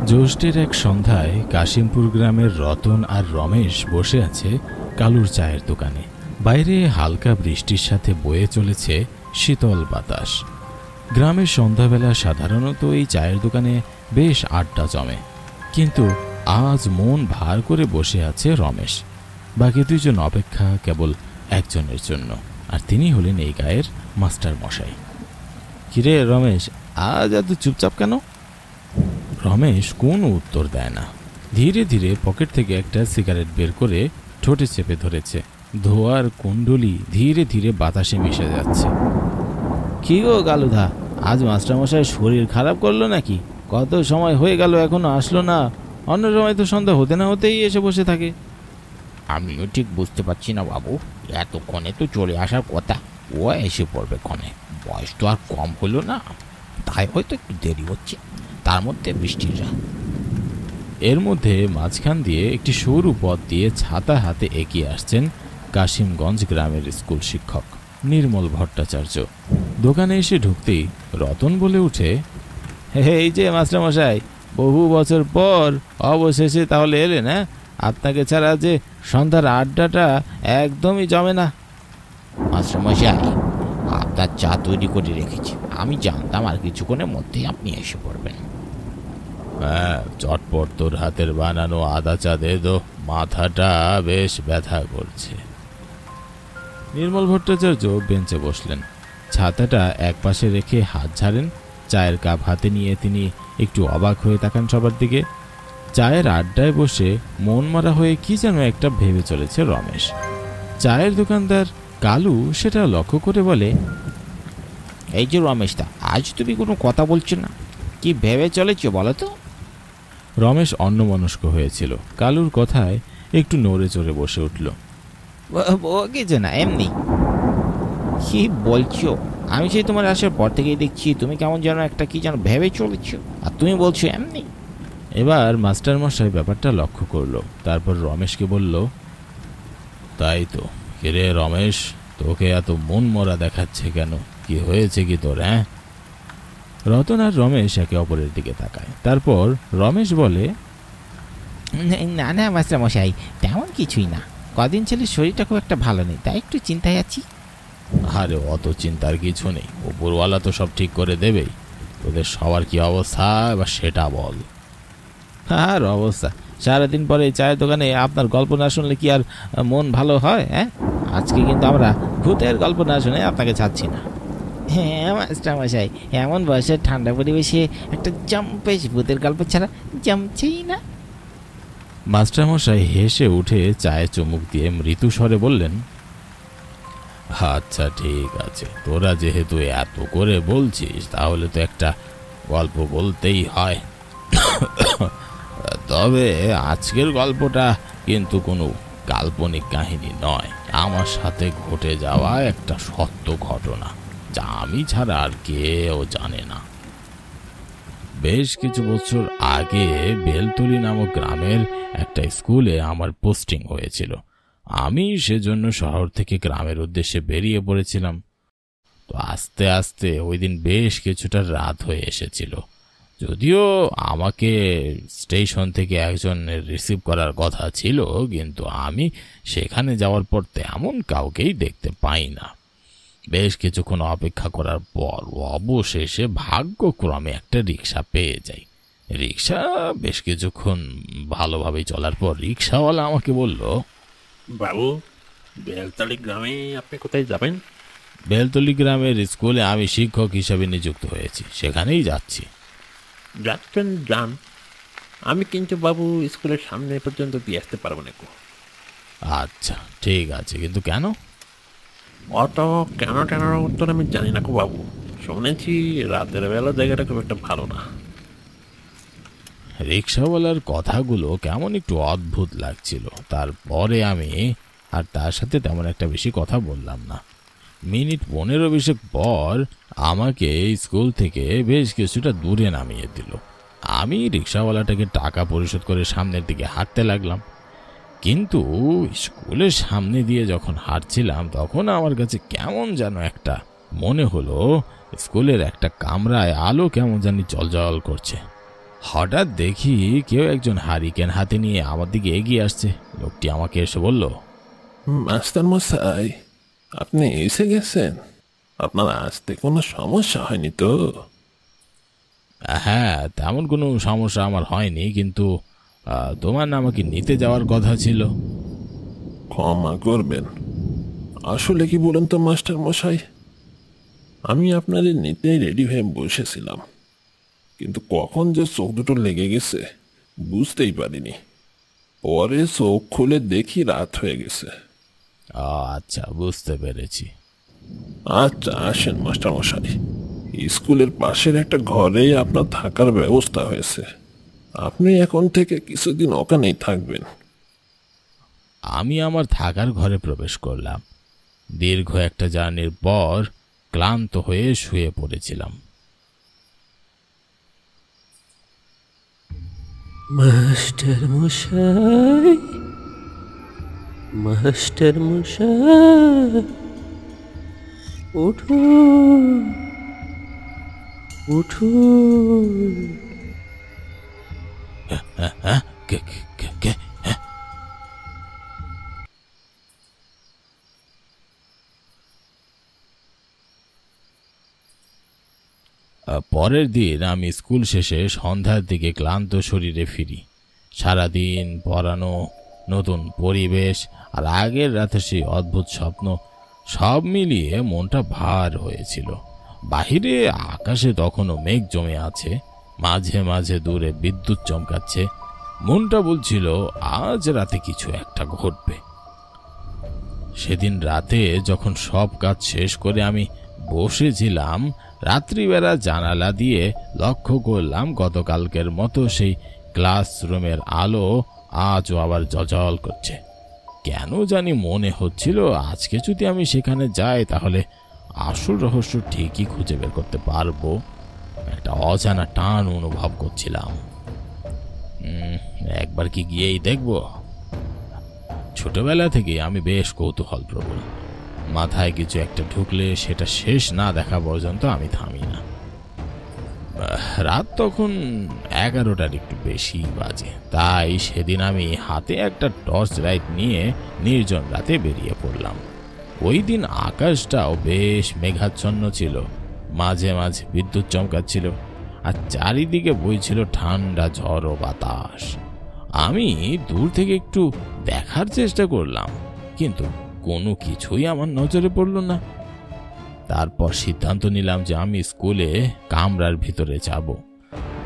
জ্যৈষ্ঠের এক সন্ধ্যায় কাশিমপুর গ্রামের রতন আর রমেশ বসে আছে কালুর চায়ের দোকানে। বাইরে হালকা বৃষ্টির সাথে বয়ে চলেছে শীতল বাতাস। গ্রামের সন্ধ্যাবেলা সাধারণত এই চায়ের দোকানে বেশ আড্ডা জমে, কিন্তু আজ মন ভার করে বসে আছে রমেশ। বাকি দুইজন অপেক্ষা কেবল একজনের জন্য, আর তিনি হলেন এই গায়ের মাস্টার মশাই। কিরে রমেশ, আজ এত চুপচাপ কেন? রমেশ কোনো উত্তর দেয় না। ধীরে ধীরে পকেট থেকে একটা সিগারেট বের করে ঠোঁটে চেপে ধরেছে। ধোয়ার কুণ্ডলি ধীরে ধীরে বাতাসে মিশে যাচ্ছে। কি গো গালুদা, আজ মাস্টারমশাই শরীর খারাপ করলো নাকি? কত সময় হয়ে গেল এখনো আসলো না। অন্য সময় তো সন্ধ্যা হতে না হতেই এসে বসে থাকে। আমিও ঠিক বুঝতে পারছি না বাবু, এতক্ষণে তো চলে আসার কথা, ও এসে পড়বে ক্ষণে। বয়স তো আর কম হলো না, তাই হয়তো একটু দেরি হচ্ছে, তার মধ্যে বৃষ্টির রাত। এর মধ্যে মাঝখান দিয়ে একটি সরু পথ দিয়ে ছাতা হাতে এগিয়ে আসছেন কাশিমগঞ্জ গ্রামের স্কুল শিক্ষক নির্মল ভট্টাচার্য। দোকানে এসে ঢুকতেই রতন বলে উঠে, এই যে মাস্টারমশাই, বহু বছর পর অবশেষে তাহলে এলেন। হ্যাঁ, আপনাকে ছাড়া যে সন্ধ্যার আড্ডাটা একদমই জমে না। মাস্টারমশাই, আপনার চা তৈরি করে রেখেছি, আমি জানতাম আর কিছুক্ষণের মধ্যেই আপনি এসে পড়বেন। হ্যাঁ, চটপট তোর হাতের বানানো আদা চা দে তো, মাথাটা বেশ ব্যথা করছে। নির্মল ভট্টাচার্য বেঞ্চে বসলেন, ছাতাটা এক পাশে রেখে হাত ঝাড়েন। চায়ের কাপ হাতে নিয়ে তিনি একটু অবাক হয়ে তাকান সবার দিকে। চায়ের আড্ডায় বসে মন মারা হয়ে কি যেন একটা ভেবে চলেছে রমেশ। চায়ের দোকানদার কালু সেটা লক্ষ্য করে বলে, এই যে রমেশদা, আজ তুমি কোনো কথা বলছো না, কি ভেবে চলেছ বলো তো? রমেশ অন্যমনস্ক হয়েছিল। কালুর কথায় একটু নড়ে চড়ে বসে উঠল। ও কিছু না, এমনি। কি বলছো? আমি সেই তোমার আসার পর থেকেই দেখছি তুমি কেমন যেন একটা কি যেন ভেবে চলেছ, আর তুমি বলছো এমনি। এবার মাস্টারমশাই ব্যাপারটা লক্ষ্য করলো, তারপর রমেশকে বলল, তাই তো। কিরে রমেশ, তোকে এত মন মরা দেখাচ্ছে কেন? কি হয়েছে কি তোর? হ্যাঁ। রতন আর রমেশ একে অপরের দিকে তাকায়। তারপর রমেশ বলে, না না মাস্টারমশাই, তেমন কিছুই না। কদিন ছেলের শরীরটা খুব একটা ভালো নেই, তাই একটু চিন্তায় আছি। আরে অত চিন্তার কিছু নেই, উপরওয়ালা তো সব ঠিক করে দেবেই। তোদের সবার কি অবস্থা এবার সেটা বল। আর অবস্থা, সারাদিন পরে চায়ের দোকানে আপনার গল্প না শুনলে কি আর মন ভালো হয়? হ্যাঁ, আজকে কিন্তু আমরা ভূতের গল্প না শুনে আপনাকে ছাড়ছি না। হ্যাঁ মাস্টারমশাই, এমন বয়সের ঠান্ডা পরিবেশে একটা জম্পেশ ভূতের গল্প ছাড়া জমছেই না। মাস্টারমশাই হেসে উঠে চায়ে চুমুক দিয়ে মৃদু স্বরে বললেন, আচ্ছা ঠিক আছে, তোরা যেহেতু এত করে বলছিস তাহলে তো একটা গল্প বলতেই হয়। তবে আজকের গল্পটা কিন্তু কোনো কাল্পনিক কাহিনী নয়, আমার সাথে ঘটে যাওয়া একটা সত্য ঘটনা, যা আমি ছাড়া আর কেউ জানে না। বেশ কিছু বছর আগে বেলতলি নামক গ্রামের একটা স্কুলে আমার পোস্টিং হয়েছিল। আমি সেজন্য শহর থেকে গ্রামের উদ্দেশ্যে বেরিয়ে পড়েছিলাম। তো আস্তে আস্তে ওই দিন বেশ কিছুটা রাত হয়ে এসেছিল। যদিও আমাকে স্টেশন থেকে একজন রিসিভ করার কথা ছিল, কিন্তু আমি সেখানে যাওয়ার পর তেমন কাউকেই দেখতে পাই না। বেশ কিছুক্ষণ অপেক্ষা করার পর অবশেষে ভাগ্যক্রমে একটা রিক্সা পেয়ে যাই। রিক্সা বেশ কিছুক্ষণ ভালোভাবেই চলার পর রিক্সাওয়ালা আমাকে বলল, বাবু, বেলতলি গ্রামে আপনি কোথায় যাবেন? বেলতলি গ্রামের স্কুলে আমি শিক্ষক হিসাবে নিযুক্ত হয়েছি, সেখানেই যাচ্ছি। যাচ্ছেন যান, আমি কিন্তু বাবু স্কুলের সামনে পর্যন্ত দিয়ে আসতে পারবো না। আচ্ছা ঠিক আছে, কিন্তু কেন? অত কেন টেনার উত্তর আমি জানি না বাবু, শুনেছি রাতের বেলা জায়গাটা খুব একটা ভালো না। রিক্সাওয়ালার কথাগুলো কেমন একটু অদ্ভুত লাগছিল। তারপরে আমি আর তার সাথে তেমন একটা বেশি কথা বললাম না। মিনিট 15-20 পর আমাকে স্কুল থেকে বেশ কিছুটা দূরে নামিয়ে দিল। আমি রিক্সাওয়ালাটাকে টাকা পরিশোধ করে সামনের দিকে হাঁটতে লাগলাম। কিন্তু স্কুলের সামনে দিয়ে যখন হাঁটছিলাম তখন আমার কাছে কেমন যেন একটা মনে হলো, স্কুলের একটা কামরায় আলো কেমন জানি জ্বলজ্বল করছে। হঠাৎ দেখি কেউ একজন হারিকেন হাতে নিয়ে আমার দিকে এগিয়ে আসছে। লোকটি আমাকে এসে বলল, মাস্টার মশাই, আপনি এসে গেছেন? আপনার আসতে কোনো সমস্যা হয়নি তো? হ্যাঁ, তেমন কোনো সমস্যা আমার হয়নি, কিন্তু তোমার না আমাকে নিতে যাওয়ার কথা ছিল। ক্ষমা করবেন, আসলে কি বলেন তো মাস্টার মশাই, আমি আপনাদের নিতেই রেডি হয়ে বসেছিলাম, কিন্তু কখন যে চোখ দুটো লেগে গেছে বুঝতেই পারিনি। পরে চোখ খুলে দেখি রাত হয়ে গেছে। আচ্ছা, বুঝতে পেরেছি। আচ্ছা আসেন মাস্টার মশাই, স্কুলের পাশের একটা ঘরেই আপনার থাকার ব্যবস্থা হয়েছে। আপনি এখন থেকে কিছুদিন ওখানেই থাকবেন। আমি আমার থাকার ঘরে প্রবেশ করলাম। দীর্ঘ একটা জার্নির পর ক্লান্ত হয়ে শুয়ে পড়েছিলাম। মাস্টার মশাই, মাস্টার মশাই, উঠুন, উঠুন। কে কে কে কে? পরের দিন আমি স্কুল শেষে সন্ধ্যার দিকে ক্লান্ত শরীরে ফিরি। সারাদিন পড়ানো, নতুন পরিবেশ আর আগের রাতে সেই অদ্ভুত স্বপ্ন, সব মিলিয়ে মনটা ভার হয়েছিল। বাহিরে আকাশে তখনও মেঘ জমে আছে, মাঝে মাঝে দূরে বিদ্যুৎ চমকাচ্ছে। মনটা বলছিল আজ রাতে কিছু একটা ঘটবে। সেদিন রাতে যখন সব কাজ শেষ করে আমি বসেছিলাম, রাত্রিবেলা জানালা দিয়ে লক্ষ্য করলাম গতকালকের মতো সেই ক্লাসরুমের আলো আজও আবার জ্বলজ্বল করছে। কেন জানি মনে হচ্ছিল আজকে যদি আমি সেখানে যাই তাহলে আসল রহস্য ঠিকই খুঁজে বের করতে পারবো। একটা অজানা টান অনুভব করছিলাম। একবার কি গিয়েই দেখব। ছোটবেলা থেকে আমি বেশ কৌতূহল প্রবল। মাথায় কিছু একটা ঢুকলে সেটা শেষ না দেখা পর্যন্ত আমি থামি না। রাত তখন 11টার একটু বেশি বাজে, তাই সেদিন আমি হাতে একটা টর্চ লাইট নিয়ে নির্জন রাতে বেরিয়ে পড়লাম। ওই দিন আকাশটাও বেশ মেঘাচ্ছন্ন ছিল, মাঝে মাঝে বিদ্যুৎ চমকাচ্ছিল আর চারিদিকে বইছিল ঠান্ডা ঝড় ও বাতাস। আমি দূর থেকে একটু দেখার চেষ্টা করলাম, কিন্তু কোনো কিছুই আমার নজরে পড়ল না। তারপর সিদ্ধান্ত নিলাম যে আমি স্কুলে কামরার ভিতরে যাব।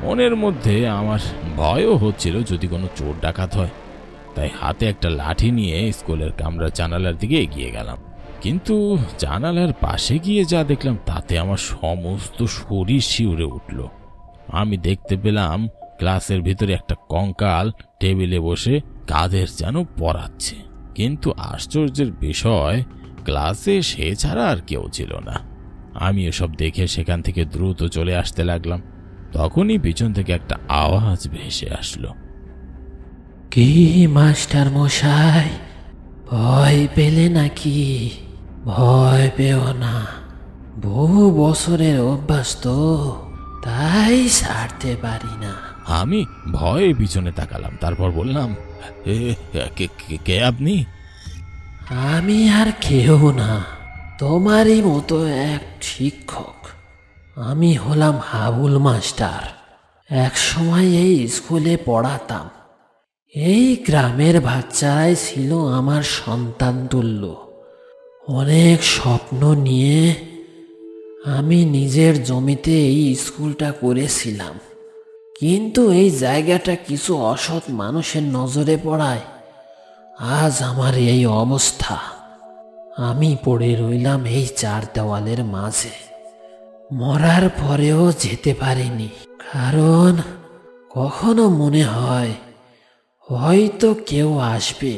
মনের মধ্যে আমার ভয়ও হচ্ছিল যদি কোনো চোর ডাকাত হয়, তাই হাতে একটা লাঠি নিয়ে স্কুলের কামরার জানালার দিকে এগিয়ে গেলাম। কিন্তু জানালার পাশে গিয়ে যা দেখলাম তাতে আমার সমস্ত শরীর শিউরে উঠল। আমি দেখতে পেলাম ক্লাসের ভিতরে একটা কঙ্কাল টেবিলে বসে কাদের যেন পড়াচ্ছে, কিন্তু আশ্চর্যের বিষয় ক্লাসে সে ছাড়া আর কেউ ছিল না। আমি এসব দেখে সেখান থেকে দ্রুত চলে আসতে লাগলাম। তখনই পিছন থেকে একটা আওয়াজ ভেসে আসলো। কি মাস্টার মশাই, ভয় পেলে নাকি? ভয় পেও না, বহু বছরের অভ্যাস তো, তাই ছাড়তে পারি না। আমি ভয়ে পিছনে তাকালাম, তারপর বললাম, কে আপনি? আমি আর কেউ না, তোমারই মতো এক শিক্ষক। আমি হলাম হাবুল মাস্টার। এক সময় এই স্কুলে পড়াতাম। এই গ্রামের বাচ্চারাই ছিল আমার সন্তান তুল্য। অনেক স্বপ্ন নিয়ে আমি নিজের জমিতে এই স্কুলটা করেছিলাম, কিন্তু এই জায়গাটা কিছু অসৎ মানুষের নজরে পড়ায় আজ আমার এই অবস্থা। আমি পড়ে রইলাম এই চার দেওয়ালের মাঝে। মরার পরেও যেতে পারিনি, কারণ কখনো মনে হয় হয়তো কেউ আসবে,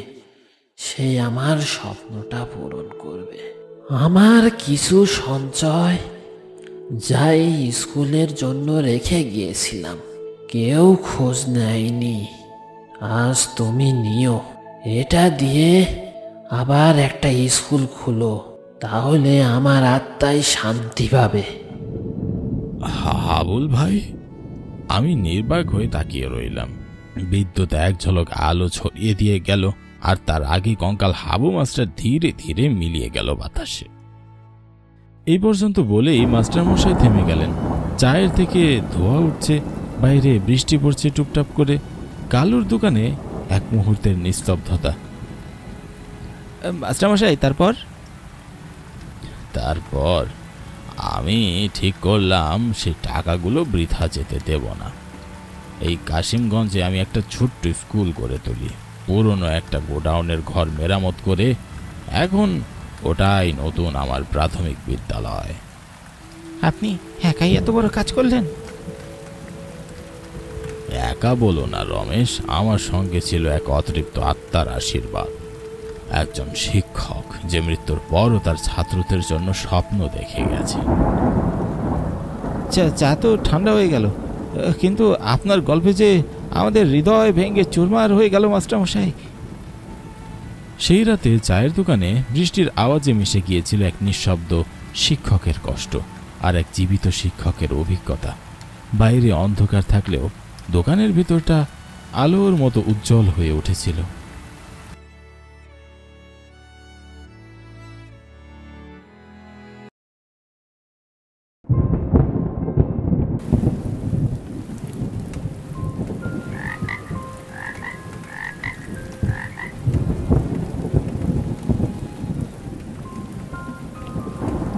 সে আমার স্বপ্নটা পূরণ করবে। আমার কিছু সঞ্চয় যাই স্কুলের জন্য রেখে গিয়েছিলাম, কেউ খোঁজ নেয়নি। আজ তুমি নিও, এটা দিয়ে আবার একটা স্কুল খুলো, তাহলে আমার আত্মায় শান্তি পাবে। হাবুল ভাই, আমি নির্বাক হয়ে তাকিয়ে রইলাম। বিদ্যুৎ এক ঝলক আলো ছড়িয়ে দিয়ে গেল, আর তার আগে কঙ্কাল হাবু মাছটা ধীরে ধীরে মিলিয়ে গেল বাতাসে। এই পর্যন্ত বলেই মাস্টারমশাই থেমে গেলেন। চায়ের থেকে ধোঁয়া উঠছে, বাইরে বৃষ্টি পড়ছে টুপটাপ করে। কালুর দোকানে এক মুহূর্তের নিস্তব্ধতা। মাস্টারমশাই, তারপর? তারপর আমি ঠিক করলাম সেই টাকাগুলো বৃথা যেতে দেব না। এই কাশিমগঞ্জে আমি একটা ছোট্ট স্কুল করে তুলি। পুরনো একটা গোডাউনের ঘর মেরামত করে এখন ওটাই নতুন আমার প্রাথমিক বিদ্যালয়। আপনি একাই এত বড় কাজ করলেন? একা বলো না রমেশ, আমার সঙ্গে ছিল এক অতৃপ্ত আত্মার আশীর্বাদ। একজন শিক্ষক যে মৃত্যুর পরও তার ছাত্রদের জন্য স্বপ্ন দেখে গেছে। চা তো ঠান্ডা হয়ে গেল, কিন্তু আপনার গল্পে যে আমাদের হৃদয় ভেঙে চুরমার হয়ে গেল মাস্টারমশাই। সেই রাতে চায়ের দোকানে বৃষ্টির আওয়াজে মিশে গিয়েছিল এক নিঃশব্দ শিক্ষকের কষ্ট আর এক জীবিত শিক্ষকের অভিজ্ঞতা। বাইরে অন্ধকার থাকলেও দোকানের ভিতরটা আলোর মতো উজ্জ্বল হয়ে উঠেছিল।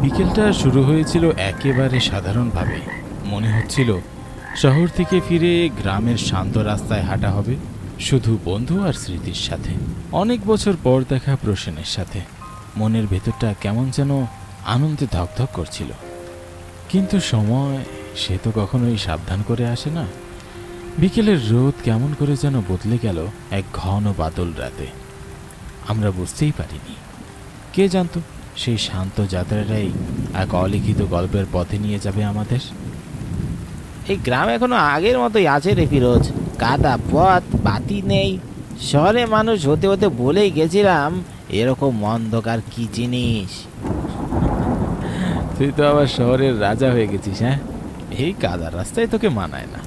বিকেলটা শুরু হয়েছিল একেবারে সাধারণভাবে। মনে হচ্ছিল শহর থেকে ফিরে গ্রামের শান্ত রাস্তায় হাঁটা হবে, শুধু বন্ধু আর স্মৃতির সাথে। অনেক বছর পর দেখা প্রসেনের সাথে মনের ভেতরটা কেমন যেন আনন্দে ধকধক করছিল। কিন্তু সময় সে তো কখনোই সাবধান করে আসে না। বিকেলের রোদ কেমন করে যেন বদলে গেল এক ঘন বাদল রাতে। আমরা বুঝতেই পারিনি। কে জানতো সেই শান্ত যাত্রাটাই এক অলিখিত গল্পের পথে নিয়ে যাবে আমাদের। এই গ্রাম এখনো আগের মতোই আছে রে ফিরোজ। কাদা পথ, বাতি নেই। শহরে মানুষ হতে হতে বলেই গেছিলাম এরকম অন্ধকার কি জিনিস। তুই তো আবার শহরের রাজা হয়ে গেছিস। হ্যাঁ, এই কাদা রাস্তায় তোকে মানায় না।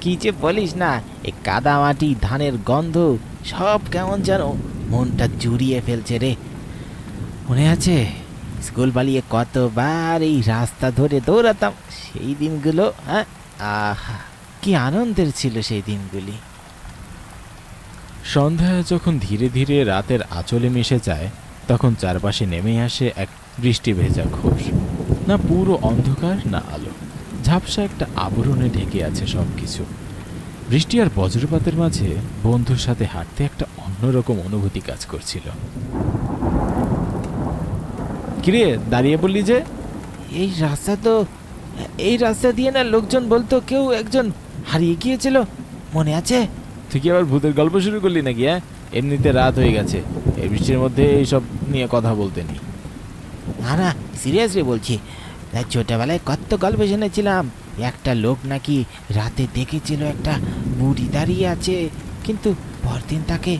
কি যে বলিস না, এই কাদা মাটি, ধানের গন্ধ সব কেমন যেন মনটা জুড়িয়ে ফেলছে রে। মনে আছে স্কুল পালিয়ে কতবার এই রাস্তা ধরে দৌড়াতাম সেই দিনগুলো? হ্যাঁ, আহা কি আনন্দের ছিল সেই দিনগুলি। সন্ধ্যা যখন ধীরে ধীরে রাতের আঁচলে মিশে যায়, তখন চারপাশে নেমে আসে এক বৃষ্টি ভেজা ঘোষ। না পুরো অন্ধকার, না আলো, ঝাপসা একটা আবরণে ঢেকে আছে সবকিছু। বৃষ্টি আর বজ্রপাতের মাঝে বন্ধুর সাথে হাঁটতে একটা অন্যরকম অনুভূতি কাজ করছিল। কিরে, দাঁড়িয়ে বললি যে? এই রাস্তা দিয়ে না লোকজন বলতো কেউ একজন হারিয়ে গিয়েছিল, মনে আছে? তুই কি আবার ভূতের গল্প শুরু করলি নাকি? হ্যাঁ, এমনিতে রাত হয়ে গেছে, এই বৃষ্টির মধ্যে এইসব নিয়ে কথা বলতে নেই। না, সিরিয়াসলি বলছি। ছোটবেলায় কত গল্প শুনেছিলাম। একটা লোক নাকি রাতে দেখেছিল একটা বুড়ি দাঁড়িয়ে আছে, কিন্তু পরদিন তাকে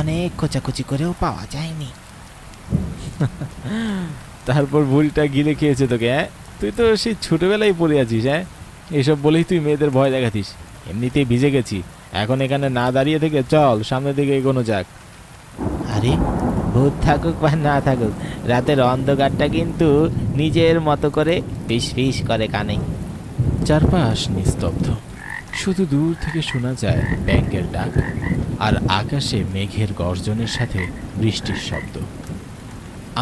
অনেক খোঁচাখুচি করেও পাওয়া যায়নি। তারপর বুড়িটা গিলে খেয়েছে তোকে? হ্যাঁ, তুই তো সেই ছোটবেলায় পড়ে আছিস। হ্যাঁ, এইসব বলেই তুই মেয়েদের ভয় দেখাতিস। এমনিতেই ভিজে গেছি, এখন এখানে না দাঁড়িয়ে থেকে চল সামনের দিকে এগোনো যাক। আরে ভূত থাকুক বা না থাকুক, রাতের অন্ধকারটা কিন্তু নিজের মতো করে ফিস ফিস করে কানে। চারপাশ নিস্তব্ধ, শুধু দূর থেকে শোনা যায় ব্যাঙের ডাক আর আকাশে মেঘের গর্জনের সাথে বৃষ্টির শব্দ।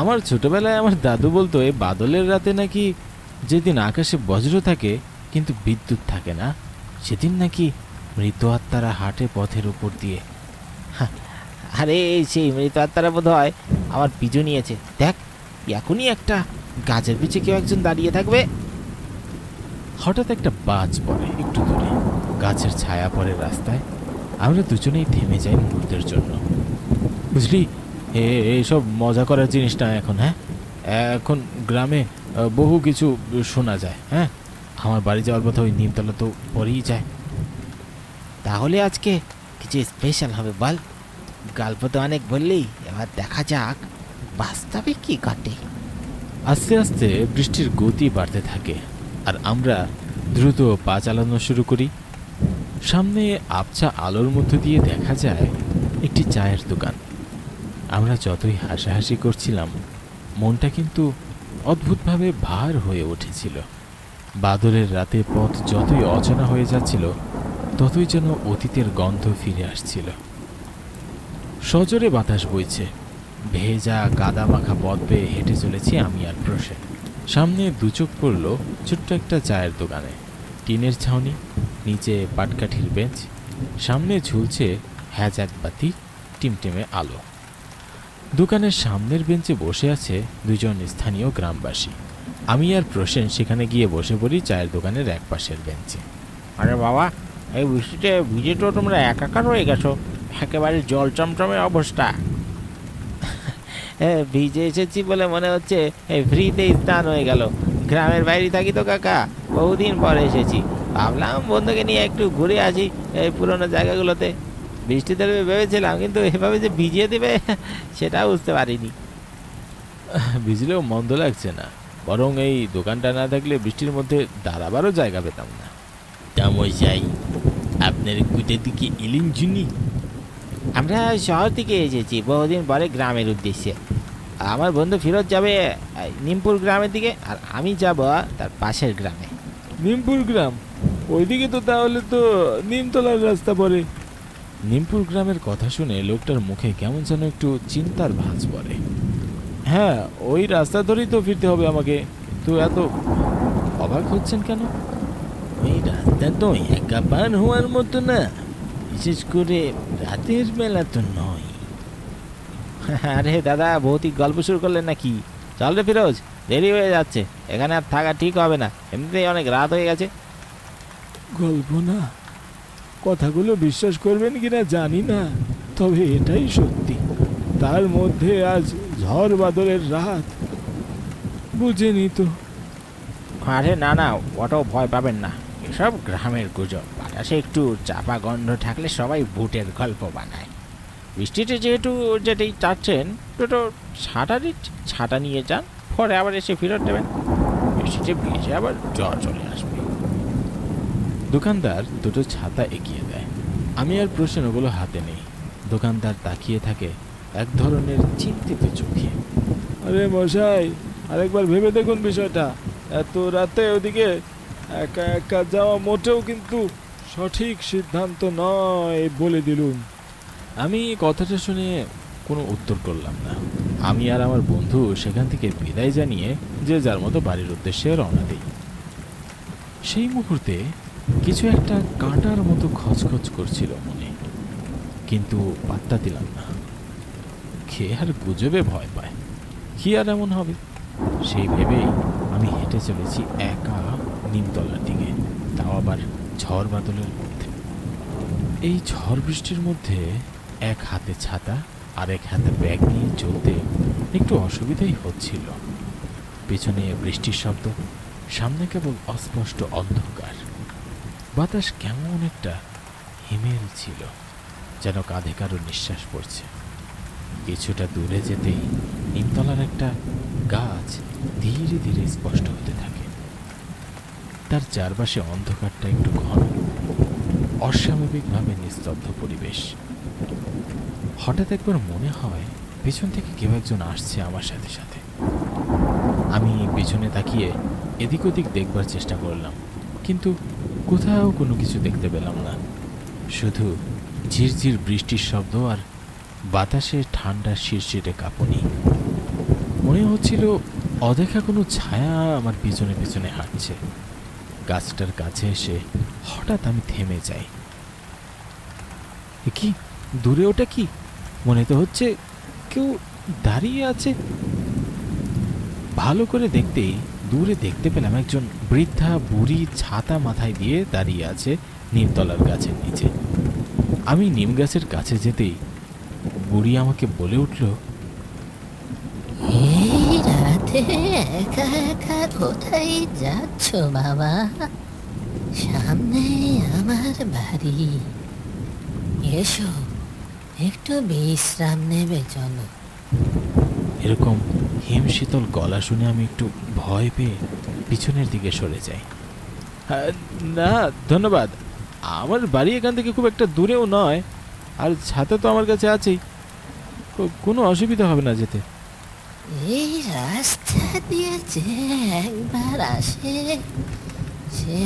আমার ছোটবেলায় আমার দাদু বলতো এই বাদলের রাতে নাকি যেদিন আকাশে বজ্র থাকে কিন্তু বিদ্যুৎ থাকে না, সেদিন নাকি মৃত আত্মারা হাঁটে পথের উপর দিয়ে। আরে সেই মৃত আত্মারা বোধ হয় আমার পিছু নিয়েছে। দেখ, এখনই একটা গাছের পিছে কেউ একজন দাঁড়িয়ে থাকবে। হঠাৎ একটা বাজ পড়ে একটু দূরে, গাছের ছায়া পড়ে রাস্তায়। আমরা দুজনেই থেমে যাই মুহূর্তের জন্য। বুঝলি, এইসব মজা করার জিনিস না এখন। হ্যাঁ, এখন গ্রামে বহু কিছু শোনা যায়। হ্যাঁ, আমার বাড়ি যাওয়ার কথা ওই নিমতলা তো পরেই যায়। তাহলে আজকে কিছু স্পেশাল হবে বল? গল্প তো অনেক বললি, এবার দেখা যাক বাস্তবে কি ঘটে। আস্তে আস্তে বৃষ্টির গতি বাড়তে থাকে আর আমরা দ্রুত পা চালানো শুরু করি। সামনে আবছা আলোর মধ্য দিয়ে দেখা যায় একটি চায়ের দোকান। আমরা যতই হাসাহাসি করছিলাম, মনটা কিন্তু অদ্ভুতভাবে ভার হয়ে উঠেছিল। বাদলের রাতে পথ যতই অচেনা হয়ে যাচ্ছিল, ততই যেন অতীতের গন্ধ ফিরে আসছিল। সজোরে বাতাস বইছে, ভেজা কাদা মাখা পথ বেয়ে হেঁটে চলেছি আমি আর প্রসেন। সামনে দুচোখ পড়ল ছোট্ট একটা চায়ের দোকানে। টিনের ছাউনি, নিচে পাটকাঠির বেঞ্চ, সামনে ঝুলছে হ্যাজাক বাতি, টিমটিমে আলো। দোকানের সামনের বেঞ্চে বসে আছে দুজন স্থানীয় গ্রামবাসী। আমি আর প্রসেন সেখানে গিয়ে বসে পড়ি চায়ের দোকানের এক পাশের বেঞ্চে। আরে বাবা, এই বৃষ্টিতে ভিজে তো তোমরা একাকার হয়ে গেছো, একেবারে জল চমচমে অবস্থা। ভিজে এসেছি বলে মনে হচ্ছে এই ফ্রিতে স্নান হয়ে গেল। গ্রামের বাইরে থাকি তো কাকা, বহুদিন পরে এসেছি। ভাবলাম বন্ধুকে নিয়ে একটু ঘুরে আসি এই পুরোনো জায়গাগুলোতে। বৃষ্টিতে ভেবেছিলাম, কিন্তু এভাবে যে ভিজিয়ে দেবে সেটা বুঝতে পারিনি। ভিজলেও মন্দ লাগছে না, বরং এই দোকানটা না থাকলে বৃষ্টির মধ্যে দাঁড়াবারও জায়গা পেতাম না। মশাই, আপনার কুটের দিকে এলেন জুনি? আমরা শহর থেকে এসেছি বহুদিন পরে গ্রামের উদ্দেশ্যে। আমার বন্ধু ফিরত যাবে নিমপুর গ্রামের দিকে, আর আমি যাব তার পাশের গ্রামে। নিমপুর গ্রাম? ওইদিকে তো তাহলে তো নিমতলার রাস্তা পড়ে। নিমপুর গ্রামের কথা শুনে লোকটার মুখে কেমন যেন একটু চিন্তার ভাঁজ পড়ে। হ্যাঁ, ওই রাস্তা ধরেই তো ফিরতে হবে আমাকে। তো এত অবাক হচ্ছেন কেন? এই রাস্তা তো একা পার হওয়ার মতো না, বিশেষ করে রাতের বেলা তো নয়। আরে দাদা, ভৌতিক গল্প শুরু করলেন নাকি? চল রে ফিরোজ, দেরি হয়ে যাচ্ছে, এখানে আর থাকা ঠিক হবে না, এমনিতেই অনেক রাত হয়ে গেছে। গল্প না, কথাগুলো বিশ্বাস করবেন কিনা জানি না, তবে এটাই সত্যি। তার মধ্যে আজ ঝড় বাদলের রাত, বুঝেনি তো। আরে না না, ওটাও ভয় পাবেন না, এসব গ্রামের গুজব। বাতাসে একটু চাপা গন্ধ থাকলে সবাই ভূতের গল্প বানায়। বৃষ্টিতে যেহেতু যেটাই চাচ্ছেন, দুটো ছাতা নিয়ে যান, পরে আবার এসে ফেরত দেবেন। বৃষ্টিতে ভিজে আবার জ্বর চলে আসবে। দোকানদার দুটো ছাতা এগিয়ে দেয়। আমি আর প্রশ্ন ওগুলো হাতে নেই। দোকানদার তাকিয়ে থাকে এক ধরনের চিন্তিত চোখে। আরে মশাই, আরেকবার ভেবে দেখুন বিষয়টা। এত রাতে ওদিকে একা একা যাওয়া মোটেও কিন্তু সঠিক সিদ্ধান্ত নয় বলে দিলুম। আমি কথাটা শুনে কোনো উত্তর করলাম না। আমি আর আমার বন্ধু সেখান থেকে বিদায় জানিয়ে যে যার মতো বাড়ির উদ্দেশ্যে রওনা দিই। সেই মুহূর্তে কিছু একটা কাঁটার মতো খচখচ করছিল মনে, কিন্তু পাত্তা দিলাম না। খেয়ে আর গুজবে ভয় পায়, কি আর এমন হবে সেই ভেবেই আমি হেঁটে চলেছি একা নিমতলার দিকে, তাও আবার ঝড় বাদলের মধ্যে। এই ঝড় বৃষ্টির মধ্যে এক হাতে ছাতা আর এক হাতে ব্যাগ নিয়ে চলতে একটু অসুবিধাই হচ্ছিল। পেছনে বৃষ্টির শব্দ, সামনে কেবল অস্পষ্ট অন্ধকার। বাতাস কেমন একটা হিমেল ছিল, যেন কাঁধে কারো নিঃশ্বাস পড়ছে। কিছুটা দূরে যেতেই নিমতলার একটা গাছ ধীরে ধীরে স্পষ্ট হতে থাকে। তার চারপাশে অন্ধকারটা একটু ঘন, অস্বাভাবিকভাবে নিস্তব্ধ পরিবেশ। হঠাৎ একবার মনে হয় পেছন থেকে কেউ একজন আসছে আমার সাথে সাথে। আমি পেছনে তাকিয়ে এদিক ওদিক দেখবার চেষ্টা করলাম, কিন্তু কোথাও কোনো কিছু দেখতে পেলাম না। শুধু ঝিরঝির বৃষ্টির শব্দ আর বাতাসে ঠান্ডা শিরশিরে কাঁপুনি। মনে হচ্ছিল অদেখা কোনো ছায়া আমার পিছনে পিছনে হাঁটছে। গাছটার কাছে এসে হঠাৎ আমি থেমে যাই। কি দূরে ওটা? কি মনে তো হচ্ছে কেউ দাঁড়িয়ে আছে। ভালো করে দেখতেই দূরে দেখতে পেলাম একজন বৃদ্ধা বুড়ি ছাতা মাথায় দিয়ে দাঁড়িয়ে আছে নিমতলার গাছের নিচে। আমি নিম গাছের কাছে যেতেই বুড়ি আমাকে বলে উঠল, এই রাতে একা একা কোথায় যাচ্ছ বাবা? সামনে আমার বাড়ি, এসো একটু বিশ্রাম নেবে চলো। এরকম হিমশীতল গলা শুনে আমি একটু ভয় পেয়ে পিছনের দিকে সরে যাই। না ধন্যবাদ, আমার বাড়ি এখান থেকে খুব একটা দূরেও নয়, আর ছাতা তো আমার কাছে আছেই, কোনো অসুবিধা হবে না যেতে। এই রাস্তা দিয়ে যে একবার আসে সে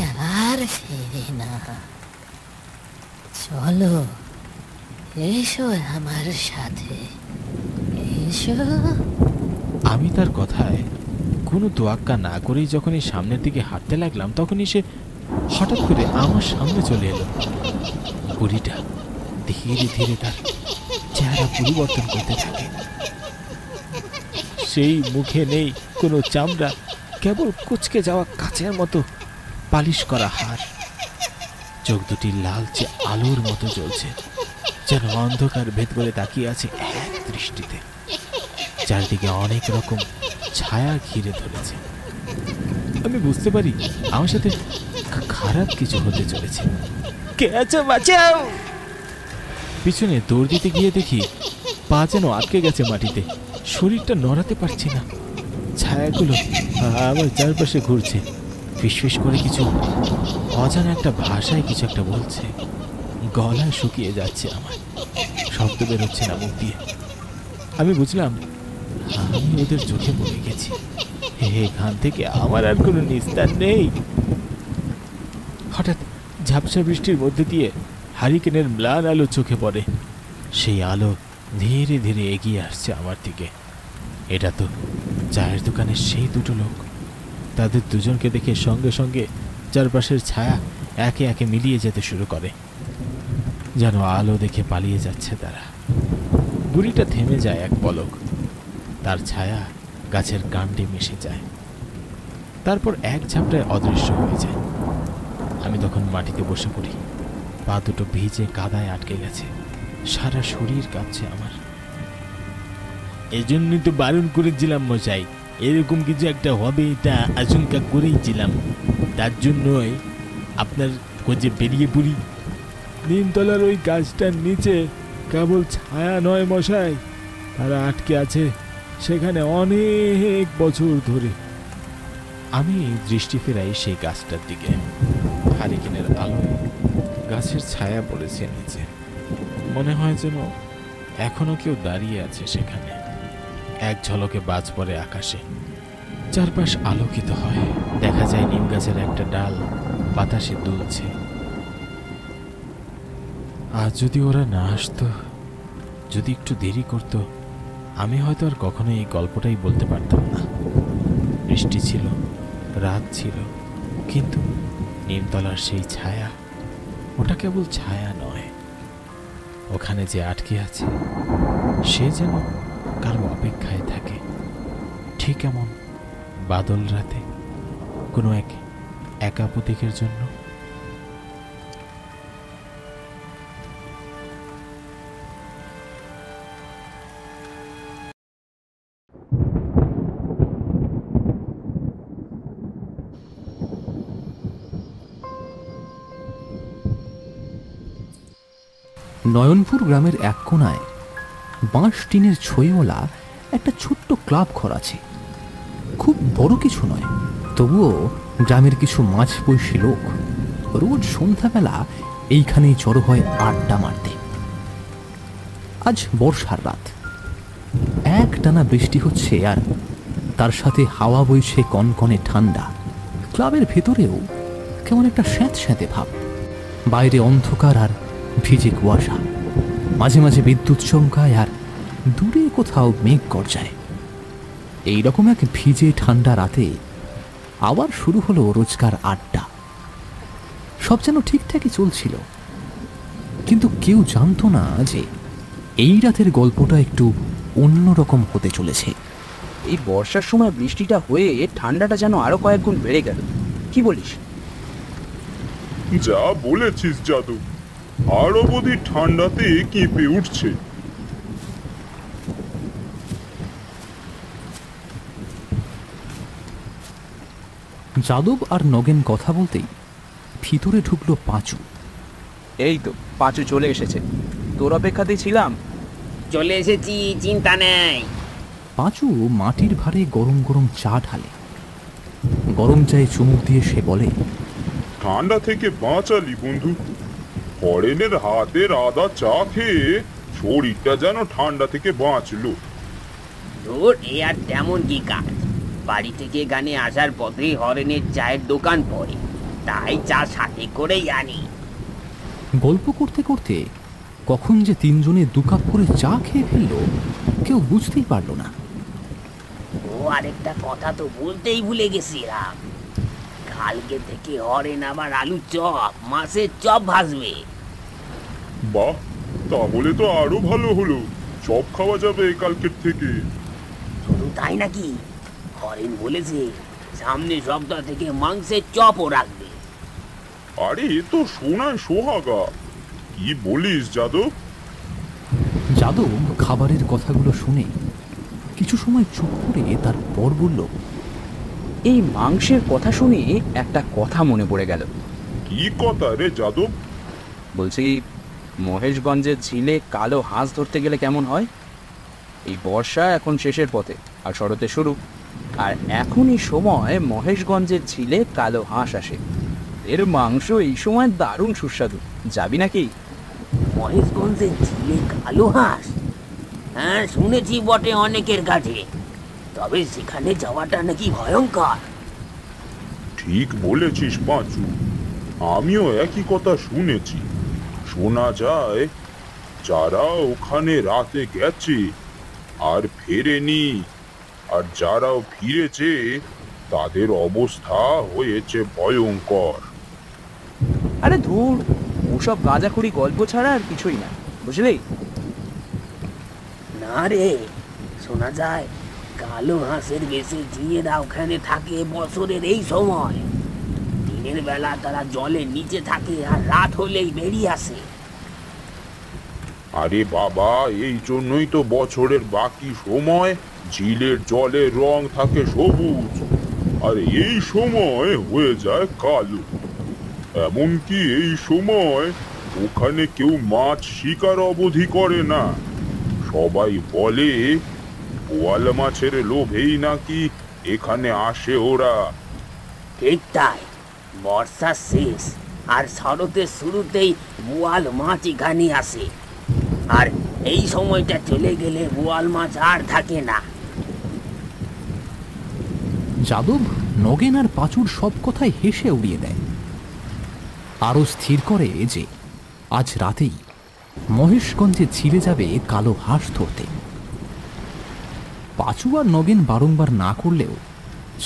আর ফেরে না। চলো এসো আমার সাথে, এসো। আমি তার কথায় কোনো তোয়াক্কা না করেই যখনই সামনের দিকে হাঁটতে লাগলাম, তখনই সে হঠাৎ করে আমার সামনে চলে এলো। বুড়িটা ধীরে ধীরে তার চেহারা পরিবর্তন করতে থাকে। সেই মুখে নেই কোনো চামড়া, কেবল কুচকে যাওয়া কাচের মতো পালিশ করা হাড়। চোখ দুটি লালচে আলোর মতো জ্বলছে, যেন অন্ধকার ভেদ করে তাকিয়ে আছে এক দৃষ্টিতে। চারদিকে অনেক রকম ছায়া ঘিরে ধরেছে। আমি বুঝতে পারি আমার সাথে খারাপ কিছু হতে চলেছে। কে আছো, বাঁচাও! পিছনে দৌড় দিতে গিয়ে দেখি পা যেন আটকে গেছে মাটিতে, শরীরটা নড়াতে পারছি না। ছায়াগুলো আমার চারপাশে ঘুরছে, ফিসফিস করে কিছু অজানা একটা ভাষায় কিছু একটা বলছে। গলা শুকিয়ে যাচ্ছে আমার, শব্দ বেরোচ্ছে না মুখ দিয়ে। আমি বুঝলাম আমি ওদের চোখে পড়ে গেছি, এখান থেকে আমার আর কোনো নিস্তার নেই। হঠাৎ ঝাপসা বৃষ্টির মধ্যে দিয়ে হারিকেনের ম্লান আলো চোখে পড়ে। সেই আলো ধীরে ধীরে এগিয়ে আসছে আমার দিকে। এটা তো চায়ের দোকানের সেই দুটো লোক। তাদের দুজনকে দেখে সঙ্গে সঙ্গে চারপাশের ছায়া একে একে মিলিয়ে যেতে শুরু করে, যেন আলো দেখে পালিয়ে যাচ্ছে তারা। বুড়িটা থেমে যায় এক পলক, তার ছায়া গাছের কাণ্ডে মিশে যায়, তারপর এক ঝাপটায় অদৃশ্য হয়ে যায়। আমি তখন মাটিতে বসে পড়ি, পা দুটো ভিজে কাদায় আটকে গেছে, সারা শরীর কাঁপছে আমার। এজন্যই তো বারণ করেছিলাম মশাই, এরকম কিছু একটা হবে এটা আশঙ্কা করেইছিলাম, তার জন্যই আপনার খোঁজে বেরিয়ে পড়ি। নিমতলার ওই গাছটার নিচে কেবল ছায়া নয় মশাই, তারা আটকে আছে সেখানে অনেক বছর ধরে। আমি দৃষ্টি ফেরাই সেই গাছটার দিকে। হারিকেনের আলো গাছের ছায়া পড়েছে নিচে, মনে হয় যেন এখনো কেউ দাঁড়িয়ে আছে সেখানে। এক ঝলকে বাজ পড়ে আকাশে, চারপাশ আলোকিত হয়, দেখা যায় নিম গাছের একটা ডাল বাতাসে দুলছে। আজ যদি ওরা না আসতো, যদি একটু দেরি করতো, আমি হয়তো আর কখনো এই গল্পটাই বলতে পারতাম না। বৃষ্টি ছিল, রাত ছিল, কিন্তু নিমতলার সেই ছায়া, ওটা কেবল ছায়া নয়, ওখানে যে আটকে আছে সে যেন কারো অপেক্ষায় থাকে, ঠিক এমন বাদল রাতে কোনো এক একা পথিকের জন্য। নয়নপুর গ্রামের এক কোনায় বাঁশ টিনের ছইওয়ালা একটা ছোট্ট ক্লাব ঘর আছে। খুব বড় কিছু নয়, তবুও গ্রামের কিছু মাঝবয়সী লোক রোজ সন্ধ্যাবেলা এইখানেই জড়ো হয় আড্ডা মারতে। আজ বর্ষার রাত, একটানা বৃষ্টি হচ্ছে, আর তার সাথে হাওয়া বইছে কনকনে ঠান্ডা। ক্লাবের ভেতরেও কেমন একটা স্যাঁতস্যাঁতে ভাব। বাইরে অন্ধকার আর ভিজে কুয়াশা, মাঝে মাঝে বিদ্যুৎ চমকায়, আর দূরে কোথাও মেঘ গর্জায়। এইরকম এক ভিজে ঠান্ডা রাতে আবার শুরু হলো রোজকার আড্ডা। সব যেন ঠিকঠাকই চলছিল, কিন্তু কেউ জানতো না যে এই রাতের গল্পটা একটু অন্যরকম হতে চলেছে। এই বর্ষার সময় বৃষ্টিটা হয়ে ঠান্ডাটা যেন আরো কয়েক গুণ বেড়ে গেল, কি বলিস? যা বলেছিস জাদু, আর অবধি ঠান্ডাতে কেঁপে উঠছে। যাদব আর নগেন কথা বলতেই ভিতরে ঢুকলো পাঁচু। এই তো পাঁচু চলে এসেছে, তোর অপেক্ষাতেই ছিলাম। চলে এসেছি, চিন্তা নেই। পাঁচু মাটির ভারে গরম গরম চা ঢালে। গরম চায়ে চুমুক দিয়ে সে বলে, ঠান্ডা থেকে বাঁচালি বন্ধু। হরেনের হাতের আদা চা খেয়ে শরীরটা যেন ঠান্ডা থেকে বাঁচলো। ধুর, এ আর তেমন কি কাজ? বাড়ি থেকে গানে আসার পথে হরেনের চায়ের দোকান পড়ে, তাই চা সাথে করেই আনি। গল্প করতে করতে কখন যে তিনজনে 2 কাপ করে চা খেয়ে ফেললো কেউ বুঝতেই পারল না। ও আরেকটা কথা তো বলতেই ভুলে গেছিলাম, কালকে থেকে হরেন আবার আলুর চপ, মাছের চপ ভাজবে। বাহ, তাহলে তো আরো ভালো হলো, চপ খাওয়া যাবে কালকের থেকে। শুধু তাই নাকি, হরেন বলেছে সামনে সপ্তাহ থেকে মাংসের চপও রাখবে। আরে এ তো সোনায় সোহাগা। কি বলিস যাদব? যাদব খাবারের কথাগুলো শুনে কিছু সময় চুপ করে তারপর বলল, এই মাংসের কথা শুনে একটা কথা মনে পড়ে গেল। কি কথা রে যাদব? বলছি, মহেশগঞ্জের ঝিলে কালো হাঁস ধরতে গেলে কেমন হয়? এই বর্ষা এখন শেষের পথে আর শরতে শুরু, আর এখনই সময় মহেশগঞ্জের ঝিলে কালো হাঁস আসে। এর মাংস এই সময় দারুণ সুস্বাদু, যাবি নাকি? মহেশগঞ্জের ঝিলে কালো হাঁস? হ্যাঁ, শুনেছি বটে অনেকের কাছে, তবে সেখানে যাওয়াটা নাকি ভয়ঙ্কর। ঠিক বলেছিস পাঁচু, আমিও একই কথা শুনেছি। শোনা যায় যারা ওখানে রাতে গেছে আর ফেরেনি, আর যারাও ফিরেছে তাদের অবস্থা হয়েছে ভয়ঙ্কর। আরে ধুর, ওসব গাঁজাখুরি গল্প ছাড়া আর কিছুই না, বুঝলি? না রে, শোনা যায় কালো হাঁসের বেশে ঝিয়েরা ওখানে থাকে বছরের এই সময়। দিনের বেলা তারা জলের নিচে থাকে আর রাত হলেই বেরিয়ে আসে। আরে বাবা, এই জন্যই তো বছরের বাকি সময় ঝিলের জলের রং থাকে সবুজ, আর এই সময় হয়ে যায় কালো। এমনকি এই সময় ওখানে কেউ মাছ শিকার অবধি করে না। সবাই বলে বোয়াল মাছের লোভেই নাকি এখানে আসে ওরা। ঠিক তাই, বর্ষা শেষ আর শরতের শুরুতেই বোয়াল মাছ এখানে আসে, আর এই সময়টা চলে গেলে বোয়াল মাছ আর থাকে না। যাদব নগেন আর পাঁচুর সব কথাই হেসে উড়িয়ে দেয়, আরও স্থির করে যে আজ রাতেই মহেশগঞ্জে ঝিলে যাবে কালো হাঁস ধরতে। পাঁচু আর নগেন বারংবার না করলেও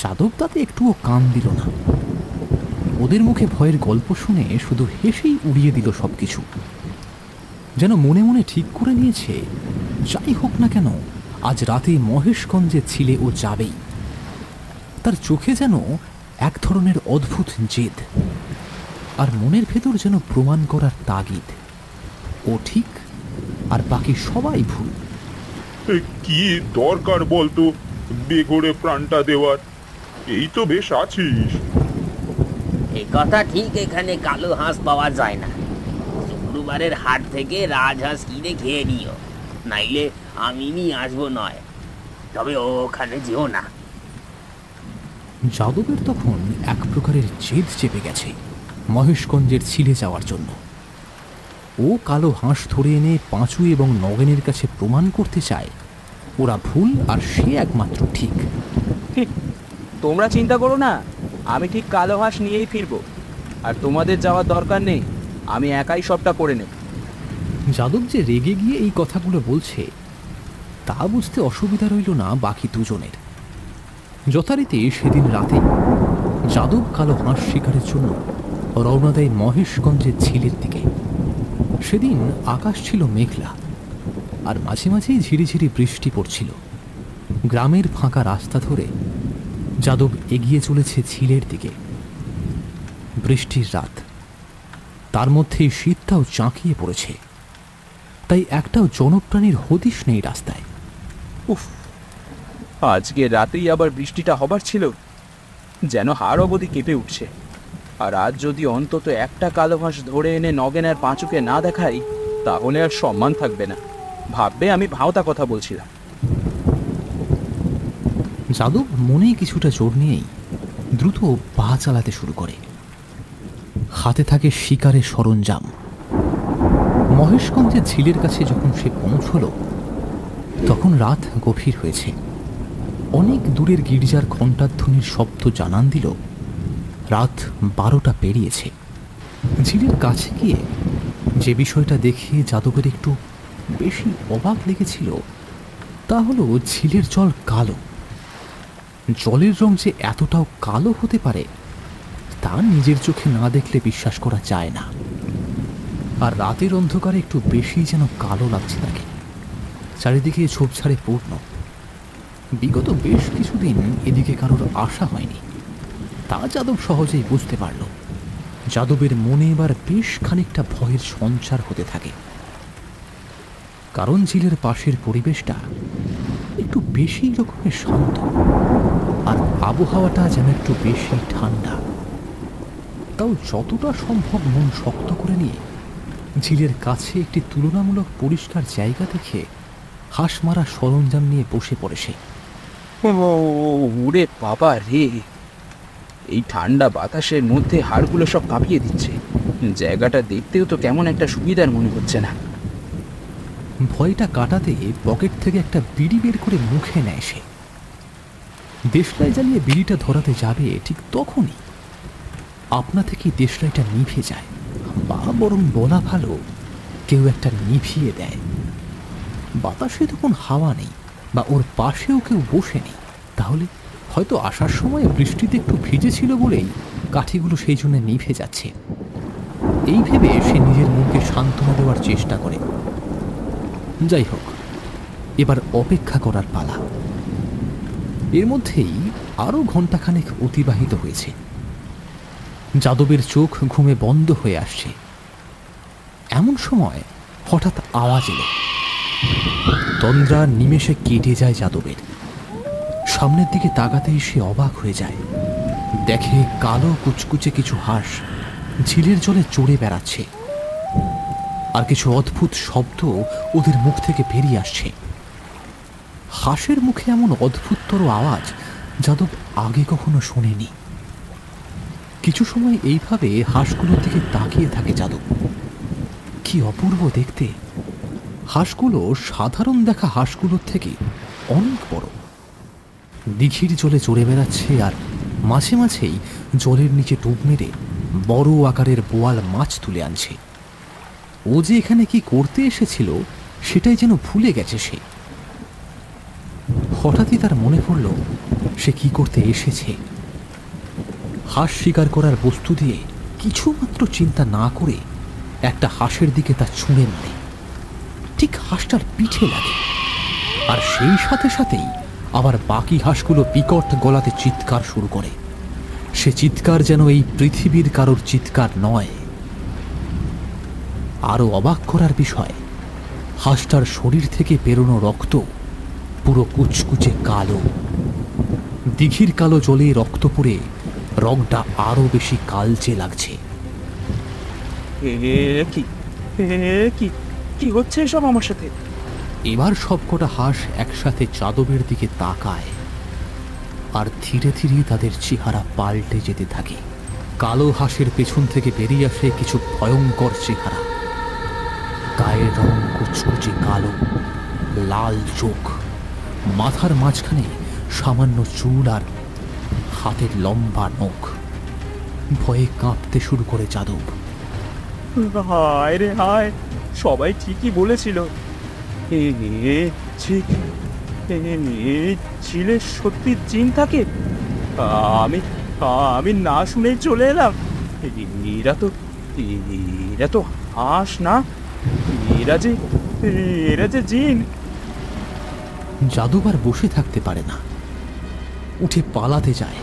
যাদব তাতে একটুও কান দিল না। ওদের মুখে ভয়ের গল্প শুনে শুধু হেসেই উড়িয়ে দিল সবকিছু, যেন মনে মনে ঠিক করে নিয়েছে যাই হোক না কেন আজ রাতে মহেশগঞ্জে ছিলে ও যাবেই। তার চোখে যেন এক ধরনের অদ্ভুত জেদ, আর মনের ভেতর যেন প্রমাণ করার তাগিদ ও ঠিক আর বাকি সবাই ভুল। কি দরকার বলতো বেঘরে প্রাণটা দেওয়ার? এই তো বেশ আছিস। এই কথা ঠিক, এখানে কালো হাঁস পাওয়া যায় না। শুক্রবারের হাট থেকে রাজহাঁস কিনে খেয়ে নিও, নাইলে আমি নিয়ে আসবো নয়। তবে ওখানে যেও না। যাদবের তখন এক প্রকারের জেদ চেপে গেছে মহেশগঞ্জের ছিলে যাওয়ার জন্য। ও কালো হাঁস ধরে এনে পাঁচু এবং নগেনের কাছে প্রমাণ করতে চায় ওরা ভুল আর সে একমাত্র ঠিক। তোমরা চিন্তা করো না, আমি ঠিক কালো হাঁস নিয়েই ফিরবো, আর তোমাদের যাওয়ার দরকার নেই, আমি একাই সবটা করে নেব। যাদব যে রেগে গিয়ে এই কথাগুলো বলছে তা বুঝতে অসুবিধা রইল না বাকি দুজনের। যথারীতি সেদিন রাতে যাদব কালো হাঁস শিকারের জন্য রওনা দেয় মহেশগঞ্জের ঝিলের দিকে। সেদিন আকাশ ছিল মেঘলা, আর মাঝে মাঝেই ঝিরিঝিরি বৃষ্টি পড়ছিল। গ্রামের ফাঁকা রাস্তা ধরে যাদব এগিয়ে চলেছে ঝিলের দিকে। বৃষ্টির রাত, তার মধ্যেই শীতটাও চাঁকিয়ে পড়েছে, তাই একটাও জনপ্রাণীর হদিশ নেই রাস্তায়। উফ, আজকে রাতেই আবার বৃষ্টিটা হবার ছিল, যেন হাড় অবধি কেঁপে উঠছে। আর আজ যদি অন্তত একটা কালো হাঁস ধরে এনে নগেন আর পাঁচুকে না দেখাই, তাহলে আর সম্মান থাকবে না, ভাববে আমি ভাওতা কথা বলছিলাম। যাদব মনে কিছুটা জোর নিয়েই দ্রুত পা চালাতে শুরু করে। হাতে থাকে শিকারের সরঞ্জাম। মহেশগঞ্জের ঝিলের কাছে যখন সে পৌঁছল তখন রাত গভীর হয়েছে। অনেক দূরের গির্জার ঘণ্টাধ্বনির শব্দ জানান দিল রাত 12টা পেরিয়েছে। ঝিলের কাছে গিয়ে যে বিষয়টা দেখে যাদবের একটু বেশি অবাক লেগেছিল তা হলো ঝিলের জল কালো। জলের রং যে এতটাও কালো হতে পারে তা নিজের চোখে না দেখলে বিশ্বাস করা যায় না। আর রাতের অন্ধকারে একটু বেশি যেন কালো লাগছে তাকে। চারিদিকে ঝোপঝাড়ে পূর্ণ। বিগত বেশ কিছুদিন এদিকে কারোর আসা হয়নি, তা যাদব সহজেই বুঝতে পারল। যাদবের মনে এবার বেশ খানিকটা ভয়ের সঞ্চার হতে থাকে, কারণ ঝিলের পাশের পরিবেশটা একটু বেশি রকমের শান্ত আর আবহাওয়াটা যেন একটু বেশি ঠান্ডা। তাও যতটা সম্ভব মন শক্ত করে নিয়ে ঝিলের কাছে একটি তুলনামূলক পরিষ্কার জায়গা দেখে হাঁস মারা সরঞ্জাম নিয়ে বসে পড়ে সে। ওরে বাবা রে, এই ঠান্ডা বাতাসের মধ্যে হাড়গুলো সব কাঁপিয়ে দিচ্ছে। জায়গাটা দেখতেও তো কেমন একটা সুবিধার মনে হচ্ছে না। ভয়টা কাটাতে পকেট থেকে একটা বিড়ি বের করে মুখে নেয় সে। দেশলাই জ্বালিয়ে বিড়িটা ধরাতে যাবে ঠিক তখনই আপনা থেকে দেশলাইটা নিভে যায়, বা বরং বলা ভালো কেউ একটা নিভিয়ে দেয়। বাতাসে তখন হাওয়া নেই বা ওর পাশেও কেউ বসে নেই। তাহলে হয়তো আসার সময় বৃষ্টিতে একটু ভিজেছিল বলেই কাঠিগুলো সেই জন্য নিভে যাচ্ছে। এই ভেবে সে নিজের মনকে সান্ত্বনা দেওয়ার চেষ্টা করে। যাই হোক, এবার অপেক্ষা করার পালা। এর মধ্যেই আরো ঘণ্টাখানেক অতিবাহিত হয়েছে। যাদবের চোখ ঘুমে বন্ধ হয়ে আসছে। এমন সময় হঠাৎ আওয়াজ এলো। তন্দ্রা নিমেষে কেটে যায় যাদবের। সামনের দিকে তাকাতেই সে অবাক হয়ে যায়। দেখে কালো কুচকুচে কিছু হাঁস ঝিলের জলে চড়ে বেড়াচ্ছে, আর কিছু অদ্ভুত শব্দ ওদের মুখ থেকে বেরিয়ে আসছে। হাঁসের মুখে এমন অদ্ভুততর আওয়াজ যাদব আগে কখনো শোনেনি। কিছু সময় এইভাবে হাঁসগুলোর দিকে তাকিয়ে থাকে যাদব। কি অপূর্ব দেখতে! হাঁসগুলো সাধারণ দেখা হাঁসগুলোর থেকে অনেক বড়। দিঘির জলে চড়ে বেড়াচ্ছে আর মাঝে মাঝেই জলের নিচে ডুব মেরে বড় আকারের বোয়াল মাছ তুলে আনছে। ও যে এখানে কি করতে এসেছিল সেটাই যেন ভুলে গেছে সে। হঠাৎই তার মনে পড়ল সে কি করতে এসেছে। হাঁস শিকার করার বস্তু দিয়ে কিছুমাত্র চিন্তা না করে একটা হাঁসের দিকে তা ছুঁড়ে মারে। ঠিক হাঁসটার পিঠে লাগে, আর সেই সাথে সাথেই আবার বাকি হাঁসগুলো বিকট গলাতে চিৎকার শুরু করে। সে চিৎকার যেন এই পৃথিবীর কারোর চিৎকার নয়। আরো অবাক করার বিষয়, হাঁসটার শরীর থেকে বেরোনো রক্ত পুরো কুচকুচে কালো। দিঘির কালো জলে রক্ত পড়ে রংটা আরো বেশি কালচে লাগছে। কি হচ্ছে এসব আমার সাথে? এবার সবকটা হাঁস একসাথে যাদবের দিকে তাকায়, আর ধীরে ধীরে তাদের চেহারা পাল্টে যেতে থাকে। কালো হাঁসের পেছন থেকে বেরিয়ে আসে কিছু ভয়ঙ্কর চেহারা। গায়ের রং কুচকুচে কালো, লাল চোখ, মাথার মাঝখানে সামান্য চুল আর হাতের লম্বা নখ। ভয়ে কাঁপতে শুরু করে যাদব। হায় রে হায়, সবাই ঠিকই বলেছিল। ঝিলে সত্যি জিন থাকে। আমি না শুনেই চলে এলাম। এরা তো হাঁস না, এরা যে জিন। যাদব আর বসে থাকতে পারে না, উঠে পালাতে যায়।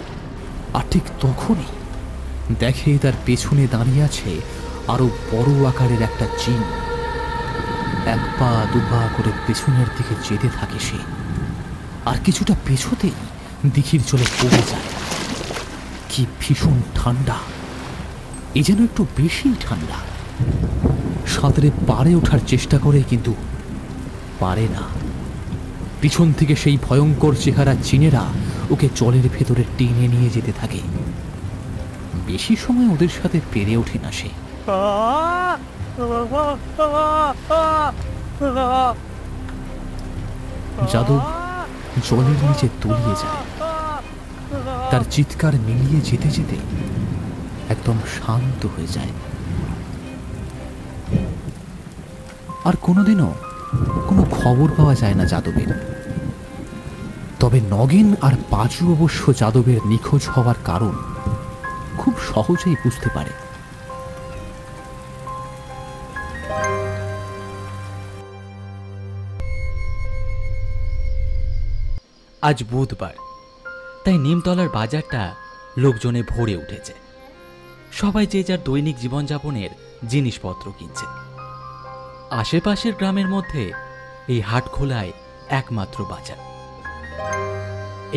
আর ঠিক তখনই দেখে তার পেছনে দাঁড়িয়ে আছে আরো বড় আকারের একটা জিন। এক পা দুপা করে পেছনের দিকে যেতে থাকে সে, আর কিছুটা পেছোতেই দিঘির জলে পড়ে যায়। কি ভীষণ ঠান্ডা! এ যেন একটু বেশি ঠান্ডা। সাঁতরে পাড়ে ওঠার চেষ্টা করে, কিন্তু পারে না। পিছন থেকে সেই ভয়ঙ্কর চেহারা জিনেরা ওকে জলের ভেতরে টেনে নিয়ে যেতে থাকে। বেশি সময় ওদের সাথে পেরে ওঠে না সে। যাদব জলের নিচে তলিয়ে যায়। তার চিৎকার মিলিয়ে যেতে যেতে একদম শান্ত হয়ে যায়। আর কোনোদিনও কোনো খবর পাওয়া যায় না যাদবের। তবে নগেন আর পাঁচু অবশ্য যাদবের নিখোঁজ হওয়ার কারণ খুব সহজেই বুঝতে পারে। আজ বুধবার, তাই নিমতলার বাজারটা লোকজনে ভরে উঠেছে। সবাই যে যার দৈনিক জীবনযাপনের জিনিসপত্র কিনছে। আশেপাশের গ্রামের মধ্যে এই হাট খোলায় একমাত্র বাজার।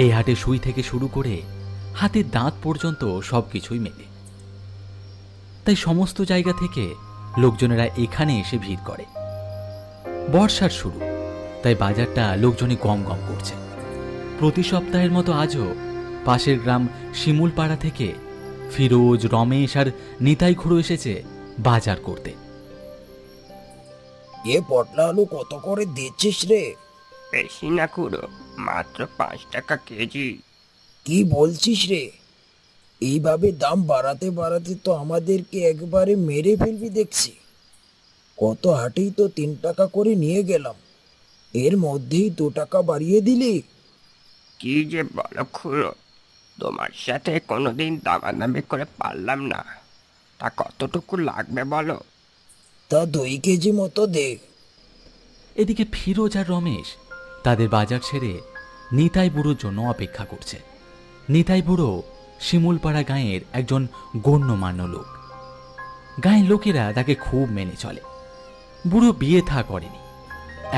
এই হাটে সুই থেকে শুরু করে হাতের দাঁত পর্যন্ত সবকিছুই মেলে। তাই সমস্ত জায়গা থেকে লোকজনেরা এখানে এসে ভিড় করে। বর্ষার শুরু, তাই বাজারটা লোকজনে গম গম করছে। প্রতি সপ্তাহের মতো আজও পাশের গ্রাম শিমুলপাড়া থেকে ফিরোজ, রমেশ আর নিতাই খুড়ো এসেছে বাজার করতে। এ পটলা আলু কত করে দিচ্ছিস রে? বেশি না খুড়ো, মাত্র 5 টাকা কেজি। কি বলছিস রে? এইভাবে দাম বাড়াতে বাড়াতে তো আমাদেরকে একবারে মেরে ফেলবি দেখছি। কত হাটেই তো 3 টাকা করে নিয়ে গেলাম, এর মধ্যেই 2 টাকা বাড়িয়ে দিলি। কি যে বলো খুড়ো, তোমার সাথে কোনোদিন দামাদামি করে পারলাম না। তা কতটুকু লাগবে বলো? তা 2 কেজি মতো দে। এদিকে ফিরোজ আর রমেশ তাদের বাজার ছেড়ে নিতাই বুড়োর জন্য অপেক্ষা করছে। নিতাই বুড়ো শিমুলপাড়া গাঁয়ের একজন গণ্যমান্য লোক। গাঁয়ের লোকেরা তাকে খুব মেনে চলে। বুড়ো বিয়ে থা করেনি।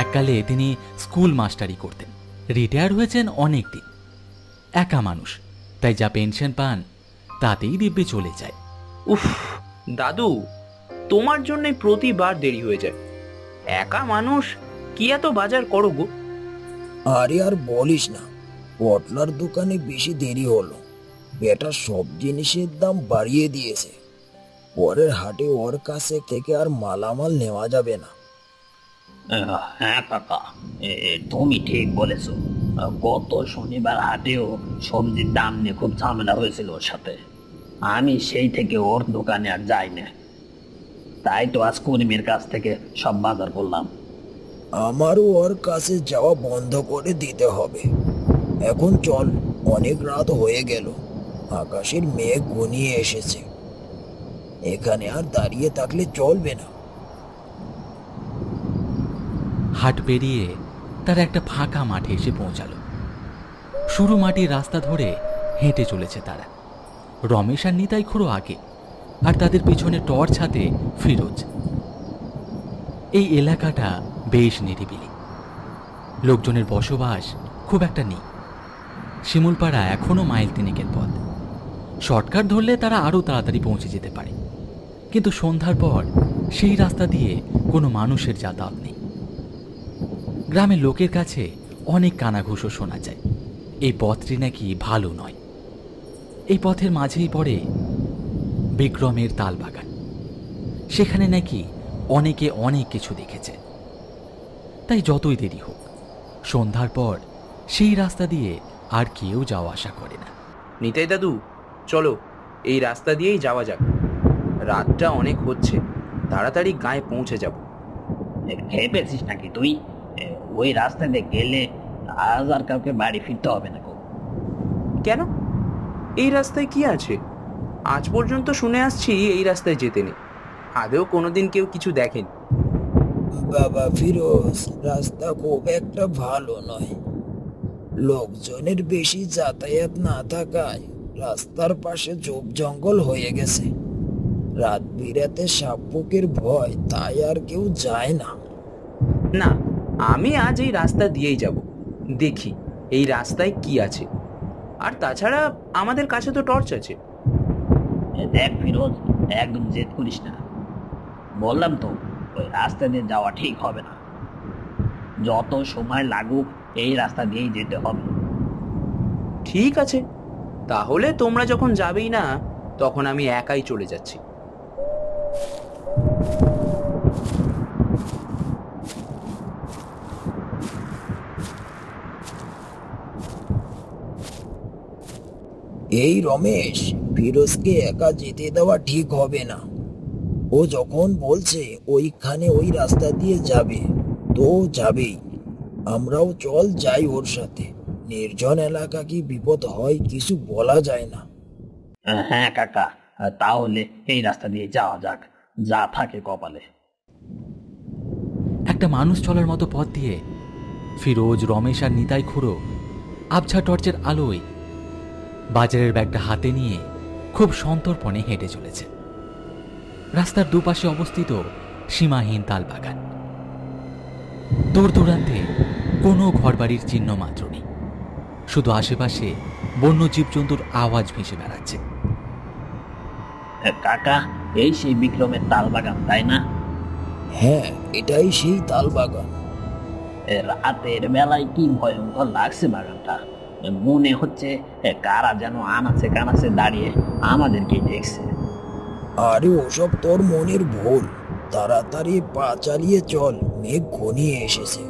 এককালে তিনি স্কুল মাস্টারি করতেন। রিটায়ার হয়েছেন অনেক দিন। একা মানুষ, তাই যা পেনশন পান তাতেই দিব্যে চলে যায়। উফ দাদু, তোমার জন্যই প্রতিবার দেরি হয়ে যায়। একা মানুষ, কি এত বাজার করো গো? আরে আর বলিস না, পটলার দোকানে বেশি দেরি হলো। বেটা সব জিনিসের দাম বাড়িয়ে দিয়েছে। পরের হাটে ওর কাছে থেকে আর মালামাল নেওয়া যাবে না। হ্যাঁ কাকা, তুমি ঠিক বলেছো। গত শনিবার হাটেও সবজির দাম নিয়ে খুব ঝামেলা হয়েছিল ওর সাথে। আমি সেই থেকে ওর দোকানে আর যাই না। তাই তো আজ করিমের কাছ থেকে সব বাজার করলাম। আমারও ওর কাছে যাওয়া বন্ধ করে দিতে হবে। এখন চল, অনেক রাত হয়ে গেল। আকাশের মেঘ ঘনিয়ে এসেছে। এখানে আর দাঁড়িয়ে থাকলে চলবে না। হাট পেরিয়ে তার একটা ফাঁকা মাঠে এসে পৌঁছালো। সরু মাটির রাস্তা ধরে হেঁটে চলেছে তারা। রমেশ আর নিতাই খুড়ো আগে, আর তাদের পিছনে টর্চ হাতে ফিরোজ। এই এলাকাটা বেশ নিরিবিলি, লোকজনের বসবাস খুব একটা নেই। শিমুলপাড়া এখনো মাইল 3 পথ। শর্টকাট ধরলে তারা আরো তাড়াতাড়ি পৌঁছে যেতে পারে, কিন্তু সন্ধ্যার পর সেই রাস্তা দিয়ে কোনো মানুষের যাতায়াত নেই। গ্রামের লোকের কাছে অনেক কানাঘুষো শোনা যায়। এই পথটি নাকি ভালো নয়। এই পথের মাঝেই পড়ে বিক্রমের তালবাগান। সেখানে নাকি অনেকে অনেক কিছু দেখেছে। তাই যতই দেরি হোক, সন্ধ্যার পর সেই রাস্তা দিয়ে আর কেউ যাওয়া আসা করে না। নিতাই দাদু, চলো এই রাস্তা দিয়েই যাওয়া যাক। রাতটা অনেক হচ্ছে, তাড়াতাড়ি গায়ে পৌঁছে যাব। খেয়ে পেয়েছিস নাকি তুই? ওই রাস্তা দিয়ে গেলে আজ আর কাউকে বাড়ি ফিরতে হবে না। কেন? এই রাস্তায় কি আছে? আজ পর্যন্ত শুনে আসছি এই রাস্তায় যেতে নেই। আদেও কোনোদিন কেউ কিছু দেখেনি। বাবা ফিরোজ, রাস্তা খুব একটা ভালো নয়। লোকজনের বেশি যাতায়াত না থাকায় রাস্তার পাশে ঝোপ জঙ্গল হয়ে গেছে। রাত বিরাতে সাপ পোকের ভয়, তাই আর কেউ যায় না। না, আমি আজ এই রাস্তা দিয়েই যাব। দেখি এই রাস্তায় কি আছে। আর তাছাড়া আমাদের কাছে তো টর্চ আছে। দেখ ফিরোজ, একদম জেদ করিস না। বললাম তো, ওই রাস্তা দিয়ে যাওয়া ঠিক হবে না। যত সময় লাগুক এই রাস্তা দিয়েই যেতে হবে। ঠিক আছে, তাহলে তোমরা যখন যাবেই না, তখন আমি একাই চলে যাচ্ছি। এই রমেশ, ফিরোজকে একা যেতে দেওয়া ঠিক হবে না। ও যখন বলছে ওইখানে ওই রাস্তা দিয়ে যাবে, তো যাবেই। আমরাও চল যাই ওর সাথে। নির্জন এলাকা কি বিপদ হয় কিছু বলা যায় না। হ্যাঁ কাকা, তাহলে এই রাস্তা দিয়ে যাওয়া যাক, যা থাকে কপালে। একটা মানুষ চলার মতো পথ দিয়ে ফিরোজ, রমেশ আর নিতাই খুড়ো আবছা টর্চের আলোয় বাজারের ব্যাগটা হাতে নিয়ে খুব সন্তর্পণে হেঁটে চলেছে। রাস্তার দুপাশে অবস্থিত সীমাহীন তাল বাগান। দূর দূরান্তে কোনো ঘরবাড়ির চিহ্ন মাত্র নেই, শুধু আশেপাশে বন্য জীবজন্তুর আওয়াজ ভেসে বেড়াচ্ছে। কাকা, এই সেই বিক্রমের তাল বাগান, তাই না? হ্যাঁ, এটাই সেই তাল বাগান। রাতের বেলায় কি ভয়ঙ্কর লাগছে বাগানটা। মনে হচ্ছে কারা যেন আনাচে কানাচে দাঁড়িয়ে আমাদেরকে দেখছে। আরে ওসব তোর মনের ভুল। তাড়াতাড়ি পা চালিয়ে চল, মেঘ ঘনিয়ে এসেছে,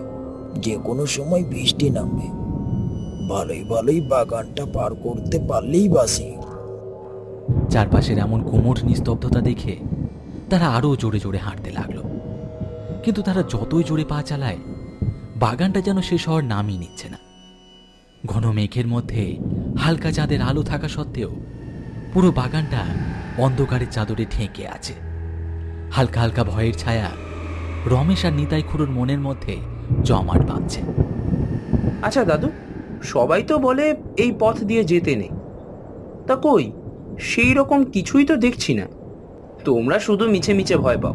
যে কোনো সময় বৃষ্টি নামবে। ভালোই ভালোই বাগানটা পার করতে পারলেই বাসি। চারপাশের এমন কোমর নিস্তব্ধতা দেখে তারা আরো জোরে জোরে হাঁটতে লাগলো। কিন্তু তারা যতই জোরে পা চালায়, বাগানটা যেন শেষ হওয়ার নামই নিচ্ছে না। ঘন মেঘের মধ্যে হালকা চাঁদের আলো থাকা সত্ত্বেও পুরো বাগানটা অন্ধকারের চাদরে ঢেকে আছে। হালকা হালকা ভয়ের ছায়া রমেশ আর নিতাই খুড়োর মনের মধ্যে জমাট বাঁধছে। আচ্ছা দাদু, সবাই তো বলে এই পথ দিয়ে যেতে নেই, তা কই সেই রকম কিছুই তো দেখছি না। তোমরা শুধু মিছে মিছে ভয় পাও।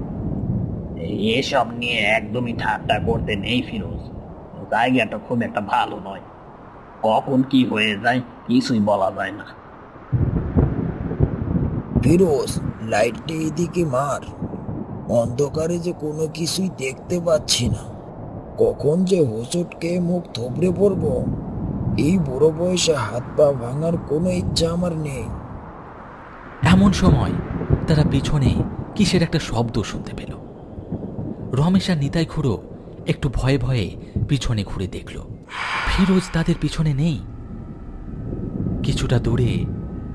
এসব নিয়ে একদমই ঠাট্টা করতে নেই ফিরোজ। জায়গাটা খুব একটা ভালো নয়, কখন কি হয়ে যায় কিছুই বলা যায় না। ফিরোজ, লাইটটা এদিকে মার। অন্ধকারে যে কোনো কিছুই দেখতে পাচ্ছি না। কখন যে হোঁচটকে মুখ থবড়ে পড়বো, এই বুড়ো বয়সে হাত পা ভাঙার কোনো ইচ্ছা আমার নেই। এমন সময় তারা পিছনে কিসের একটা শব্দ শুনতে পেল। রমেশ আর নিতাই খুড়ো একটু ভয়ে ভয়ে পিছনে ঘুরে দেখল, ফিরোজ তাদের পিছনে নেই। কিছুটা দূরে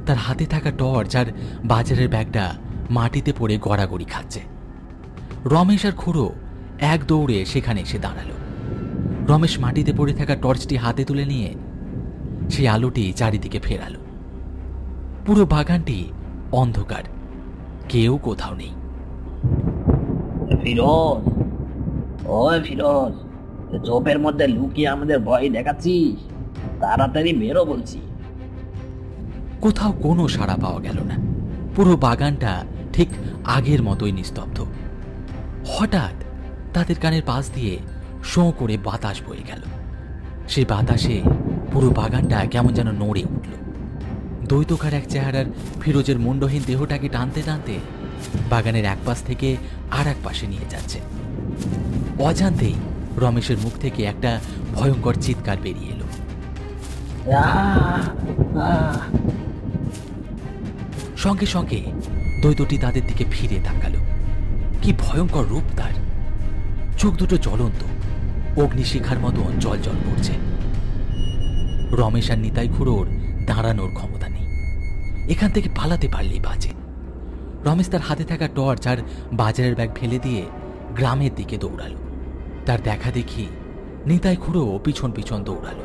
তার হাতে থাকা টর্চ আর বাজারের ব্যাগটা মাটিতে পড়ে গড়াগড়ি খাচ্ছে। রমেশ আর খুড়ো এক দৌড়ে সেখানে এসে দাঁড়ালো। রমেশ মাটিতে পড়ে থাকা টর্চটি হাতে তুলে নিয়ে সেই আলোটি চারিদিকে ফেরালো। পুরো বাগানটি অন্ধকার, কেউ কোথাও নেই। ফিরোজ, ও ফিরোজ, ঝোপের মধ্যে লুকিয়ে আমাদের ভয় দেখাচ্ছিস? তাড়াতাড়ি বেরো বলছি। কোথাও কোনো সাড়া পাওয়া গেল না। পুরো বাগানটা ঠিক আগের মতোই নিস্তব্ধ। হঠাৎ তাদের কানের পাশ দিয়ে শোঁ করে বাতাস বয়ে গেল। সেই বাতাসে পুরো বাগানটা কেমন যেন নড়ে উঠল। দ্বৈতকার এক চেহারার ফিরোজের মুন্ডহীন দেহটাকে টানতে টানতে বাগানের এক পাশ থেকে আর এক পাশে নিয়ে যাচ্ছে। অজান্তেই রমেশের মুখ থেকে একটা ভয়ঙ্কর চিৎকার বেরিয়ে এলো। সঙ্গে সঙ্গে দ্বৈতটি তাদের দিকে ফিরে তাকালো। কি ভয়ঙ্কর রূপ তার! চোখ দুটো জ্বলন্ত, অগ্নিশিখার মতো জল জল করছে। রমেশ আর নিতাই খুড়োর দাঁড়ানোর ক্ষমতা নেই, এখান থেকে পালাতে পারলেই বাঁচে। রমেশ তার হাতে থাকা টর্চ আর বাজারের ব্যাগ ফেলে দিয়ে গ্রামের দিকে দৌড়ালো। তার দেখা দেখি নিতাই খুড়ো পিছন পিছন দৌড়ালো।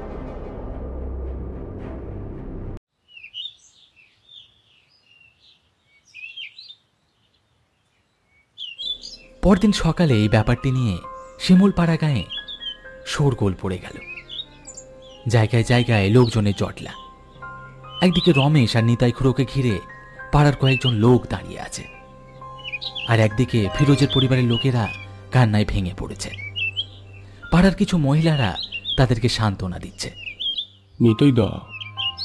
পরদিন সকালে এই ব্যাপারটি নিয়ে শিমুলপাড়া গাঁয়ে শোরগোল পড়ে গেল। জায়গায় জায়গায় লোকজনের জটলা। একদিকে রমেশ আর নিতাই খুড়োকে ঘিরে পাড়ার কয়েকজন লোক দাঁড়িয়ে আছে, আর একদিকে ফিরোজের পরিবারের লোকেরা কান্নায় ভেঙে পড়েছে। পাড়ার কিছু মহিলারা তাদেরকে সান্ত্বনা দিচ্ছে। নিতাই দা,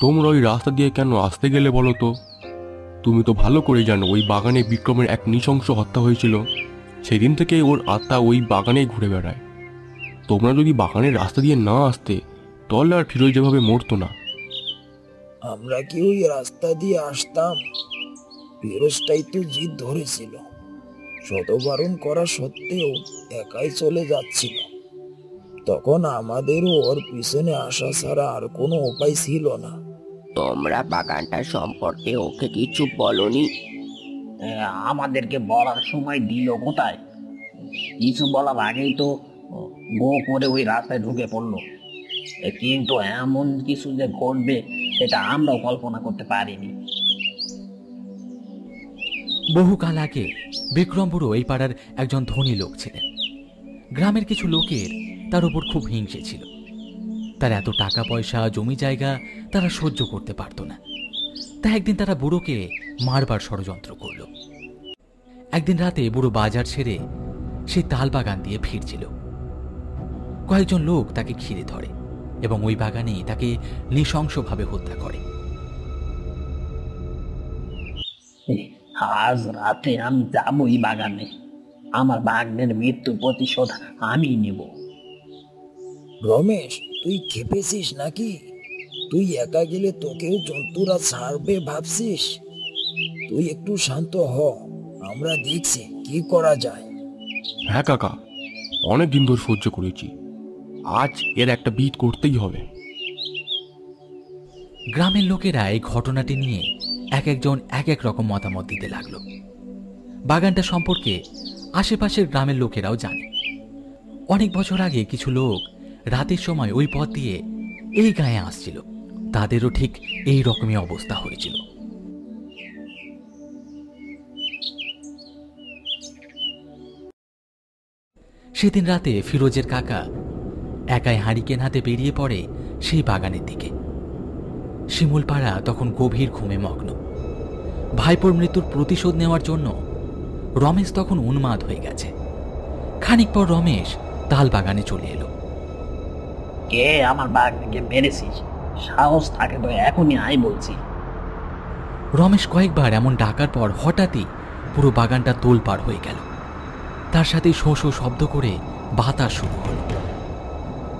তোমরা ওই রাস্তা দিয়ে কেন আসতে গেলে বলো তো? তুমি তো ভালো করে জানো ওই বাগানে বিক্রমের এক নৃশংস হত্যা হয়েছিল। সেদিন থেকে ওর আত্মা ওই বাগানেই ঘুরে বেড়ায়। তোমরা যদি বাগানের রাস্তা দিয়ে না আসতে, তাহলে আর ফিরোজ যেভাবে মরতো না। আমরা কি ওই রাস্তা দিয়ে আসতাম? ফিরোজটাই তো জিদ ধরেছিল। শত বারণ করা সত্ত্বেও একাই চলে যাচ্ছিল। তখন আমাদেরও ওর পিছনে আসা ছাড়া আর কোনো উপায় ছিল না। তোমরা বাগানটা সম্পর্কে ওকে কিছু বলনি? আমাদেরকে বলার সময় দিল কোথায়? কিছু বলার আগেই তো গো করে ওই রাস্তায় ঢুকে পড়লো। কিন্তু এমন কিছু যে ঘটবে সেটা আমরাও কল্পনা করতে পারিনি। বহুকাল আগে বিক্রম বুড়ো এই পাড়ার একজন ধনী লোক ছিলেন। গ্রামের কিছু লোকের তার উপর খুব হিংসে ছিল। তার এত টাকা পয়সা জমি জায়গা তারা সহ্য করতে পারত না। তাই একদিন তারা বুড়োকে মারবার ষড়যন্ত্র করল। একদিন রাতে বুড়ো বাজার ছেড়ে সেই তাল বাগান দিয়ে ফিরছিল। কয়েকজন লোক তাকে ঘিরে ধরে এবং ওই বাগানে তাকে নৃশংসভাবে হত্যা করে। আজ রাতে আমি যাবো এই বাগানে। আমার বাগানের মৃত্যুর প্রতিশোধ আমি নেব। রমেশ, তুই খেপেছিস নাকি? তুই একা গেলে তোকেও জন্তুরা ছাড়বে ভাবছিস? তুই একটু শান্ত হ, আমরা দেখছি কি করা যায়। হ্যাঁ কাকা, অনেক দিন ধরে সহ্য করেছি, আজ এর একটা বিট করতেই হবে। গ্রামের লোকেরা এই ঘটনাটি নিয়ে এক একজন এক এক রকম মতামত দিতে লাগলো। বাগানটা সম্পর্কে আশেপাশের গ্রামের লোকেরাও জানে। অনেক বছর আগে কিছু লোক রাতের সময় ওই পথ দিয়ে এই গায়ে আসছিল। তাদেরও ঠিক এই রকমই অবস্থা হয়েছিল। সেদিন রাতে ফিরোজের কাকা একাই হারিকেন হাতে বেরিয়ে পড়ে সেই বাগানের দিকে। শিমুলপাড়া তখন গভীর ঘুমে মগ্ন। ভাইপোর মৃত্যুর প্রতিশোধ নেওয়ার জন্য রমেশ তখন উন্মাদ হয়ে গেছে। খানিক পর রমেশ তাল বাগানে চলে এলো। কে আমার বাগানকে মেরেছিস? সাহস থাকে তো এখনই আয় বলছি। রমেশ কয়েকবার এমন ডাকার পর হঠাৎই পুরো বাগানটা তোলপাড় হয়ে গেল। তার সাথে শো শো শব্দ করে বাতাস শুরু হলো।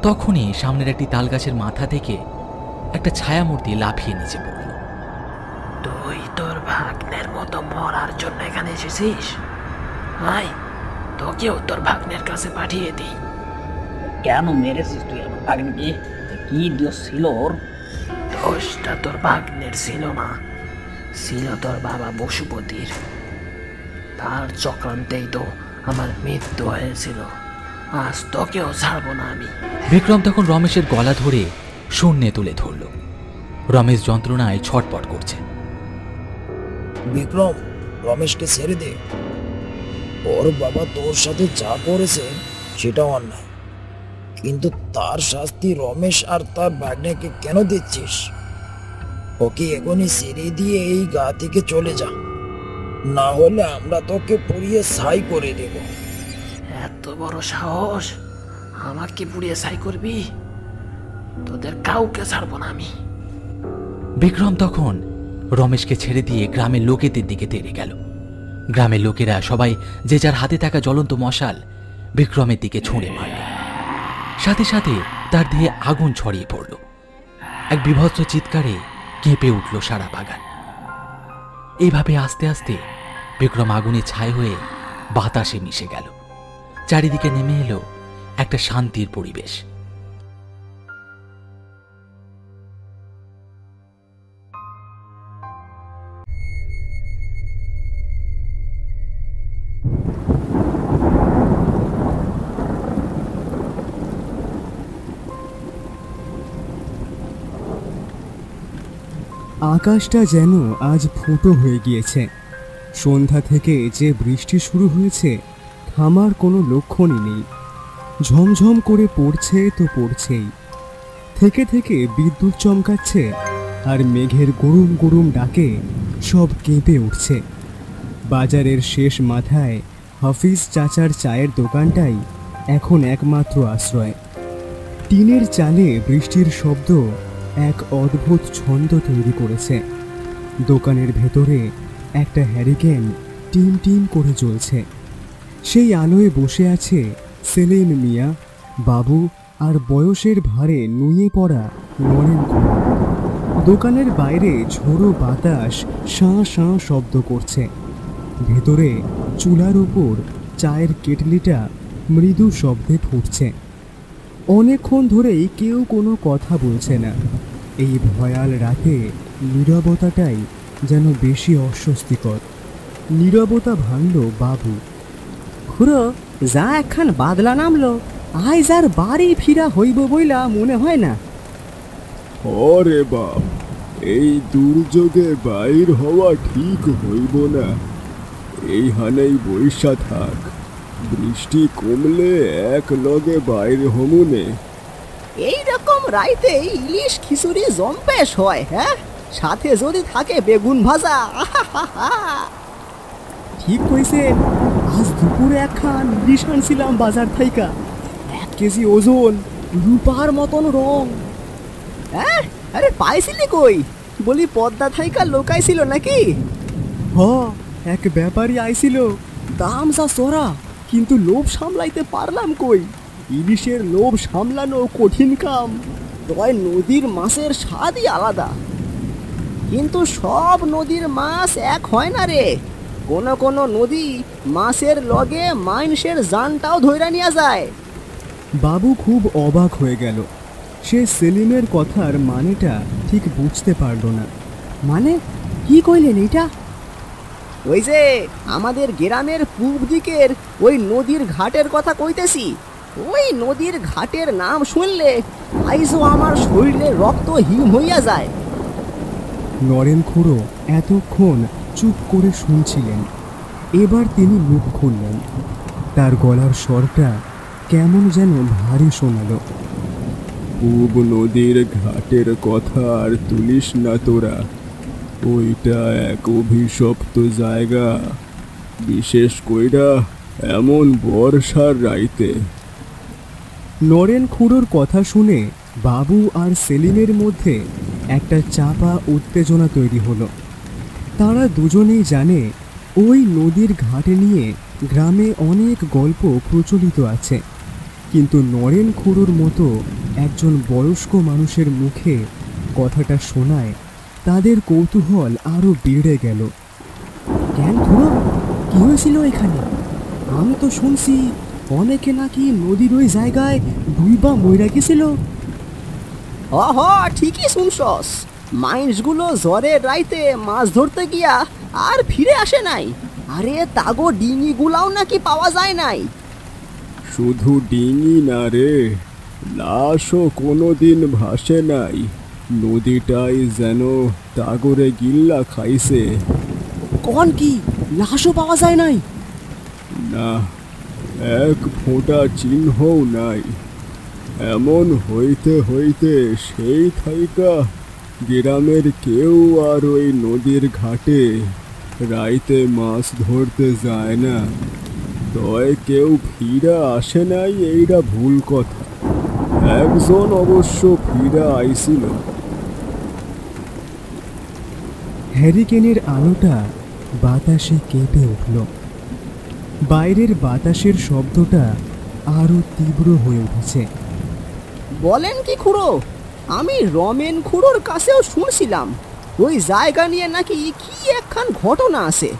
তখনই সামনের একটি তাল গাছের মাথা থেকে একটা ছায়ামূর্তি লাফিয়ে নিচে পড়ল। তুই তোর ভাগ্নের মতো মরার জন্য এখানে এসেছিস? আয়, তোকেও তোর ভাগ্নের কাছে পাঠিয়ে দিই। কেন মেরেছিস তুই আমার ভাগ্নকে? কি দোষ ছিল ওর? দোষটা তোর ভাগ্নের ছিল না, ছিল তোর বাবা পশুপতির। তার চক্রান্তেই তো আমার মৃত্যু হয়েছিল। আজ তোকেও ছাড়বো না আমি। বিক্রম তখন রমেশের গলা ধরে শূন্যে তুলে ধরল। রমেশ যন্ত্রণায় ছটপট করছে। বিক্রম, রমেশকে ছেড়ে দে। ওর বাবা তোর সাথে যা করেছে সেটা অন্যায়, কিন্তু তার শাস্তি রমেশ আর তার ভাগ্নেকে কেন দিচ্ছিস? ওকে এখনই ছেড়ে দিয়ে এই গা থেকে চলে যা, না হলে আমরা তোকে পুড়িয়ে ছাই করে দেব। এত বড় সাহস? আমাকে পুড়িয়ে ছাই করবি? তোদের কাউকে ছাড়বো না আমি। বিক্রম তখন রমেশকে ছেড়ে দিয়ে গ্রামের লোকেদের দিকে তেড়ে গেল। গ্রামের লোকেরা সবাই যে যার হাতে থাকা জ্বলন্ত মশাল বিক্রমের দিকে ছুঁড়ে মারল। সাথে সাথে তার দিয়ে আগুন ছড়িয়ে পড়ল। এক বিভৎস চিৎকারে কেঁপে উঠল সারা বাগান। এইভাবে আস্তে আস্তে বিক্রম আগুনে ছাই হয়ে বাতাসে মিশে গেল। চারিদিকে নেমে এলো একটা শান্তির পরিবেশ। আকাশটা যেন আজ ফুটো হয়ে গিয়েছে। সন্ধ্যা থেকে যে বৃষ্টি শুরু হয়েছে থামার কোনো লক্ষণই নেই। ঝমঝম করে পড়ছে তো পড়ছেই, থেকে থেকে বিদ্যুৎ চমকাচ্ছে, আর মেঘের গরুম গরুম ডাকে সব কেঁপে উঠছে। বাজারের শেষ মাথায় হাফিজ চাচার চায়ের দোকানটাই এখন একমাত্র আশ্রয়। টিনের চালে বৃষ্টির শব্দ এক অদ্ভুত ছন্দ তৈরি করেছে। দোকানের ভেতরে একটা হ্যারিকেন টিম টিম করে জ্বলছে। সেই আলোয় বসে আছে সেলিম মিয়া, বাবু আর বয়সের ভারে নুয়ে পড়া নরেন কুমার। দোকানের বাইরে ঝোড়ো বাতাস শাঁ শাঁ শব্দ করছে। ভেতরে চুলার উপর চায়ের কেটলিটা মৃদু শব্দে ফুটছে। অনেকক্ষণ ধরেই কেউ কোনো কথা বলছে না। এই ভয়াল রাতে নীরবতাটাই যেন বেশি অস্বস্তিকর। নীরবতা ভাঙল বাবু। খুড়ো, যা একখান বাদলা নামলো, আইজ আর বাড়ি ফিরা হইব বইলা মনে হয় না। ওরে বাপ, এই দুর্যোগে বাইর হওয়া ঠিক হইব না। এইখানেই বৈশা থাক, বৃষ্টি কমলে এক লগে বাইর হমুনে। এইরকম রাইতে ইলিশ খিচুড়ি জম্পেশ হয়, হ্যাঁ, সাথে যদি থাকে বেগুন ভাজা। ঠিক কইছে, আজ দুপুরে একখান ইলিশ আনছিলাম বাজার থাইকা, 1 কেজি ওজন, রূপার মতন রং। হ্যাঁ, আরে পাইছিলি কই? বলি পদ্মা থাইকা লোকাইছিল নাকি? হ, এক ব্যাপারী আইছিল, দাম যা চড়া, কিন্তু লোভ সামলাইতে পারলাম কই। ইলিশের লোভ সামলানো কঠিন কাম। তয় নদীর মাছের স্বাদই আলাদা, কিন্তু সব নদীর মাছ এক হয় না রে। কোন কোন নদী মাছের লগে মাইনসের জানটাও ধইরা নিয়ে যায়। বাবু খুব অবাক হয়ে গেল। সে সেলিমের কথার মানেটা ঠিক বুঝতে পারল না। মানে কি কইলেন এটা? ওই যে আমাদের গ্রামের পূব দিকের ওই নদীর ঘাটের কথা কইতেছি। ওই নদীর ঘাটের নাম শুনলে আইজও আমার শরীরে রক্ত হিম হইয়া যায়। নরেন খুড়ো এতক্ষণ চুপ করে শুনছিলেন। এবার তিনি মুখ খুললেন। তার গলার স্বরটা কেমন যেন ভারী শোনালো। পূব নদীর ঘাটের কথা আর তুলিস না তোরা। ওইটা এক অভিশপ্ত জায়গা, বিশেষ কইরা এমন বর্ষার রাইতে। নরেন খুড়োর কথা শুনে বাবু আর সেলিমের মধ্যে একটা চাপা উত্তেজনা তৈরি হলো। তারা দুজনেই জানে ওই নদীর ঘাটে নিয়ে গ্রামে অনেক গল্প প্রচলিত আছে, কিন্তু নরেন খুড়োর মতো একজন বয়স্ক মানুষের মুখে কথাটা শোনায় তাদের কৌতূহল আরো বেড়ে গেল। কেন খুড়ো, কি হয়েছিল এখানে? আমি তো শুনছি অনেকে নাকি নদীর ওই জায়গায় ডুইবা মইরা গেছিল। হ, ঠিকই শুনছস। মাইন্সগুলো জ্বরের রাইতে মাছ ধরতে গিয়া আর ফিরে আসে নাই। আরে তাগো ডিঙি গুলাও নাকি পাওয়া যায় নাই। শুধু ডিঙি না রে, লাশও কোনোদিন ভাসে নাই। নদীটাই যেন তাগরে গিল্লা খাইছে। কোন কি, লাশও পাওয়া যায় নাই? না, এক ফোঁটা চিহ্নও নাই। এমন হইতে হইতে সেই থাইকা গ্রামের কেউ আর ওই নদীর ঘাটে রাইতে মাছ ধরতে যায় না। তয় কেউ ফিরা আসে নাই, এইটা ভুল কথা। একজন অবশ্য ফিরা আইছিল। হ্যারিকেনের আলোটা বাতাসে কেঁপে উঠল। বাইরের বাতাসের শব্দটা আরো তীব্র হয়ে উঠেছে। বলেন কি খুড়ো? আমি রমেন খুড়োর কাছেও শুনছিলাম ওই জায়গা নিয়ে নাকি কি একখান ঘটনা আছে,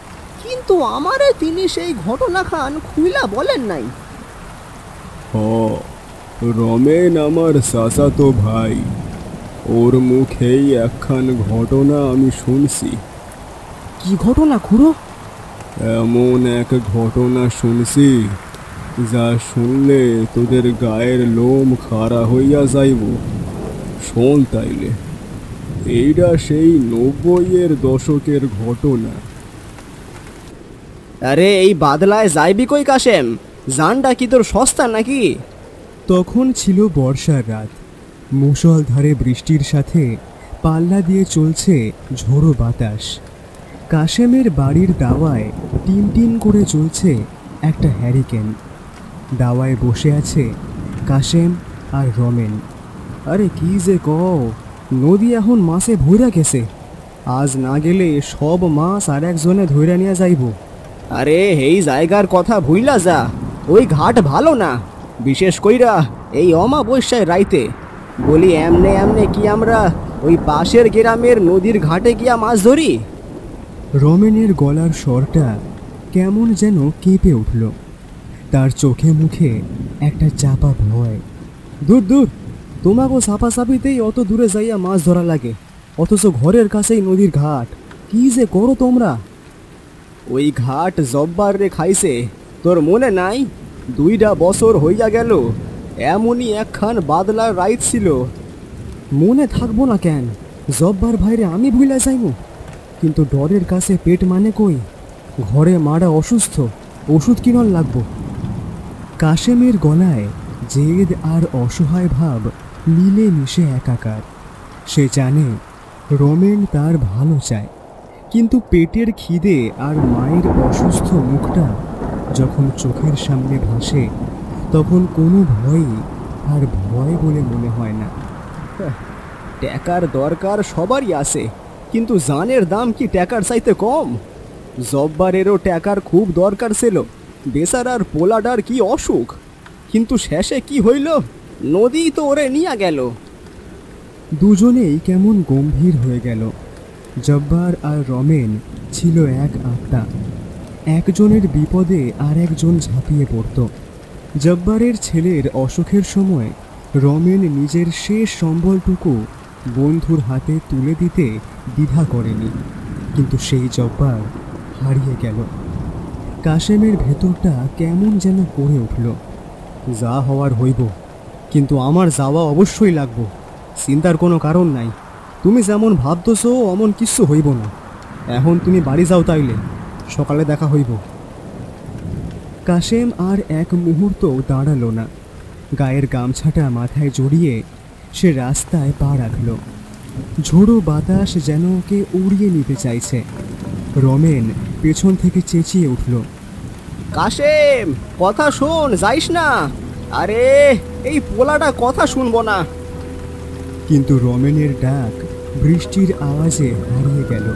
কিন্তু আমারে তিনি সেই ঘটনাখান খুইলা বলেন নাই। রমেন আমার চাচাতো ভাই, ওর মুখেই একখান ঘটনা আমি শুনছি। কি ঘটনা খুড়ো? এমন এক ঘটনা শুনছি যা শুনলে তোদের গায়ের লোম খাড়া হইয়া যাইব। শোন তাইলে, এইটা সেই 90-এর দশকের ঘটনা। আরে এই বাদলায় যাইবি কই কাশেম? জানটা কি তোর সস্তা নাকি? তখন ছিল বর্ষার রাত। মুষলধারে বৃষ্টির সাথে পাল্লা দিয়ে চলছে ঝোড়ো বাতাস। কাশেমের বাড়ির দাওয়ায় টিম টিম করে চলছে একটা হ্যারিকেন। দাওয়ায় বসে আছে কাশেম আর রমেন। আরে কি যে কও, নদী এখন মাছে ভইরা গেছে। আজ না গেলে সব মাছ আর একজনে ধইরা নিয়ে যাইব। আরে এই জায়গার কথা ভুইলা যা, ওই ঘাট ভালো না, বিশেষ কইরা এই অমাবস্যায় রাইতে। বলি এমনে এমনে কি আমরা ওই পাশের গ্রামের নদীর ঘাটে গিয়া মাছ ধরি। রমেনের গলার স্বরটা কেমন যেন কেঁপে উঠল। তার চোখে মুখে একটা চাপা ভয়। দূর দূর, তোমাকে সাপাসাপিতেই অত দূরে যাইয়া মাছ ধরা লাগে, অথচ ঘরের কাছেই নদীর ঘাট। কি যে করো তোমরা? ওই ঘাট জব্বার রে খাইছে, তোর মনে নাই? 2টা বছর হইয়া গেল, এমনই একখান বাদলার রাইত ছিল। মনে থাকবো না কেন? জব্বার ভাইরে আমি ভুলে যাইব, কিন্তু ডরের কাছে পেট মানে কই? ঘরে মারা অসুস্থ, ওষুধ কিনন লাগবো। কাশেমের গলায় জেদ আর অসহায় ভাব মিলে মিশে একাকার। সে জানে রমেন তার ভালো চায়, কিন্তু পেটের খিদে আর মায়ের অসুস্থ মুখটা যখন চোখের সামনে ভাসে, তখন কোনো ভয়ই আর ভয় বলে মনে হয় না। টাকার দরকার সবারই আছে, কিন্তু জানের দাম কি টাকার চাইতে কম? জব্বারেরও টাকার খুব দরকার ছিল, বেচারার পোলাডার কি অসুখ, কিন্তু শেষে কি হইল? নদী তো ওরে নিয়ে গেল। দুজনেই কেমন গম্ভীর হয়ে গেল। জব্বার আর রমেন ছিল এক আত্মা। একজনের বিপদে আর একজন ঝাঁপিয়ে পড়ত। জব্বারের ছেলের অসুখের সময় রমেন নিজের শেষ সম্বলটুকু বন্ধুর হাতে তুলে দিতে দ্বিধা করেনি, কিন্তু সেই জব্বার হারিয়ে গেল। কাশেমের ভেতরটা কেমন যেন করে উঠল। যা হওয়ার হইব, কিন্তু আমার যাওয়া অবশ্যই লাগবো। চিন্তার কোনো কারণ নাই। তুমি যেমন ভাবতেছো অমন কিচ্ছু হইব না। এখন তুমি বাড়ি যাও, তাইলে সকালে দেখা হইব। কাশেম আর এক মুহূর্ত দাঁড়ালো না। গায়ের গামছাটা মাথায় জড়িয়ে সে রাস্তায় পা রাখল। ঝোড়ো বাতাস যেন ওকে উড়িয়ে নিতে চাইছে। রমেন পেছন থেকে চেঁচিয়ে উঠল, কাশেম, কথা শোন, যাইস না। আরে এই পোলাটা কথা শুনবো না। কিন্তু রমেনের ডাক বৃষ্টির আওয়াজে হারিয়ে গেল।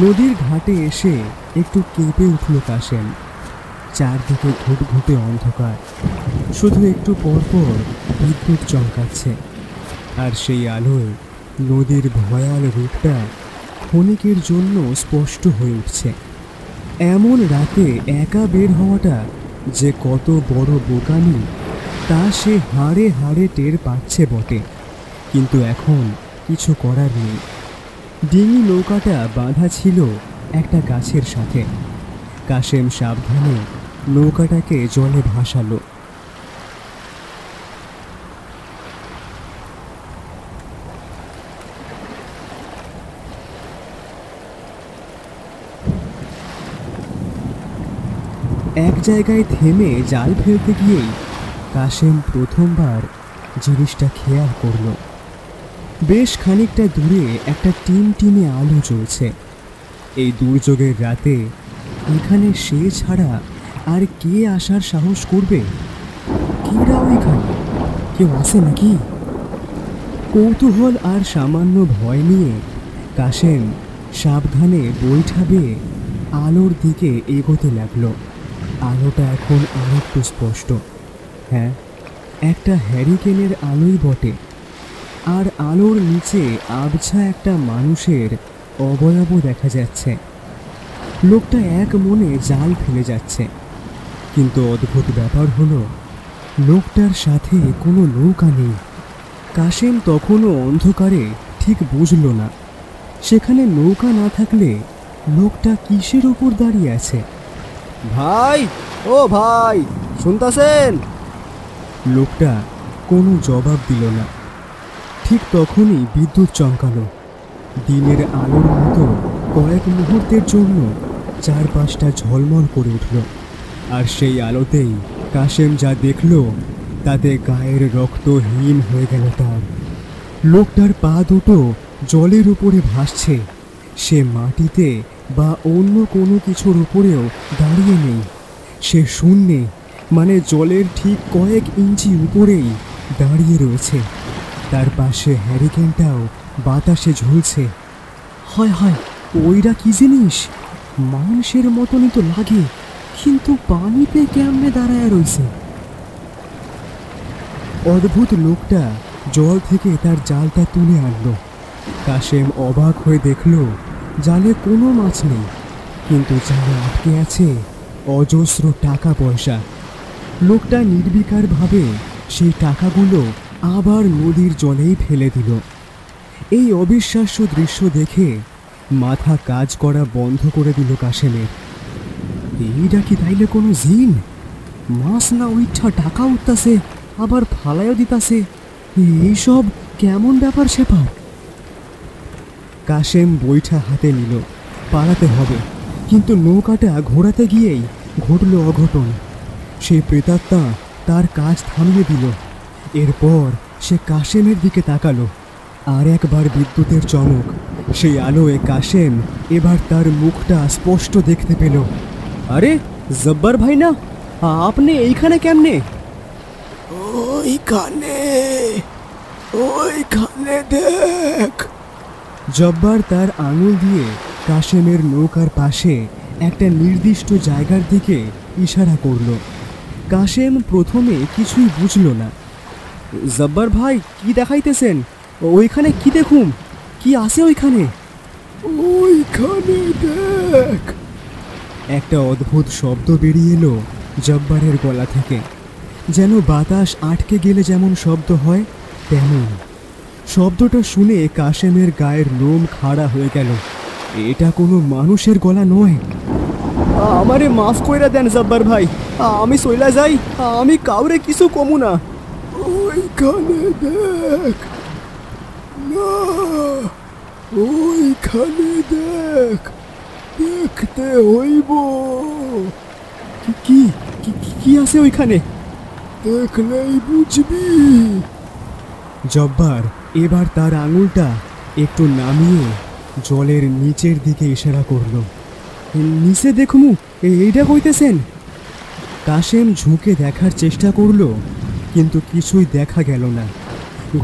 নদীর ঘাটে এসে একটু কেঁপে উঠল কাশেম। চারদিকে ঘুটঘুটে অন্ধকার, শুধু একটু পরপর বিদ্যুৎ চমকাচ্ছে, আর সেই আলোয় নদীর ভয়াল রূপটা ক্ষণিকের জন্য স্পষ্ট হয়ে উঠছে। এমন রাতে একা বের হওয়াটা যে কত বড় বোকামি তা সে হাড়ে হাড়ে টের পাচ্ছে বটে, কিন্তু এখন কিছু করার নেই। ডিঙি নৌকাটা বাঁধা ছিল একটা গাছের সাথে। কাশেম সাবধানে নৌকাটাকে জলে ভাসালো। এক জায়গায় থেমে জাল ফেলতে গিয়েই কাশেম প্রথমবার জিনিসটা খেয়াল করল। বেশ খানিকটা দূরে একটা টিমটিমে আলো জ্বলছে। এই দুর্যোগের রাতে এখানে সে ছাড়া আর কে আসার সাহস করবে? কেরা ওইখানে? কেউ আসে নাকি? কৌতূহল আর সামান্য ভয় নিয়ে কাশেম সাবধানে বৈঠা বেয়ে আলোর দিকে এগোতে লাগলো। আলোটা এখন আরেকটু স্পষ্ট। হ্যাঁ, একটা হ্যারিকেনের আলোই বটে, আর আলোর নিচে আবছা একটা মানুষের অবয়ব দেখা যাচ্ছে। লোকটা এক মনে জাল ফেলে যাচ্ছে, কিন্তু অদ্ভুত ব্যাপার হলো লোকটার সাথে কোনো নৌকা নেই। কাশেম তখনও অন্ধকারে ঠিক বুঝল না সেখানে নৌকা না থাকলে লোকটা কিসের উপর দাঁড়িয়ে আছে। ভাই, ও ভাই, শুনতাছেন? লোকটা কোনো জবাব দিল না। ঠিক তখনই বিদ্যুৎ চমকালো। দিনের আলোর মতো কয়েক মুহূর্তের জন্য চারপাশটা ঝলমল করে উঠল, আর সেই আলোতেই কাশেম যা দেখল তাতে গায়ের রক্ত হিম হয়ে গেল তার। লোকটার পা দুটো জলের উপরে ভাসছে। সে মাটিতে বা অন্য কোনো কিছুর উপরেও দাঁড়িয়ে নেই, সে শূন্যে, মানে জলের ঠিক কয়েক ইঞ্চি উপরেই দাঁড়িয়ে রয়েছে। তার পাশে হ্যারিকেনটাও বাতাসে ঝুলছে। হয় হয়, ওইটা কি জিনিস? মানুষের মতনই তো লাগে, কিন্তু পানিতে কেমনে দাঁড়ায় রয়েছে? অদ্ভুত লোকটা জল থেকে তার জালটা তুলে আনলো। কাশেম অবাক হয়ে দেখল জালে কোনো মাছ নেই, কিন্তু জালে আটকে আছে অজস্র টাকা পয়সা। লোকটা নির্বিকারভাবে সেই টাকাগুলো আবার নদীর জলেই ফেলে দিল। এই অবিশ্বাস্য দৃশ্য দেখে মাথা কাজ করা বন্ধ করে দিল কাশেমের। এইটা কি তাইলে কোনো জিন? মাছ না উঠা টাকা উঠতাছে, আবার ফালাইও দিতাছে। এইসব কেমন ব্যাপার সেপার? কাশেম বইটা হাতে নিল, পালাতে হবে, কিন্তু নৌকাটা ঘোরাতে গিয়েই ঘটল অঘটন। সেই প্রেতাত্মা তার কাজ থামিয়ে দিল। এরপর সে কাশেমের দিকে তাকালো। আর একবার বিদ্যুতের চমক। সেই আলোয় কাশেম এবার তার মুখটা স্পষ্ট দেখতে পেল। আরে জব্বার ভাই না, আপনি এইখানে কেমনে? ওইখানে ওইখানে দেখ। জব্বার তার আঙুল দিয়ে কাশেমের নৌকার পাশে একটা নির্দিষ্ট জায়গার দিকে ইশারা করল। কাশেম প্রথমে কিছুই বুঝল না। জব্বার ভাই, কি দেখাইতেছেন? ওইখানে কি দেখুম? কি আছে ওইখানে? ওইখানে দেখ। একটা অদ্ভুত শব্দ বেরিয়ে এলো জব্বারের গলা থেকে, যেন বাতাস আটকে গেলে যেমন শব্দ হয় তেমন। শব্দটা শুনে কাশেমের গায়ের লোম খাড়া হয়ে গেল। এটা কোনো মানুষের গলা নয়। আমারে মাফ কইরা দেন জব্বার ভাই, আমি সইলা যাই, আমি কাউরে কিছু কমু না। ওইখানে দেখ না, ওইখানে দেখ, দেখতে হইব। কি কি আছে ওইখানে? দেখলেই বুঝবি। জব্বার এবার তার আঙুলটা একটু নামিয়ে জলের নিচের দিকে ইশারা করল। নিচে দেখমু, এইটা কইতেছেন? কাশেম ঝুঁকে দেখার চেষ্টা করল, কিন্তু কিছুই দেখা গেল না।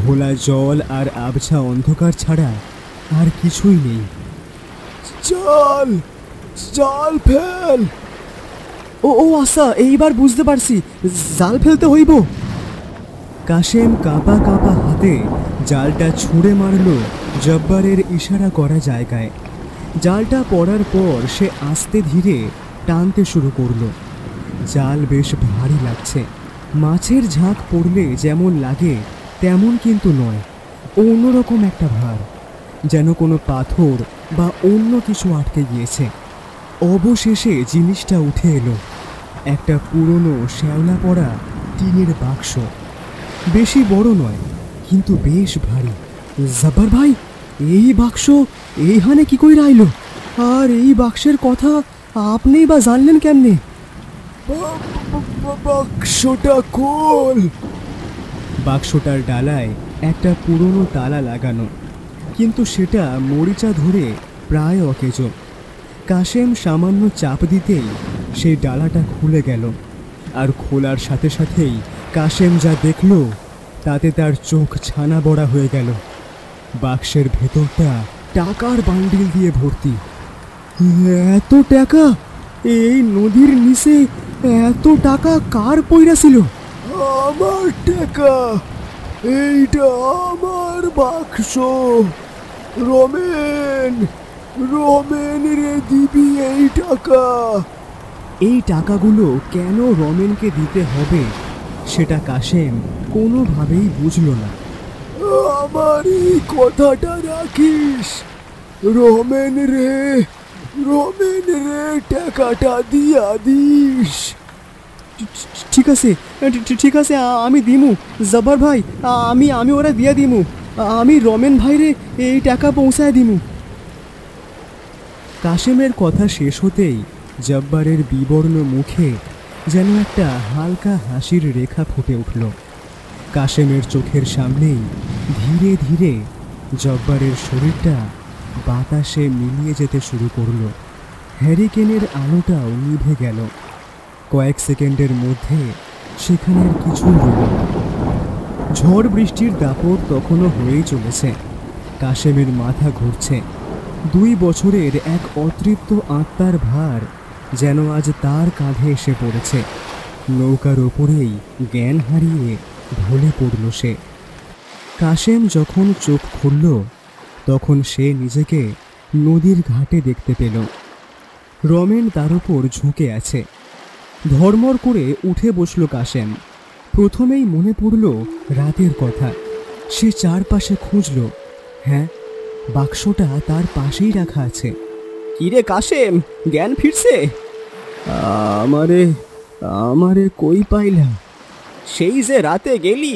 ঘোলা জল আর আবছা অন্ধকার ছাড়া আর কিছুই নেই। চল, জাল ফেল। ও আচ্ছা, এইবার বুঝতে পারছি, জাল ফেলতে হইব। কাশেম কাঁপা কাঁপা হাতে জালটা ছুঁড়ে মারল জব্বারের ইশারা করা জায়গায়। জালটা পড়ার পর সে আস্তে ধীরে টানতে শুরু করল। জাল বেশ ভারী লাগছে। মাছের ঝাঁক পড়লে যেমন লাগে তেমন কিন্তু নয়, অন্যরকম একটা ভার, যেন কোনো পাথর বা অন্য কিছু আটকে গিয়েছে। অবশেষে জিনিসটা উঠে এলো, একটা পুরনো শ্যাওলা পড়া টিনের বাক্স। বেশি বড় নয়, কিন্তু বেশ ভারী। জব্বার ভাই, এই বাক্স এইখানে কি কইরা আইলো? আর এই বাক্সের কথা আপনি বা জানলেন কেমনে? বাক্সটা খোল। বাক্সটার ডালায় একটা পুরনো তালা লাগানো, কিন্তু সেটা মরিচা ধরে প্রায় অকেজো। কাশেম সামান্য চাপ দিতেই সেই ডালাটা খুলে গেল। আর খোলার সাথে সাথেই কাশেম যা দেখল তাতে তার চোখ ছানা বড়া হয়ে গেল। বাক্সের ভেতরটা টাকার বান্ডিল দিয়ে ভর্তি। এত টাকা! এই নদীর নিচে এত টাকা কার পয়রা ছিল? আমার টাকা, এইটা আমার বাক্স। রমেন, রমেন রে দিবি এই টাকা। এই টাকাগুলো কেন রমেনকে দিতে হবে সেটা কাশেম কোনোভাবেই বুঝল না। আমার এই কথাটা রাখিস। রমেন রে, রমেন রে টাকাটা দিয়া দিস। ঠিক আছে, ঠিক আছে, আমি দিমু জব্বার ভাই, আমি ওরা দিয়া দিমু। আমি রমেন ভাইরে এই টাকা পৌঁছায় দিমু। কাশেমের কথা শেষ হতেই জব্বারের বিবর্ণ মুখে যেন একটা হালকা হাসির রেখা ফুটে উঠল। কাশেমের চোখের সামনেই ধীরে ধীরে জব্বারের শরীরটা বাতাসে মিলিয়ে যেতে শুরু করলো। হ্যারিকেনের আলোটাও নিভে গেল। কয়েক সেকেন্ডের মধ্যে সেখানে আর কিছুই রইল না। ঝড় বৃষ্টির দাপট তখনও হয়েই চলেছে। কাশেমের মাথা ঘুরছে। 2 বছরের এক অতৃপ্ত আত্মার ভার যেন আজ তার কাঁধে এসে পড়েছে। নৌকার ওপরেই জ্ঞান হারিয়ে ঢলে পড়ল সে। কাশেম যখন চোখ খুলল তখন সে নিজেকে নদীর ঘাটে দেখতে পেল। রমেন তার উপর ঝুঁকে আছে। ধর্মর করে উঠে বসল কাশেম। প্রথমেই মনে পড়ল রাতের কথা। সে চারপাশে খুঁজল। হ্যাঁ, বাক্সটা তার পাশেই রাখা আছে। কিরে কাশেম, জ্ঞান ফিরছে? আমারে কই পাইলাম? সেই যে রাতে গেলি,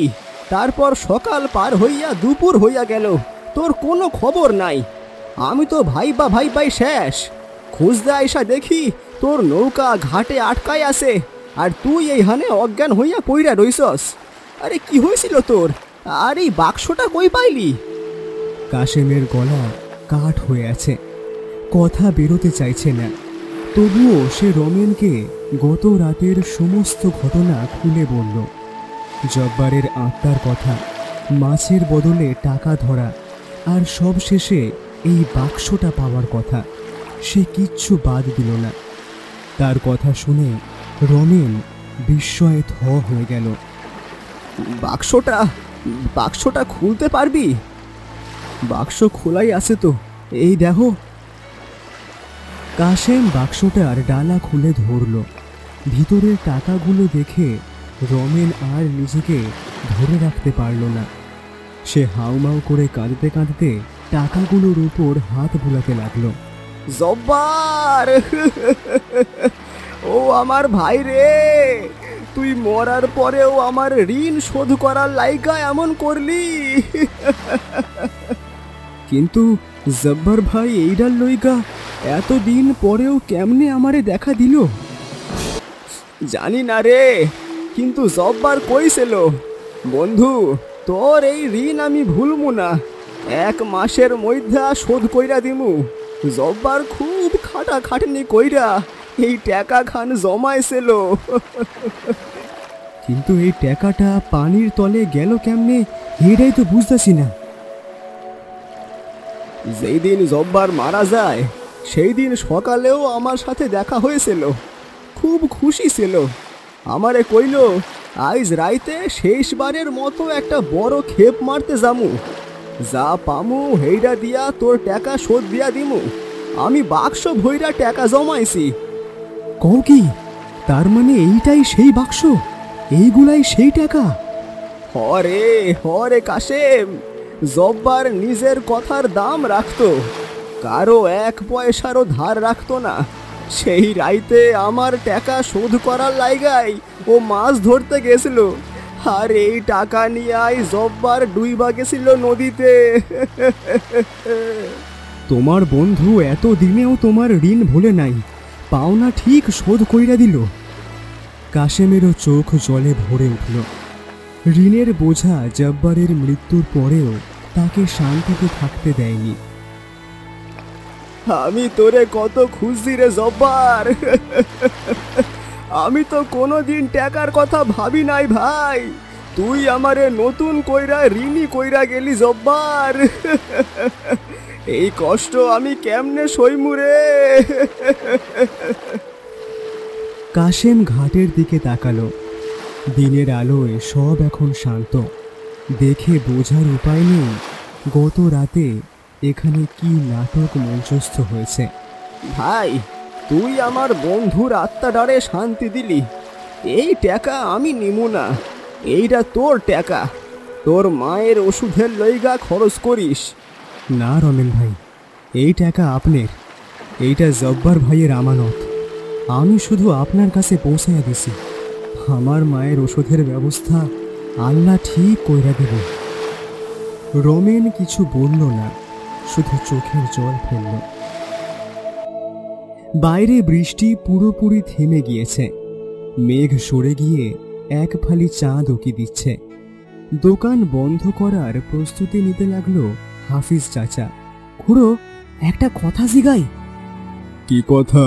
তারপর সকাল পার হইয়া দুপুর হইয়া গেল, তোর কোনো খবর নাই। আমি তো ভাই শেষ। খুঁজতে আইসা দেখি তোর নৌকা ঘাটে আটকায় আছে, আর তুই এইখানে অজ্ঞান হইয়া পইরা রইছস। আরে কি হয়েছিল তোর? আর এই বাক্সটা কই পাইলি? কাশেমের গলা কাঠ হয়ে আছে, কথা বেরোতে চাইছে না। তবুও সে রমেনকে গত রাতের সমস্ত ঘটনা খুলে বলল। জব্বারের আত্মার কথা, মাছের বদলে টাকা ধরা, আর সব শেষে এই বাক্সটা পাওয়ার কথা। সে কিচ্ছু বাদ দিল না। তার কথা শুনে রমেন বিস্ময়ে থ হয়ে গেল। বাক্সটা খুলতে পারবি? বাক্স খোলাই আছে তো, এই দেখো। কাশেম বাক্সটার ডালা খুলে ধরল। ভিতরের টাকাগুলো দেখে রমেন আর নিজেকে ধরে রাখতে পারল না। সে হাউমাউ করে কাঁদতে কাঁদতে টাকাগুলোর উপর হাত বুলাতে লাগলো। জব্বার, ও আমার ভাই রে, তুই মরার পরেও আমার ঋণ শোধ করার লাইগা এমন করলি। কিন্তু জব্বার ভাই এইটার লইগা এতদিন পরেও কেমনে আমারে দেখা দিল জানি না রে, কিন্তু জব্বার কইছিল, বন্ধু তোর এই ঋণ আমি ভুলমু না, 1 মাসের মধ্যে শোধ কইরা দিমু। জব্বার খুব খাটাখাটনি কইরা এই টাকা খান জমাইছিল। কিন্তু এই টাকাটা পানির তলে গেল কেমনে, এটাই তো বুঝতেছি না। যেই দিন জব্বার মারা যায় সেই দিন সকালেও আমার সাথে দেখা হয়েছিল। খুব খুশি ছিল। আমারে কইল, আইজ রাইতে শেষবারের মতো একটা বড় খেপ মারতে যামু, যা পামু হেইডা দিয়া তোর টাকা শোধ দিয়া দিমু। আমি বাক্স ভইরা টাকা জমাইছি। কও কি, তার মানে এইটাই সেই বাক্স, এইগুলাই সেই টাকা? হরে কাশেম, জব্বার নিজের কথার দাম রাখতো, কারো 1 পয়সারও ধার রাখতো না। সেই রাইতে আমার টাকা শোধ করার লাইগাই ও মাছ ধরতে গেছিল, আর এই টাকা নিয়ে জব্বার ডুইবা গেছিল নদীতে। তোমার বন্ধু এত দিনেও তোমার ঋণ ভুলে নাই, পাওনা ঠিক শোধ কইরা দিল। কাশেমেরও চোখ জলে ভরে উঠল। ঋণের বোঝা জব্বারের মৃত্যুর পরেও তাকে শান্তিতে থাকতে দেয়নি। আমি তোরে কত খুশি রে জব্বার, আমি তো কোনোদিন টাকার কথা ভাবি নাই ভাই, তুই আমারে নতুন কইরা ঋণী কইরা গেলি জব্বার। এই কষ্ট আমি কেমনে সইমু রে। কাশেম ঘাটের দিকে তাকালো। দিনের আলোয় সব এখন শান্ত। দেখে বোঝার উপায় নেই গত রাতে এখানে কি নাটক মঞ্চস্থ হয়েছে। ভাই, তুই আমার বন্ধুর আত্মাডারে শান্তি দিলি। এই টাকা আমি নিমু না, এইটা তোর টাকা, তোর মায়ের ওষুধের লইগা খরচ করিস। না রমেন ভাই, এই টাকা আপনার, এইটা জব্বার ভাইয়ের আমানত। আমি শুধু আপনার কাছে পৌঁছাইয়া দিছি। আমার মায়ের ওষুধের ব্যবস্থা আল্লাহ ঠিক কইরা দেব। রমেন কিছু বলল না, শুধু চোখের জল ফেলল। বাইরে বৃষ্টি পুরোপুরি থেমে গিয়েছে। মেঘ সরে গিয়ে এক ফালি চাঁদ উকি দিচ্ছে। দোকান বন্ধ করার প্রস্তুতি নিতে লাগলো হাফিজ চাচা। খুড়ো, একটা কথা জিগাই। কি কথা?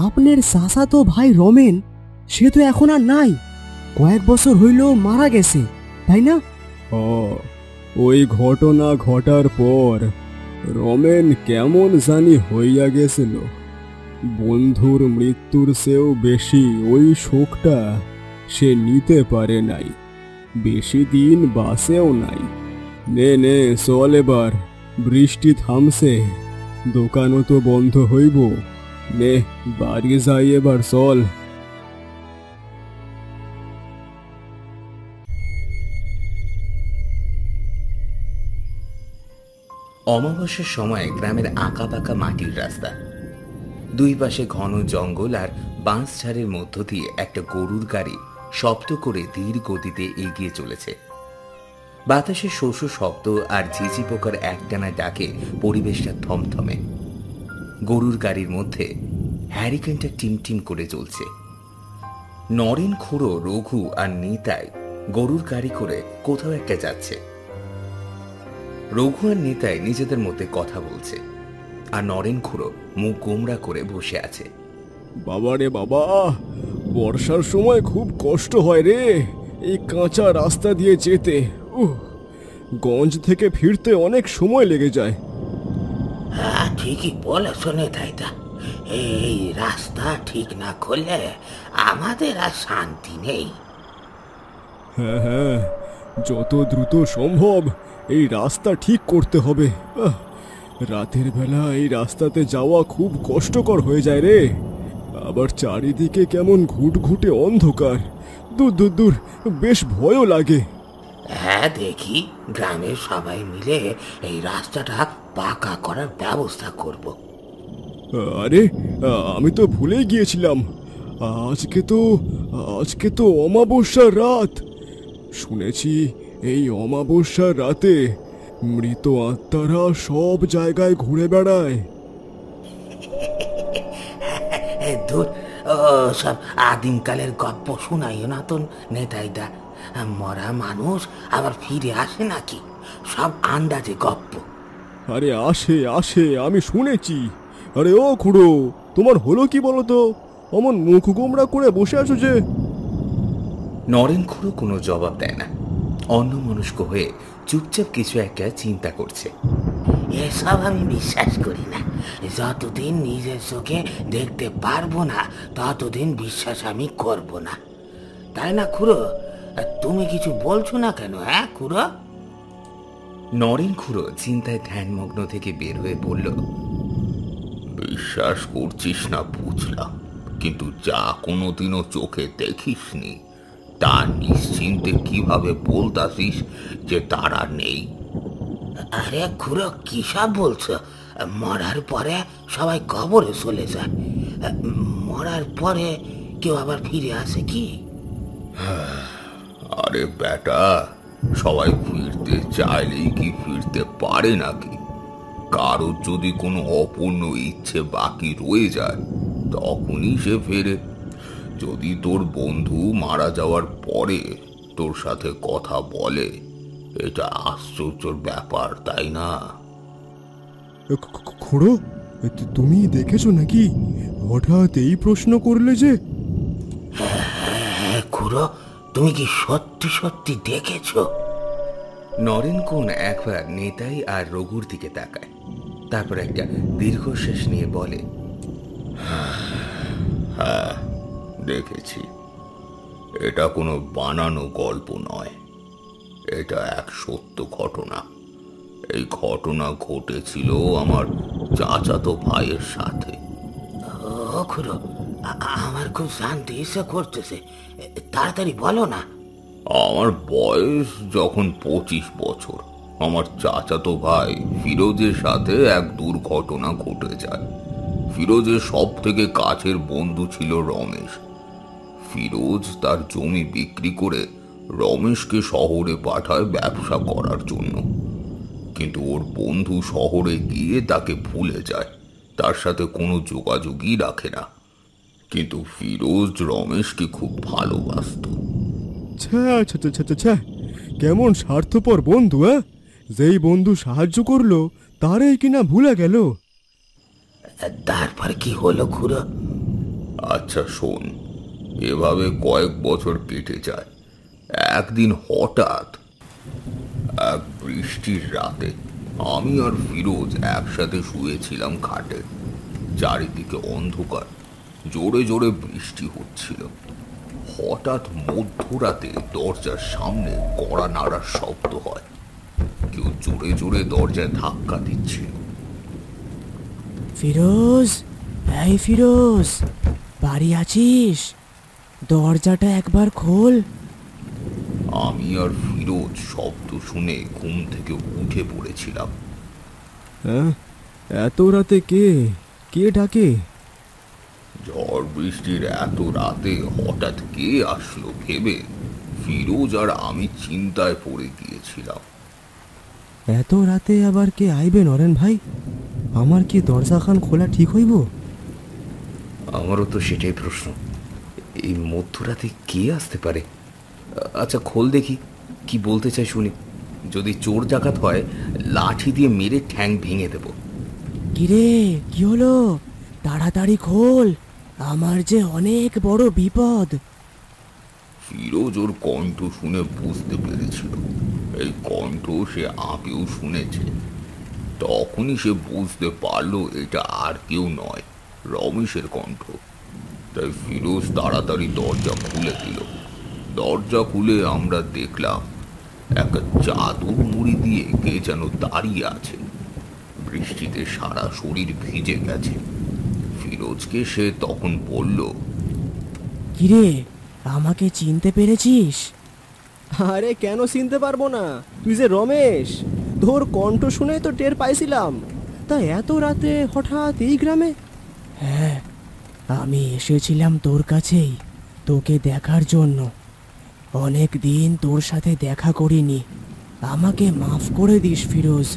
আপনার চাচাতো ভাই রমেন, সে তো এখন আর নাই, কয়েক বছর হইল মারা গেছে, তাই না? ওই ঘটনা ঘটার পর রমেন কেমন জানি হইয়া গেছিল। বন্ধুর মৃত্যুর চেয়েও বেশি ওই শোকটা সে নিতে পারে নাই, বেশি দিন বাঁচেও নাই। নে নে চল, এবার বৃষ্টি থামছে, দোকানও তো বন্ধ হইব। নে বাড়ি যাই এবার, চল। অমাবস্যার সময় গ্রামের আঁকা বাঁকা মাটির রাস্তা, দুই পাশে ঘন জঙ্গল আর বাঁশঝাড়ের মধ্য দিয়ে একটা গরুর গাড়ি শব্দ করে ধীর গতিতে এগিয়ে চলেছে। বাতাসে শোষ শব্দ আর ঝিঝি পোকার একটানা ডাকে পরিবেশটা থমথমে। গরুর গাড়ির মধ্যে হ্যারিকেনটা টিমটিম করে চলছে। নরেন, খুড়ো, রঘু আর নিতাই গরুর গাড়ি করে কোথাও একটা যাচ্ছে। রঘু আর নিতাই নিজেদের মধ্যে কথা বলছে, আর নরেন খুড়ো মুখ গোমড়া করে বসে আছে। বাবা রে বাবা, বর্ষার সময় খুব কষ্ট হয় রে এই কাঁচা রাস্তা দিয়ে যেতে। গঞ্জ থেকে ফিরতে অনেক সময় লেগে যায়। হ্যাঁ, ঠিকই বলেছ নেতাইদা। এই রাস্তা ঠিক না করলে আমাদের আর শান্তি নেই। হ্যাঁ হ্যাঁ, যত দ্রুত সম্ভব এই রাস্তা ঠিক করতে হবে। রাতের বেলা এই রাস্তাতে যাওয়া খুব কষ্টকর হয়ে যায় রে। আবার চারিদিকে কেমন ঘুটঘুটে অন্ধকার, দূর দূর দূর, বেশ ভয়ও লাগে। হ্যাঁ, দেখি গ্রামের সবাই মিলে এই রাস্তাটা পাকা করার ব্যবস্থা করব। আরে, আমি তো ভুলেই গিয়েছিলাম, আজকে তো অমাবস্যার রাত। শুনেছি এই অমাবস্যার রাতে মৃত আত্মারা সব জায়গায় ঘুরে বেড়ায়। দূর, সব আদিমকালের গপ্প শোনাইও না তো নেতাইদা। মরা মানুষ আবার ফিরে আসে নাকি? সব আন্দাজে গপ্প। আরে আসে আসে, আমি শুনেছি। আরে ও খুড়ো, তোমার হলো কি বলো তো? অমন মুখ গোমড়া করে বসে আছো যে? নরেন খুড়ো কোনো জবাব দেয় না, অন্যমনস্ক হয়ে চুপচাপ কিছু একটা চিন্তা করছে। এসব আমি বিশ্বাস করি না। যতদিন নিজের চোখে দেখতে পারবো না ততদিন বিশ্বাস আমি করব না, তাই না খুড়ো? তুমি কিছু বলছো না কেন? হ্যাঁ খুড়ো? নরেন খুড়ো চিন্তায় ধ্যানমগ্ন থেকে বের হয়ে বলল, বিশ্বাস করছিস না বুঝলাম, কিন্তু যা কোনোদিনও চোখে দেখিসনি তা নিশ্চিন্তে কিভাবে বলতাছিস যে তারা নেই? আরে খুড়ো, কি সব বলছো? মরার পরে সবাই কবরে চলে যায়, মরার পরে কেউ আবার ফিরে আসে কি? আরে বেটা, সবাই ফিরতে চাইলেই কি ফিরতে পারে নাকি? কারোর যদি কোনো অপূর্ণ ইচ্ছে বাকি রয়ে যায় তখনই সে ফেরে। যদি তোর বন্ধু মারা যাওয়ার পরে তোর সাথে কথা বলে, এটা আশ্চর্যের ব্যাপার, তাই না? খুড়ো, তুমি দেখেছো নাকি? হঠাৎ এই প্রশ্ন করলে যে? হ্যাঁ খুড়ো, তুমি কি সত্যি সত্যি দেখেছো? নরেন কোন একবার নেতাই আর রঘুর দিকে তাকায়, তারপর একটা দীর্ঘশ্বাস নিয়ে বলে, হ্যাঁ দেখেছি। এটা কোনো বানানো গল্প নয়, এটা এক সত্য ঘটনা। এই ঘটনা ঘটেছিল আমার চাচাতো ভাইয়ের সাথে। ও খুড়ো, আমার খুব জানতে ইচ্ছা করতেছে, তাড়াতাড়ি বলো না। আমার বয়স যখন 25 বছর, আমার চাচাতো ভাই ফিরোজের সাথে এক দুর্ঘটনা ঘটে যায়। ফিরোজের সব থেকে কাছের বন্ধু ছিল রমেশ। ফিরোজ তার জমি বিক্রি করে রমেশকে শহরে পাঠায় ব্যবসা করার জন্য, কিন্তু ওর বন্ধু শহরে গিয়ে তাকে ভুলে যায়, তার সাথে কোনো যোগাযোগই রাখে না। কিন্তু ফিরোজ রমেশকে খুব ভালোবাসত। কেমন স্বার্থপর বন্ধু! যেই বন্ধু সাহায্য করলো তারই কিনা ভুলে গেল। তারপর কি হলো খুড়ো? আচ্ছা শোন, এভাবে কয়েক বছর কেটে যায়। একদিন হঠাৎ এক বৃষ্টির রাতে আমি আর ফিরোজ একসাথে শুয়েছিলাম খাটে। চারিদিকে অন্ধকার, জোরে জোরে বৃষ্টি হচ্ছিল। হঠাৎ মধ্যরাতে দরজার সামনে কড়া নাড়ার শব্দ হয়। কেউ জোরে জোরে দরজায় ধাক্কা দিচ্ছিল। ফিরোজ, এই ফিরোজ, বাড়ি আছিস? দরজাটা একবার খোল। আমি আর ফিরোজ শব্দ শুনে ঘুম থেকে উঠে পড়েছিলাম। হ্যাঁ, এত রাতে কে কে ডাকে? ঝড় বৃষ্টির এত রাতে হঠাৎ কে আসলো ভেবে ফিরোজ আর আমি চিন্তায় পড়ে গিয়েছিলাম। এত রাতে আবার কে আইবে নরেন ভাই? আমার কি দরজাখান খোলা ঠিক হইব? আমারও তো সেটাই প্রশ্ন, এই মধ্যরাতে কে আসতে পারে? আচ্ছা খোল দেখি, কি বলতে চাই শুনি। যদি চোর ডাকাত হয় লাঠি দিয়ে মেরে ঠ্যাং ভেঙে দেব। কিরে, কি হলো? তাড়াতাড়ি খোল, আমার যে অনেক বড় বিপদ। ফিরোজ ওর কণ্ঠ শুনে বুঝতে পেরেছিল এই কণ্ঠ সে আগেও শুনেছে। তখনই সে বুঝতে পারলো এটা আর কেউ নয়, রমেশের কণ্ঠ। তাই ফিরোজ তাড়াতাড়ি দরজা খুলে দিল। দরজা খুলে আমরা দেখলাম একটা চাদর মুড়ি দিয়ে কে যেন দাঁড়িয়ে আছে। বৃষ্টিতে সারা শরীর ভিজে গেছে। ফিরোজকে সে তখন বলল, কিরে, আমাকে চিনতে পেরেছিস? আরে কেন চিনতে পারবো না, তুই যে রমেশ। তোর কণ্ঠ শুনে তো টের পাইছিলাম। তা এত রাতে হঠাৎ এই গ্রামে? হ্যাঁ, আমি এসেছিলাম তোর কাছেই তোকে দেখার জন্য। অনেক দিন তোর সাথে দেখা করিনি, আমাকে মাফ করে দিস ফিরোজ।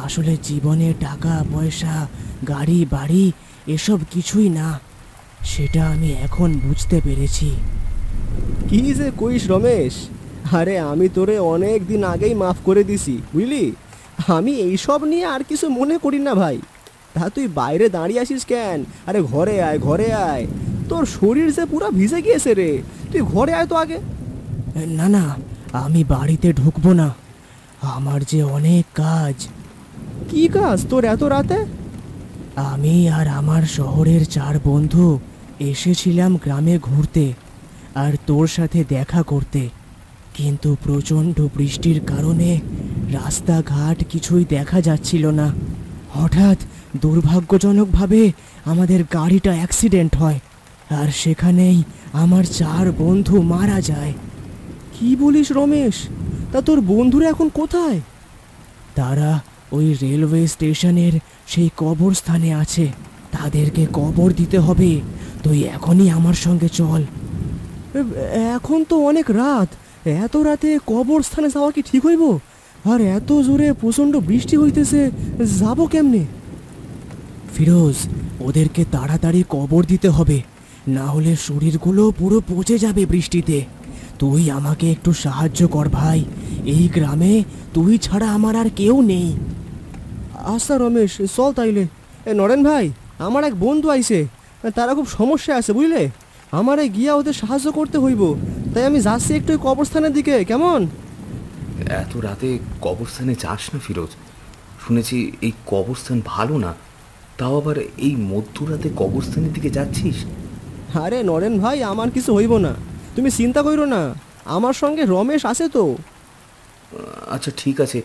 আসলে জীবনে টাকা পয়সা, গাড়ি বাড়ি এসব কিছুই না, সেটা আমি এখন বুঝতে পেরেছি। কি যে কইস রমেশ, আরে আমি তোরে অনেক দিন আগেই মাফ করে দিছি, বুঝলি। আমি এইসব নিয়ে আর কিছু মনে করি না ভাই। তা তুই বাইরে দাঁড়িয়ে আসিস কেন? আরে ঘরে আয়, ঘরে আয়। তোর শরীর যে পুরো ভিজে গিয়েছে রে, তুই ঘরে আয় তো আগে। না না, আমি বাড়িতে ঢুকবো না, আমার যে অনেক কাজ। কি কাজ তোর এত রাতে? আমি আর আমার শহরের 4 বন্ধু এসেছিলাম গ্রামে ঘুরতে আর তোর সাথে দেখা করতে, কিন্তু প্রচণ্ড বৃষ্টির কারণে রাস্তাঘাট কিছুই দেখা যাচ্ছিল না। হঠাৎ দুর্ভাগ্যজনকভাবে আমাদের গাড়িটা অ্যাক্সিডেন্ট হয়, আর সেখানেই আমার 4 বন্ধু মারা যায়। কি বলিস রমেশ? তা তোর বন্ধুরা এখন কোথায়? তারা ওই রেলওয়ে স্টেশনের সেই কবরস্থানে আছে, তাদেরকে কবর দিতে হবে। তুই এখনই আমার সঙ্গে চল। এখন তো অনেক রাত, এত রাতে কবরস্থানে যাওয়া কি ঠিক হইব? আর এত জোরে প্রচণ্ড বৃষ্টি হইতেছে, যাব কেমনে? ফিরোজ, ওদেরকে তাড়াতাড়ি কবর দিতে হবে, না হলে শরীরগুলো পুরো পচে যাবে বৃষ্টিতে। তুই আমাকে একটু সাহায্য কর ভাই, এই গ্রামে তুই ছাড়া আমার আর কেউ নেই। আচ্ছা রমেশ, চল তাইলে। নরেন ভাই, আমার এক বন্ধু আইছে, তারা খুব সমস্যা আছে বুঝলে। আমারে গিয়া ওদের সাহায্য করতে হইব, তাই আমি যাচ্ছি একটু কবরস্থানের দিকে, কেমন? এত রাতে কবরস্থানে যাস না ফিরোজ, শুনেছি এই কবরস্থান ভালো না। তাও আবার এই মধ্যরাতে কবরস্থানের দিকে যাচ্ছিস? আরে নরেন ভাই, আমার কিছু হইব না, তুমি চিন্তা করো না, আমার সঙ্গে রমেশ আছে তো। আচ্ছা ঠিক আছে,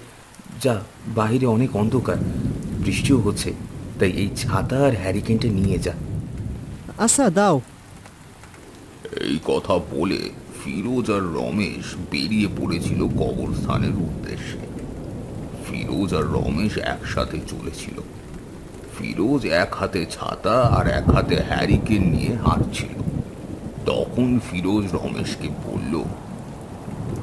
যা, বাইরে অনেক অন্ধকার, বৃষ্টিও হচ্ছে, তাই এই ছাতা আর হ্যারিকেনটা নিয়ে যা। আচ্ছা দাও। এই কথা বলে ফিরোজ আর রমেশ বেরিয়ে পড়েছিল কবরস্থানের উদ্দেশ্যে। ফিরোজ আর রমেশ একসাথে চলেছিল। ফিরোজ এক হাতে ছাতা আর এক হাতে হ্যারিকেন নিয়ে হাঁটছিল। তখন ফিরোজ রমেশকে বলল,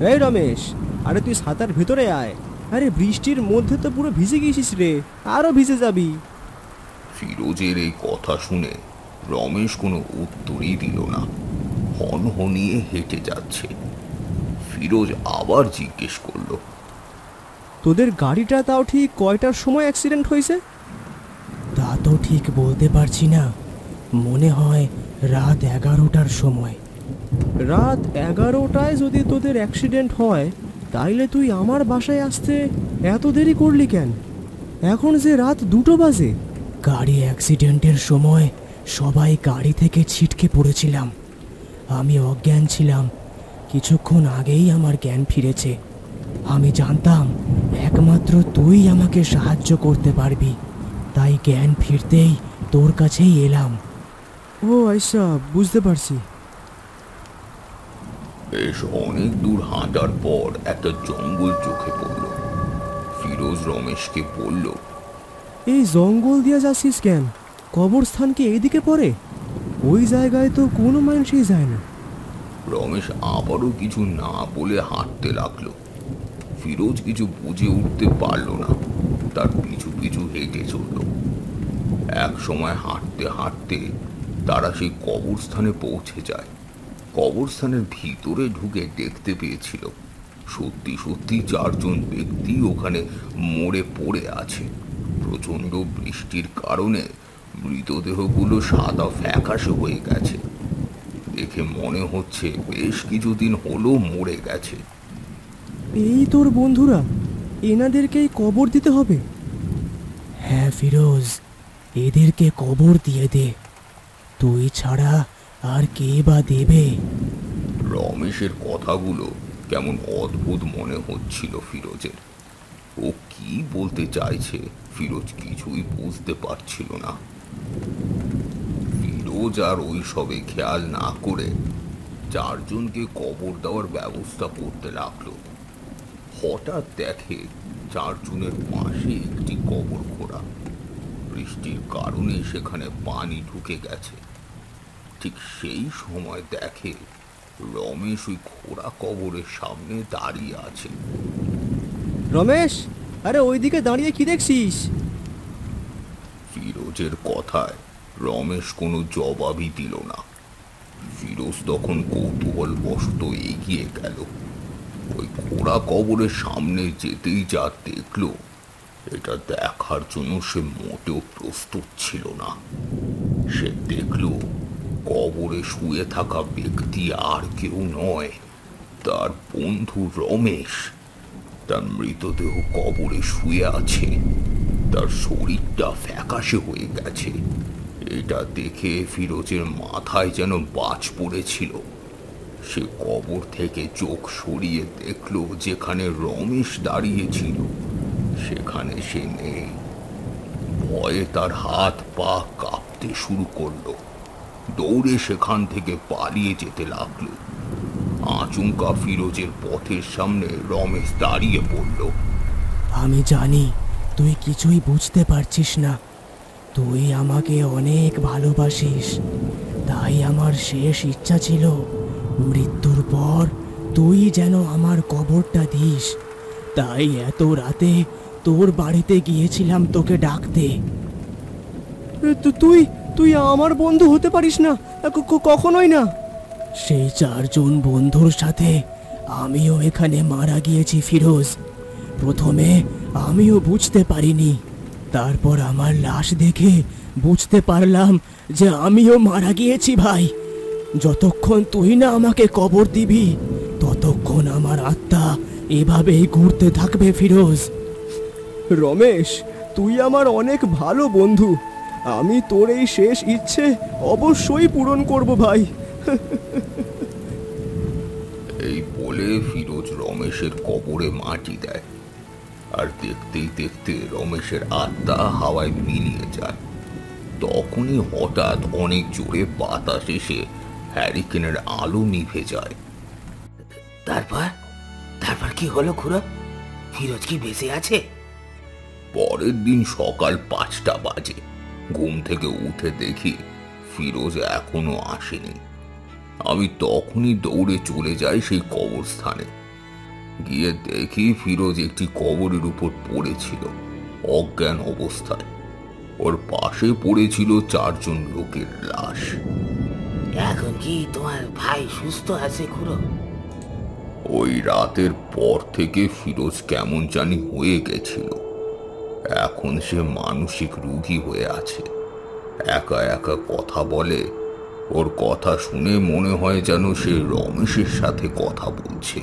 এই রমেশ, আরে তুই ছাতার ভেতরে আয়। আরে বৃষ্টির মধ্যে তো পুরো ভিজে গেছিস রে, আরো ভিজে যাবি। ফিরোজের এই কথা শুনে রমেশ কোনো উত্তরই দিল না, হনহনিয়ে হেঁটে যাচ্ছে। ফিরোজ আবার জিজ্ঞেস করল, তোদের গাড়িটা তাও ঠিক কয়টার সময় অ্যাক্সিডেন্ট হয়েছে? তা তো ঠিক বলতে পারছি না, মনে হয় রাত 11টার সময়। রাত 11টায় যদি তোদের অ্যাক্সিডেন্ট হয়, তাইলে তুই আমার বাসায় আসতে এত দেরি করলি কেন? এখন যে রাত 2টো বাজে। গাড়ি অ্যাক্সিডেন্টের সময় সবাই গাড়ি থেকে ছিটকে পড়েছিলাম, আমি অজ্ঞান ছিলাম। কিছুক্ষণ আগেই আমার জ্ঞান ফিরেছে। আমি জানতাম একমাত্র তুই আমাকে সাহায্য করতে পারবি, তাই জ্ঞান ফিরতেই তোর কাছেই এলাম। ও আচ্ছা, বুঝতে পারছি। বেশ অনেক দূর হাঁটার পর একটা জঙ্গল চোখে পড়ল। ফিরোজ রমেশকে বলল, এই জঙ্গল দিয়ে যাচ্ছিস কেন? কবরস্থান কি এইদিকে পড়ে? ওই জায়গায় তো কোনো মানুষই যায় না। রমেশ আবারও কিছু না বলে হাঁটতে লাগলো। ফিরোজ কিছু বুঝে উঠতে পারল না, তার পিছু পিছু হেঁটে চলল। এক সময় হাঁটতে হাঁটতে তারা সেই কবরস্থানে পৌঁছে যায়। কবরস্থানের ভিতরে ঢুকে দেখতে পেয়েছিল সত্যি সত্যি 4 জন ব্যক্তি ওখানে মরে পড়ে আছে। প্রচণ্ড বৃষ্টির কারণে মৃতদেহগুলো সাদা ফ্যাকাশে হয়ে গেছে। দেখে মনে হচ্ছে বেশ কিছুদিন হলো মরে গেছে। এই তোর বন্ধুরা, এনাদেরকেই কবর দিতে হবে? হ্যাঁ ফিরোজ, এদেরকে কবর দিয়ে দে, তুই ছাড়া আর কে বা দেবে? রমেশের কথাগুলো কেমন অদ্ভুত মনে হচ্ছিল ফিরোজের। ও কি বলতে চাইছে ফিরোজ কিছুই বুঝতে পারছিল না। ফিরোজ আর ওই সবে খেয়াল না করে 4 জনকে কবর দেওয়ার ব্যবস্থা করতে লাগলো। হঠাৎ দেখে 4 জনের পাশে একটি কবর খোঁড়া। বৃষ্টির কারণে সেখানে পানি ঢুকে গেছে। ঠিক সেই সময় দেখে রমেশ ওই খোঁড়া কবরের সামনে দাঁড়িয়ে আছে। রমেশ, আরে ওইদিকে দাঁড়িয়ে কি দেখছিস? ফিরোজের কথায় রমেশ কোনো জবাবই দিল না। ফিরোজ তখন কৌতূহলবশত এগিয়ে গেল। ওই খোঁড়া কবরের সামনে যেতেই যা দেখল, এটা দেখার জন্য সে মোটেও প্রস্তুত ছিল না। সে দেখল কবরে শুয়ে থাকা ব্যক্তি আর কেউ নয়, তার বন্ধু রমেশ। তার মৃতদেহ কবরে শুয়ে আছে, তার শরীরটা ফ্যাকাশে হয়ে গেছে। এটা দেখে ফিরোজের মাথায় যেন বাজ পড়েছিল। সে কবর থেকে চোখ সরিয়ে দেখল যেখানে রমেশ দাঁড়িয়েছিল সেখানে সে নেই। ভয়ে তার হাত পা কাঁপতে শুরু করলো। দৌড়ে সেখান থেকে পালিয়ে যেতে লাগলো। আচমকা ফিরোজের পথের সামনে রমেশ দাঁড়িয়ে পড়ল। আমি জানি তুই কিছুই বুঝতে পারছিস না, তুই আমাকে অনেক ভালোবাসিস, তাই আমার শেষ ইচ্ছা ছিল মৃত্যুর পর তুই যেন আমার কবরটা দিস। তাই এত রাতে তোর বাড়িতে গিয়েছিলাম তোকে ডাকতে। তুই তুই আমার বন্ধু হতে পারিস না, কখনোই না। সেই 4 জন বন্ধুর সাথে আমিও এখানে মারা গিয়েছি ফিরোজ। প্রথমে আমিও বুঝতে পারিনি, তারপর আমার লাশ দেখে বুঝতে পারলাম যে আমিও মারা গিয়েছি ভাই। যতক্ষণ তুই না আমাকে কবর দিবি, ততক্ষণ আমার আত্মা এভাবেই ঘুরতে থাকবে ফিরোজ। রমেশ, তুই আমার অনেক ভালো বন্ধু, আমি তোর এই শেষ ইচ্ছে অবশ্যই পূরণ করব ভাই। এই বলে ফিরোজ রমেশের কবরে মাটি দেয়। আর দেখতেই দেখতে রমেশের আত্মা হাওয়ায় মিলিয়ে যায়। তখনই হঠাৎ অনেক জোরে বাতাস এসে হ্যারিকেনের আলো নিভে যায়। তারপর কি হলো খুড়ো? ফিরোজ কি বেঁচে আছে? পরের দিন সকাল 5টা বাজে। ঘুম থেকে উঠে দেখি ফিরোজ এখনো আসেনি। আমি তখনই দৌড়ে চলে যাই সেই কবরস্থানে। গিয়ে দেখি ফিরোজ একটি কবরের উপর পড়েছিল অজ্ঞান অবস্থায়। ওর পাশে পড়েছিল 4 জন লোকের লাশ। এখন কি তোমার ভাই সুস্থ আছে খুড়ো? ওই রাতের পর থেকে ফিরোজ কেমন জানি হয়ে গেছিল। এখন সে মানসিক রোগী হয়ে আছে, একা একা কথা বলে। ওর কথা শুনে মনে হয় যেন সে রমেশের সাথে কথা বলছে।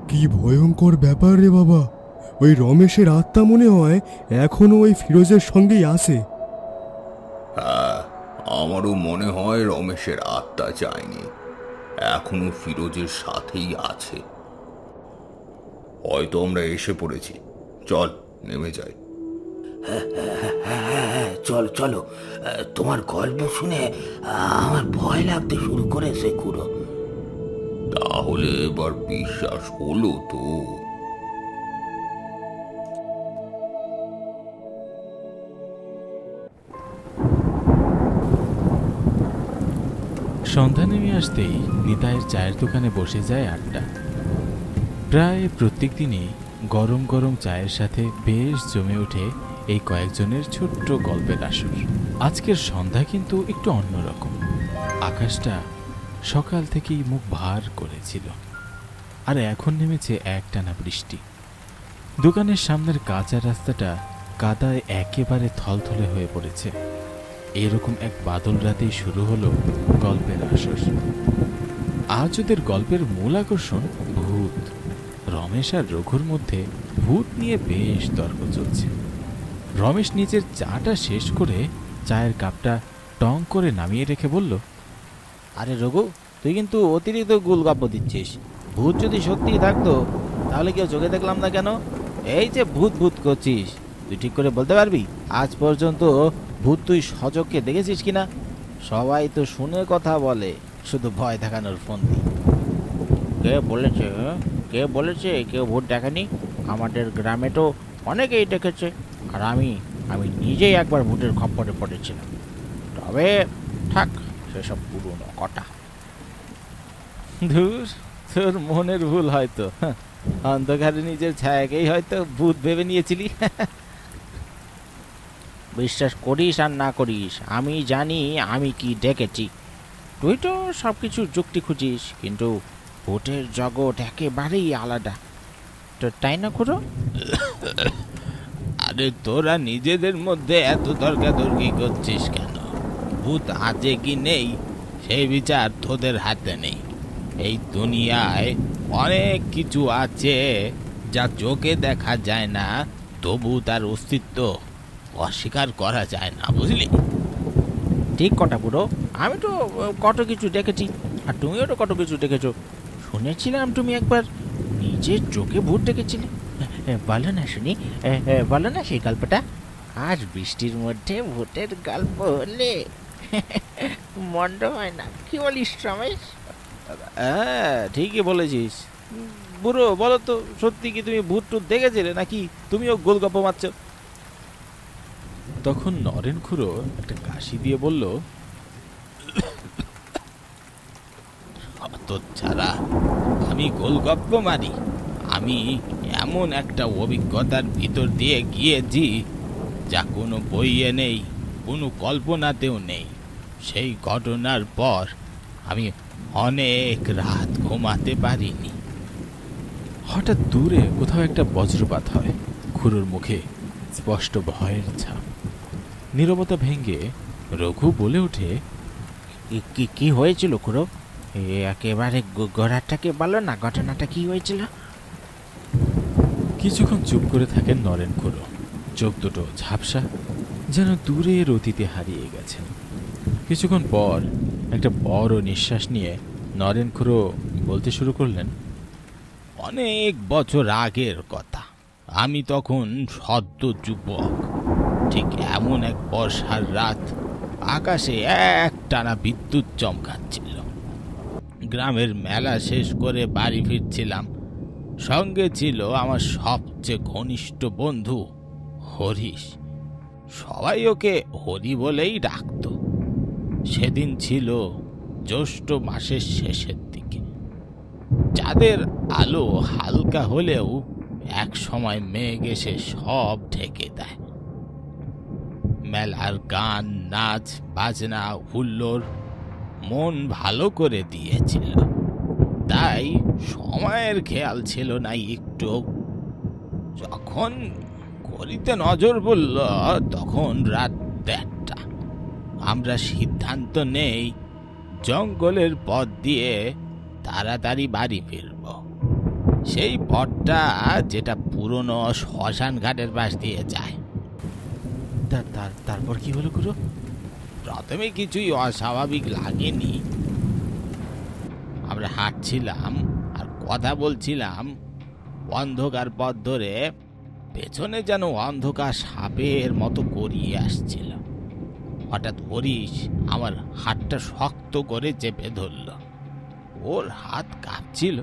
কি ভয়ঙ্কর ব্যাপার রে বাবা! ওই রমেশের আত্মা মনে হয় এখনো ওই ফিরোজের সঙ্গেই আছে। হ্যাঁ, আমারও মনে হয় রমেশের আত্মা যায়নি, এখনো ফিরোজের সাথেই আছে। হয়তো আমরা এসে পড়েছি, চল নেমে যাই। চলো চলো, তোমার গল্প শুনে আমার ভয় লাগতে শুরু করেছে খুড়ো। তাহলে এবার বিশ্বাস হলো তো? সন্ধ্যা নেমে আসতেই নিতাইয়ের চায়ের দোকানে বসে যায় আড্ডা। প্রায় প্রত্যেক দিনই গরম গরম চায়ের সাথে বেশ জমে ওঠে এই কয়েকজনের ছোট্ট গল্পের আসর। আজকের সন্ধ্যা কিন্তু একটু অন্যরকম। আকাশটা সকাল থেকেই মুখ ভার করেছিল, আর এখন নেমেছে একটানা বৃষ্টি। দোকানের সামনের কাঁচা রাস্তাটা কাদায় একেবারে থলথলে হয়ে পড়েছে। এরকম এক বাদল রাতেই শুরু হলো গল্পের আসর। আজ ওদের গল্পের মূল আকর্ষণ ভূত। রমেশ আর রঘুর মধ্যে ভূত নিয়ে বেশ তর্ক চলছে। রমেশ নিজের চাটা শেষ করে চায়ের কাপটা টং করে নামিয়ে রেখে বলল, আরে রঘু, তুই কিন্তু অতিরিক্ত গুলগপ্প দিচ্ছিস। ভূত যদি সত্যি থাকতো তাহলে কেউ চোখে দেখলাম না কেন? এই যে ভূত ভূত করছিস, তুই ঠিক করে বলতে পারবি আজ পর্যন্ত ভূত তুই সচক্ষে দেখেছিস কিনা? সবাই তো শুনে কথা বলে, শুধু ভয় দেখানোর ফন্দি। কে বলেছে কে বলেছে কেউ ভূত দেখেনি? আমাদের গ্রামে তো অনেকেই দেখেছে, আর আমি নিজেই একবার ভূতের খপ্পরে পড়েছিলাম। তবে থাক, সেসব পুরনো কথা। ধুর, তোর মনের ভুল হয়তো। অন্ধকারে নিজের ছায়াকেই হয়তো ভূত ভেবে নিয়েছিলি। বিশ্বাস করিস আর না করিস, আমি জানি আমি কি দেখেছি। তুই তো সব কিছু যুক্তি খুঁজিস, কিন্তু ভূতের জগৎ একেবারেই আলাদা। তো তাই না খুড়ো? আরে তোরা নিজেদের মধ্যে এত তর্কাতর্কি করছিস কেন? ভূত আছে কি নেই সেই বিচার তোদের হাতে নেই। এই দুনিয়ায় অনেক কিছু আছে যা চোখে দেখা যায় না, তবু তার অস্তিত্ব অস্বীকার করা যায় না, বুঝলি? ঠিক কথা পুরো, আমি তো কত কিছু দেখেছি, আর তুমিও তো কত কিছু দেখেছো। শুনেছিলাম তুমি একবার নিজের চোখে ভূত দেখেছিলে। বলো না শুনি, বলো না সেই গল্পটা। আজ বৃষ্টির মধ্যে ভূতের গল্প হলে মন্দ হয় না, কি বলিস রমেশ? হ্যাঁ, ঠিকই বলেছিস। বুড়ো, বলো তো, সত্যি কি তুমি ভূত টুত দেখেছিলে, নাকি তুমিও গোলগপ্প মারছ? তখন নরেন খুড়ো একটা কাশি দিয়ে বলল, ছাড়া আমি গোলগপ্প মারি? আমি এমন একটা অভিজ্ঞতার ভিতর দিয়ে গিয়েছি যা কোনো বইয়ে নেই, কোনো কল্পনাতেও নেই। সেই ঘটনার পর আমি অনেক রাত ঘুমাতে পারিনি। হঠাৎ দূরে কোথাও একটা বজ্রপাত হয়। খুড়োর মুখে স্পষ্ট ভয়ের ছাপ। নীরবতা ভেঙে রঘু বলে ওঠে, কি হয়েছিল খুড়ো? একেবারে গোড়াটাকে বলো না, ঘটনাটা কি হয়েছিল? কিছুক্ষণ চুপ করে থাকেন নরেন খুড়ো। চোখ দুটো ঝাপসা, যেন দূরের অতীতে হারিয়ে গেছেন। কিছুক্ষণ পর একটা বড় নিঃশ্বাস নিয়ে নরেন খুড়ো বলতে শুরু করলেন, অনেক বছর আগের কথা। আমি তখন সদ্য যুবক। ঠিক এমন এক বর্ষার রাত, আকাশে একটানা বিদ্যুৎ চমকাচ্ছিল। গ্রামের মেলা শেষ করে বাড়ি ফিরছিলাম। সঙ্গে ছিল আমার সবচেয়ে ঘনিষ্ঠ বন্ধু হরিশ। সবাই ওকে হরি বলেই ডাকত। সেদিন ছিল জ্যৈষ্ঠ মাসের শেষের দিকে। চাঁদের আলো হালকা হলেও এক সময় মেঘ এসে সব ঢেকে দেয়। মেলার গান, নাচ, বাজনা, হুল্লোড় মন ভালো করে দিয়েছিল। তাই সময় সময়ের খেয়াল ছিল না একটু। যখন ঘড়িতে নজর পড়ল তখন রাত 1:30। আমরা সিদ্ধান্ত নেই জঙ্গলের পথ দিয়ে তাড়াতাড়ি বাড়ি ফিরব। সেই পথটা যেটা পুরনো শ্মশান ঘাটের পাশ দিয়ে যায়। তারপর কি হলো গুরু? প্রথমে কিছুই অস্বাভাবিক লাগেনি। আমরা হাঁটছিলাম আর কথা বলছিলাম অন্ধকার পথ ধরে। পেছনে যেন অন্ধকার সাপের মতো গড়িয়ে আসছিল। হঠাৎ হরিশ আমার হাতটা শক্ত করে চেপে ধরল। ওর হাত কাঁপছিল।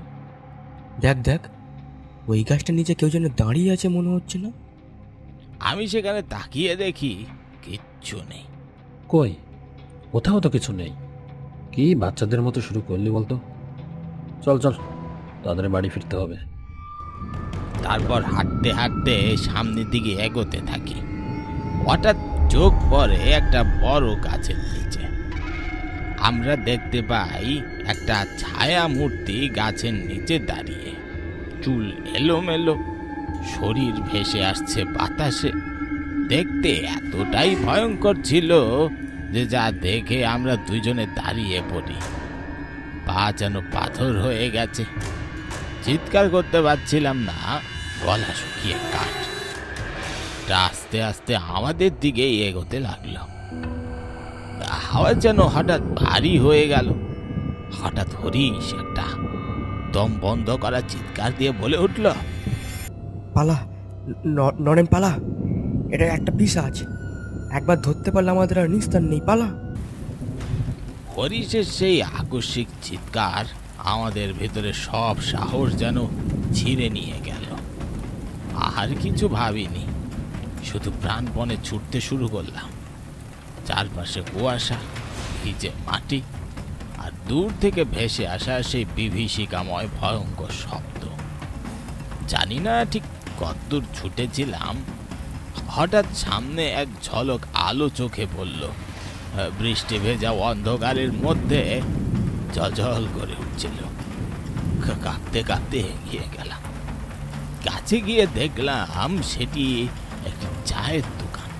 দেখ দেখ, ওই গাছটার নিচে কেউ যেন দাঁড়িয়ে আছে মনে হচ্ছে না? আমি সেখানে তাকিয়ে দেখি কিচ্ছু নেই। কই, কোথাও তো কিছু নেই। কি বাচ্চাদের মতো শুরু করলি বলতো? চল চল, তাদের বাড়ি ফিরতে হবে। তারপর হাঁটতে হাঁটতে সামনের দিকে এগোতে থাকি। হঠাৎ চোখ পড়ে একটা বড় গাছের নিচে। আমরা দেখতে পাই একটা ছায়া মূর্তি গাছের নিচে দাঁড়িয়ে, চুল এলোমেলো, শরীর ভেসে আসছে বাতাসে। দেখতে এতটাই ভয়ঙ্কর ছিল যে যা দেখে আমরা দুইজনে দাঁড়িয়ে পড়ি। পা যেন পাথর হয়ে গেছে। চিৎকার করতে পারছিলাম না, গলা শুকিয়ে কাঠ। আস্তে আস্তে আমাদের দিকে এগোতে লাগলো। হাওয়া যেন হঠাৎ ভারী হয়ে গেল। হঠাৎ হরিশ একটা দম বন্ধ করা চিৎকার দিয়ে বলে উঠল, পালা নরেন পালা, এটা একটা পিশাচ। একবার ধরতে পারলে আমাদের আর নিস্তার নেই, পালা। হরিশের সেই আকস্মিক চিৎকার আমাদের ভেতরে সব সাহস যেন ছিঁড়ে নিয়ে গেল। আর কিছু ভাবিনি, শুধু প্রাণপণে ছুটতে শুরু করলাম। চারপাশে কুয়াশা, ভিজে মাটি, আর দূর থেকে ভেসে আসা সেই বিভীষিকাময় ভয়ঙ্কর শব্দ। জানি না ঠিক কতদূর ছুটেছিলাম। হঠাৎ সামনে এক ঝলক আলো চোখে পড়ল। বৃষ্টি ভেজা অন্ধকারের মধ্যে জল করে উঠছিল। কাঁপতে কাঁপতে এগিয়ে গেলাম। কাছে গিয়ে দেখলাম সেটি একটি চায়ের দোকান।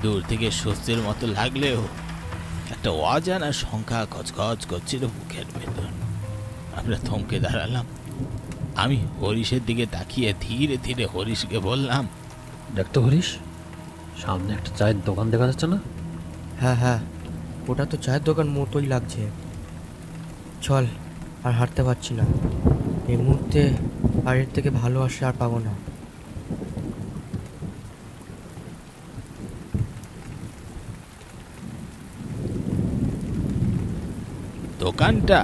দূর থেকে স্বস্তির মতো লাগলেও একটা অজানা সংখ্যা খচখচ করছিল বুকের ভেতর। আমরা থমকে দাঁড়ালাম। আমি হরিশের দিকে তাকিয়ে ধীরে ধীরে হরিশকে বললাম, দেখতো হরিশ, সামনে একটা চায়ের দোকান দেখা যাচ্ছে না? হ্যাঁ হ্যাঁ, ওটা তো চায়ের দোকান মতোই লাগছে। চল, আর হাঁটতে পারছি না। এই মুহূর্তে বাড়ির থেকে ভালো আসে আর পাবো না। দোকানটা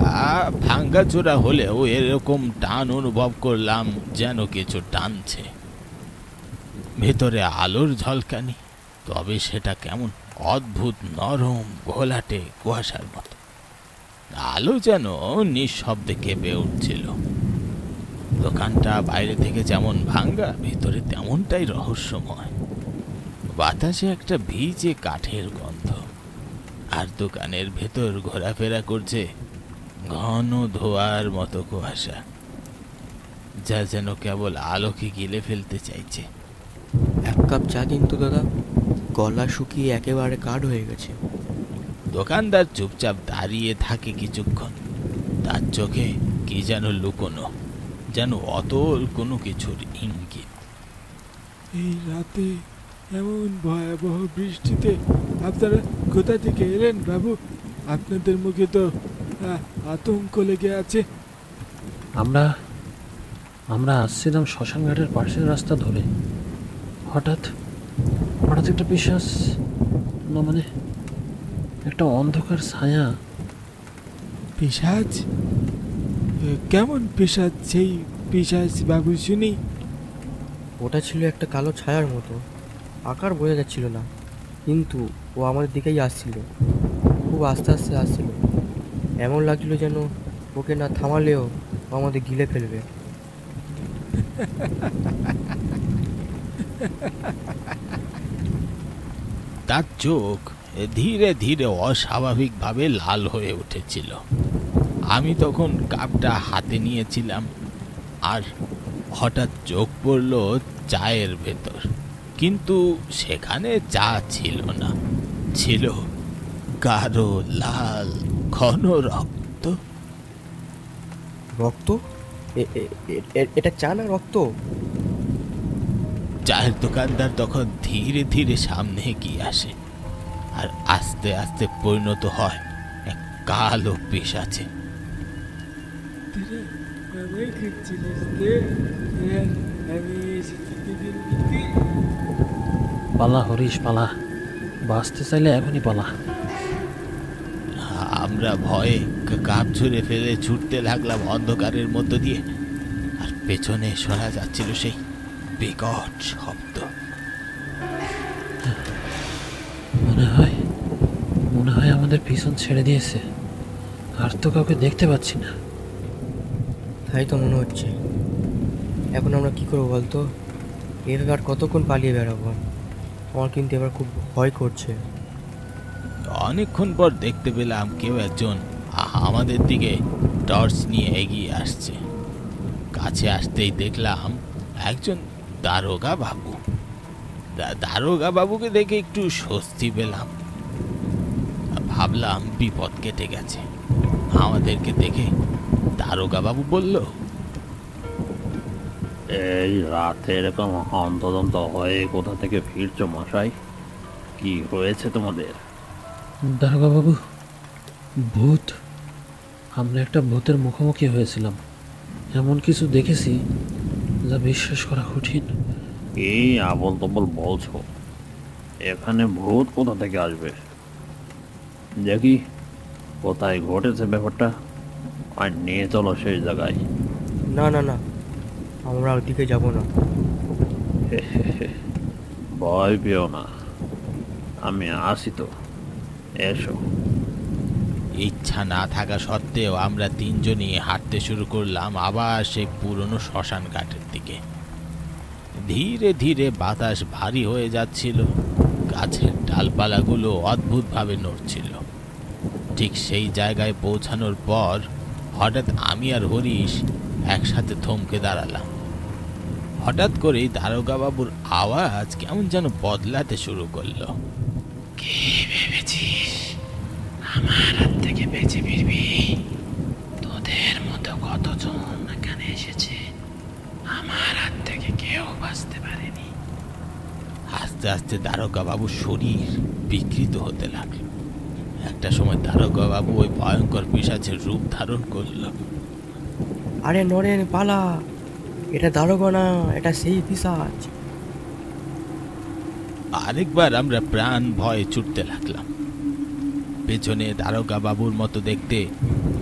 ভাঙ্গাচোরা হলেও এরকম টান অনুভব করলাম যেন কিছু টানছে। ভেতরে আলোর ঝলকানি, তবে সেটা কেমন অদ্ভুত নরম ঘোলাটে কুয়াশার মতো। আলো যেন নিঃশব্দে কেঁপে উঠছিল। দোকানটা বাইরে থেকে যেমন ভাঙ্গা, ভেতরে তেমনটাই রহস্যময়। বাতাসে একটা ভিজে কাঠের গন্ধ, আর দোকানের ভেতর ঘোরাফেরা করছে ঘন ধোয়ার মতো কুয়াশা, যা যেন কেবল আলোকে গিলে ফেলতে চাইছে। এক কাপ চা দিন তো দাদা, গলা শুকিয়ে একেবারে কাঠ হয়ে গেছে। দোকানদার চুপচাপ দাঁড়িয়ে থাকে কিছুক্ষণ। তার চোখে কি যেন লুকোনো, যেন অতল কোনো কিছুর ইঙ্গিত। এই রাতে এমন ভয়াবহ বৃষ্টিতে আপনারা কোথা থেকে এলেন বাবু? আপনাদের মুখে তো আতঙ্ক লেগে আছে। আমরা আসছিলাম শ্মশান ঘাটের পাশের রাস্তা ধরে। হঠাৎ একটা পিশাচ, না মানে একটা অন্ধকার ছায়া। পিশাচ? কেমন পিশাচ সেই পিশাচ বাবু শুনি? ওটা ছিল একটা কালো ছায়ার মতো, আকার বোঝা যাচ্ছিল না, কিন্তু ও আমাদের দিকেই আসছিল। খুব আস্তে আস্তে আসছিল। এমন লাগছিল যেন ওকে না থামালেও ও আমাদের গিলে ফেলবে। তার চোখ ধীরে ধীরে অস্বাভাবিকভাবে লাল হয়ে উঠেছিল। আমি তখন কাপটা হাতে নিয়েছিলাম। আর হঠাৎ চোখ পড়ল চায়ের ভেতর, কিন্তু সেখানে চা ছিল না, ছিল গাঢ় লাল ঘন রক্ত। রক্ত? এটা চা না রক্ত? চায়ের দোকানদার তখন ধীরে ধীরে সামনে এগিয়ে আসে আর আস্তে আস্তে পরিণত হয় এক কালো পিশাচে। পালা হরিশ পালা, বাঁচতে চাইলে এখনই পালা। আমরা ভয়ে কাপ ছুঁড়ে ফেলে ছুটতে লাগলাম অন্ধকারের মধ্য দিয়ে, আর পেছনে শোনা যাচ্ছিল সেই বিকট শব্দ। মনে হয় আমাদের পিছন ছেড়ে দিয়েছে, আর তো কাউকে দেখতে পাচ্ছি না। তাই তো মনে হচ্ছে। এখন আমরা কি করবো বলতো? এভাবে আর কতক্ষণ পালিয়ে বেড়াবো? আমার কিন্তু এবার খুব ভয় করছে। অনেকক্ষণ পর দেখতে পেলাম কেউ একজন আমাদের দিকে টর্চ নিয়ে এগিয়ে আসছে। কাছে আসতেই দেখলাম একজন দারোগা বাবু। দারোগা বাবুকে দেখে একটু স্বস্তি পেলাম, ভাবলাম বিপদ কেটে গেছে। আমাদেরকে দেখে দারোগা বাবু বলল, এই রাতে এরকম হন্তদন্ত হয়ে কোথা থেকে ফিরছো মশাই? কি হয়েছে তোমাদের? দারোগা বাবু, ভূত। আমরা একটা ভূতের মুখোমুখি হয়েছিলাম, এমন কিছু দেখেছি যা বিশ্বাস করা কঠিন। এই আবল তবল বলছো? এখানে ভূত কোথা থেকে আসবে? দেখি কোথায় ঘটেছে ব্যাপারটা, আর নিয়ে চলো সেই জায়গায়। না না না, আমরা ওদিকে যাব না। ভয় পেও না, আমি আসি তো, এসো। ইচ্ছা না থাকা সত্ত্বেও আমরা তিনজনই হাঁটতে শুরু করলাম আবার সেই পুরনো শ্মশান ঘাটের দিকে। ধীরে ধীরে বাতাস ভারী হয়ে যাচ্ছিল, গাছের ডালপালাগুলো অদ্ভুতভাবে নড়ছিল। ঠিক সেই জায়গায় পৌঁছানোর পর হঠাৎ আমি আর হরিশ একসাথে থমকে দাঁড়ালাম। হঠাৎ করেই দারোগা বাবুর আওয়াজ কেমন যেন বদলাতে শুরু করলো। কি ভেবেছিস আমার হাত থেকে বেঁচে ফিরবি? তোদের মতো কতজন এখানে এসেছে, আমার হাত থেকে কেউ বাঁচতে পারেনি। আস্তে আস্তে দারোগা বাবুর শরীর বিকৃত হতে লাগলো। একটা সময় দারোগা বাবু ওই ভয়ঙ্কর পিশাচের রূপ ধারণ করলো। আরে নরেন পালা, এটা দারোগা না, এটা সেই পিশাচ। আরেকবার আমরা প্রাণ ভয়ে ছুটতে লাগলাম। পেছনে দারোগা বাবুর মতো দেখতে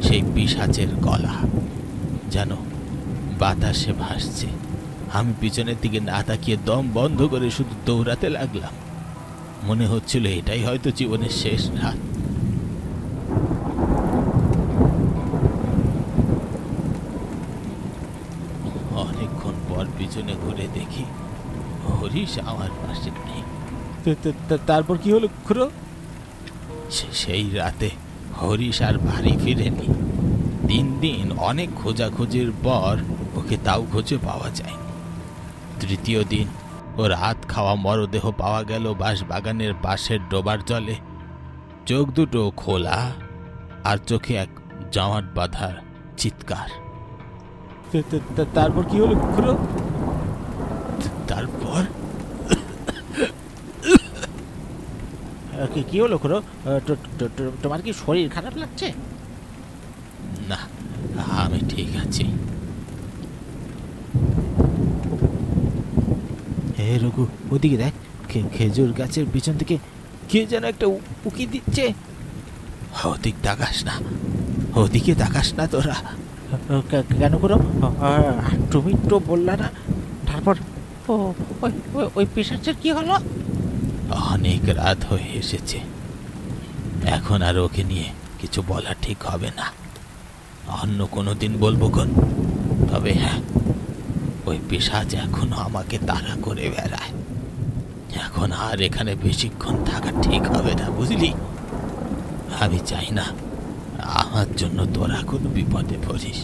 সেই পিশাচের গলা যেন বাতাসে ভাসছে। আমি পিছনের দিকে না তাকিয়ে দম বন্ধ করে শুধু দৌড়াতে লাগলাম। মনে হচ্ছিল এটাই হয়তো জীবনের শেষ রাত। অনেকক্ষণ পর পিছনে ঘুরে দেখি হরিশ আমার পাশে নেই। তারপর কি হলো খুড়ো? সেই রাতে হরিশ আর বাড়ি ফিরেনি। দিন দিন অনেক খোঁজাখুঁজির পর ওকে তাও খুঁজে পাওয়া যায়। তৃতীয় দিন ওর হাত খাওয়া মরদেহ পাওয়া গেল বাঁশ বাগানের পাশের ডোবার জলে। চোখ দুটো খোলা আর চোখে এক জমাট বাঁধা চিৎকার। তারপর কি হলো খুড়ো? তারপর কি হলো খুড়ো? তোমার কি শরীর খারাপ লাগছে? না, আমি ঠিক আছি। হে রঘু, ওদিকে দেখ, খেজুর গাছের পিছন থেকে কে যেন একটা উকি দিচ্ছে। ওদিক তাকাস না, ওদিকে তাকাস না তোরা। কেন খুড়ো? তুমি তো বললা না। তারপর ওই পিশাচের কি হলো? অনেক রাত হয়ে এসেছে, এখন আর ওকে নিয়ে কিছু বলা ঠিক হবে না। অন্য কোনো দিন বলবো কোন। তবে হ্যাঁ, ওই পিশাচ এখনো আমাকে তাড়া করে বেড়ায়। এখন আর এখানে বেশিক্ষণ থাকা ঠিক হবে না, বুঝলি? আমি চাই না আমার জন্য তোরা কোনো বিপদে পড়িস।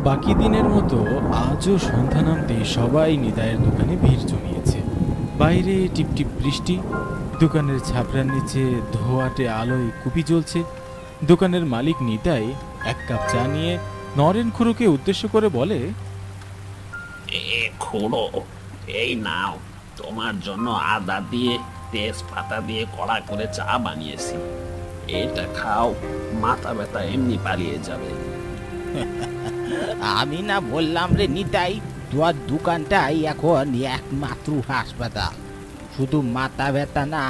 বাকি দিনের মতো আজও সন্ধ্যা নামতেই সবাই নিতাইয়ের দোকানে ভিড় জমিয়েছে। বাইরে টিপটিপ বৃষ্টি, দোকানের ছাপড়ার নিচে ধোয়াটে আলোয় কুপি জ্বলছে। দোকানের মালিক নিতাই এক কাপ চা নিয়ে নরেন খুড়োকে উদ্দেশ্য করে বলে, এ খুড়ো, এই নাও, তোমার জন্য আদা দিয়ে তেজপাতা দিয়ে কড়া করে চা বানিয়েছি। এটা খাও, মাথা ব্যথা এমনি পালিয়ে যাবে। আমি না বললাম রে নিতাই, তোর দোকানটাই এখন একমাত্র হাসপাতাল। শুধু মাথা ব্যথা না,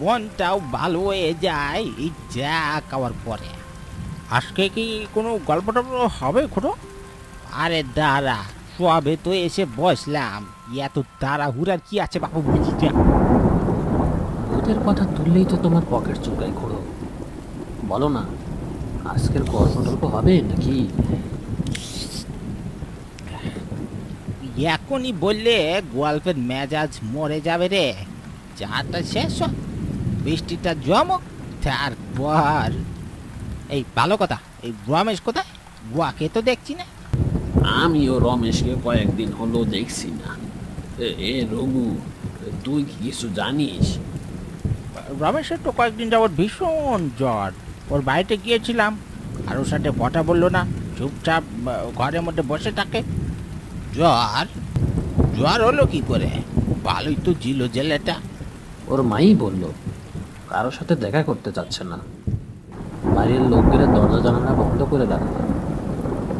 মনটাও ভালো হয়ে যায় এই চা খাওয়ার পরে। আজকে কি কোনো গল্প টল্প হবে খুড়ো? আরে দাঁড়া, সবে তো এসে বসলাম, এত তাড়াহুড়ার কি আছে বাবু, বুঝি না। ভূতের কথা তুললেই তো তোমার পকেট চুলকায় খুড়ো। বলো না, আজকের গল্প টল্প হবে নাকি? এখনই বললে গল্পের মেজাজ মরে যাবে রে। চাটা শেষ হোক, বৃষ্টিটা জমক, তারপর। এই ভালো কথা, এই রমেশ কোথায়? গুয়াকে তো দেখছি না। আমিও রমেশকে কয়েকদিন হলো দেখছি না। এ রঘু, তুই কি কিছু জানিস? রমেশের তো কয়েকদিন যাবৎ ভীষণ জ্বর। ওর বাড়িতে গিয়েছিলাম, আর ওর সাথে কথা বললো না, চুপচাপ ঘরের মধ্যে বসে থাকে। জ্বর জ্বর হলো কি করে? ভালোই তো ছিল জেলেটা। ওর মাই বলল কারোর সাথে দেখা করতে চাচ্ছে না, বাড়ির লোকেরা দরজা জানালা বন্ধ করে রাখে।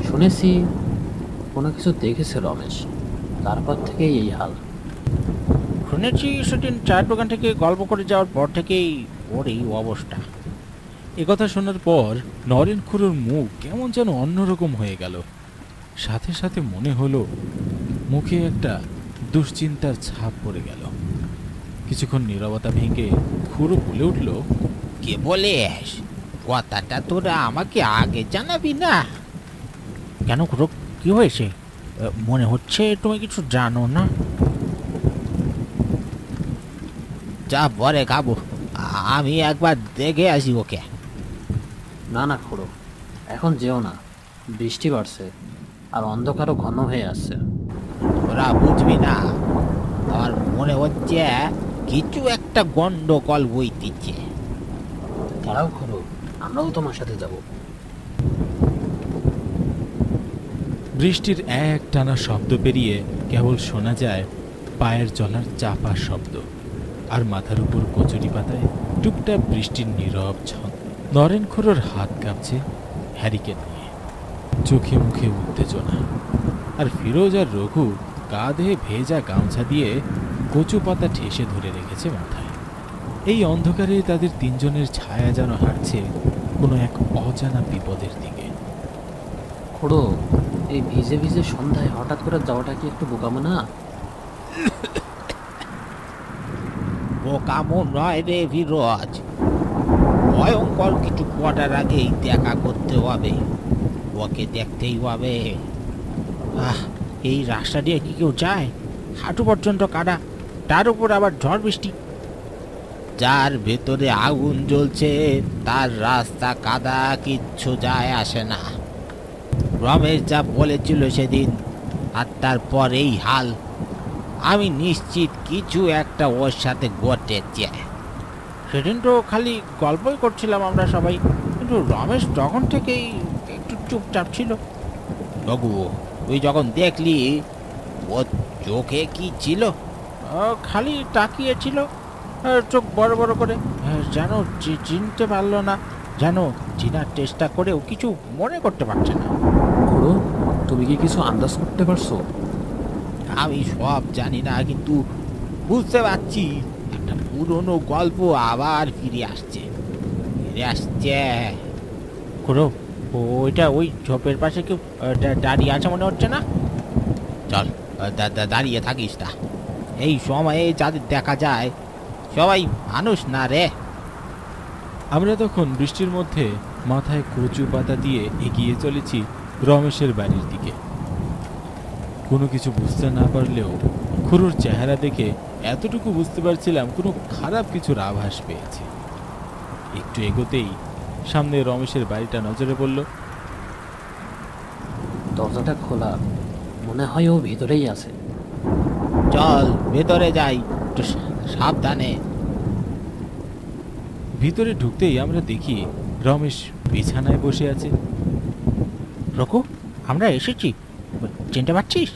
শুনেছি কোনো কিছু দেখেছে রমেশ, তারপর থেকেই এই হাল। শুনেছি সেদিন চায়ের দোকান থেকে গল্প করে যাওয়ার পর থেকেই ওর এই অবস্থা। একথা শোনার পর নরেন খুড়োর মুখ কেমন যেন অন্যরকম হয়ে গেল। সাথে সাথে মনে হলো মুখে একটা দুশ্চিন্তার ছাপ পড়ে গেল। কিছুক্ষণ নীরবতা ভেঙে খুড়ো বলে উঠল, কে বলিস? কথাটা তোরা আমাকে আগে জানাবি না কেন খুড়ো? কি হয়েছে? মনে হচ্ছে তুমি কিছু জানো না। যা পরে খাবো, আমি একবার দেখে আসি ওকে। না না খুড়ো, এখন যেও না, বৃষ্টি বাড়ছে আর অন্ধকারও ঘন হয়ে আসছে। ওরা বুঝবি না, আমার মনে হচ্ছে কিছু একটা গন্ডগোল বইতেছে। তারাও খুড়ো, আমরাও তোমার সাথে যাব। বৃষ্টির এক টানা শব্দ পেরিয়ে কেবল শোনা যায় পায়ের চলার চাপা শব্দ, আর মাথার উপর কচুরি পাতায় টুকটাক বৃষ্টির নীরব ছন্দ। নরেন খুড়োর হাত কাঁপছে হ্যারিকেন নিয়ে, চোখে মুখে উত্তেজনা। আর ফিরোজ আর রঘু কাঁধে ভেজা গামছা দিয়ে কচু পাতা ঠেসে ধরে রেখেছে মাথায়। এই অন্ধকারে তাদের তিনজনের ছায়া যেন হাঁটছে কোনো এক অজানা বিপদের দিকে। খুড়ো, এই ভিজে ভিজে সন্ধ্যায় হঠাৎ করে যাওয়াটা কি একটু বোকামো না? বোকামো নয় রে ফিরোজ, ভয়ঙ্কর কিছু করার আগেই দেখা করতে হবে, ওকে দেখতেই হবে। এই রাস্তা দিয়ে কি কেউ যায়? হাঁটু পর্যন্ত কাদা, তার উপর আবার ঝড় বৃষ্টি। যার ভেতরে আগুন জ্বলছে তার রাস্তা কাদা কিচ্ছু যায় আসে না। রমেশ যা বলেছিল সেদিন, আর তারপর এই হাল। আমি নিশ্চিত কিছু একটা ওর সাথে ঘটেছে। সেদিন তো খালি গল্পই করছিলাম আমরা সবাই, কিন্তু রমেশ তখন থেকেই একটু চুপচাপ ছিল। রঘু, তুই যখন দেখলি ওর চোখে কি ছিল? খালি তাকিয়েছিল, চোখ বড় বড় করে, যেন চিনতে পারলো না, যেন চিনার চেষ্টা করেও কিছু মনে করতে পারছে না। খুড়ো, তুমি কি কিছু আন্দাজ করতে পারছো? আমি সব জানি না, কিন্তু বুঝতে পারছি একটা পুরনো গল্প আবার ফিরে আসছে। খুড়ো, ওইটা ওই ঝোপের পাশে কেউ দাঁড়িয়ে আছে মনে হচ্ছে না? চল, দাঁড়িয়ে থাকিস না। এই সময়ে যাদের দেখা যায় সবাই মানুষ না রে। আমরা তখন বৃষ্টির মধ্যে মাথায় কচু পাতা দিয়ে এগিয়ে চলেছি রমেশের বাড়ির দিকে। কোনো কিছু বুঝতে না পারলেও খুড়োর চেহারা দেখে এতটুকু বুঝতে পারছিলাম কোনো খারাপ কিছুর আভাস পেয়েছি। একটু এগোতেই সামনে রমেশের বাড়িটা নজরে পড়ল। দরজাটা খোলা, মনে হয় ও ভিতরেই আছে। চল ভেতরে যাই, একটু সাবধানে। ভিতরে ঢুকতেই আমরা দেখি রমেশ বিছানায় বসে আছে। রঘু, আমরা এসেছি, চিনতে পারছিস?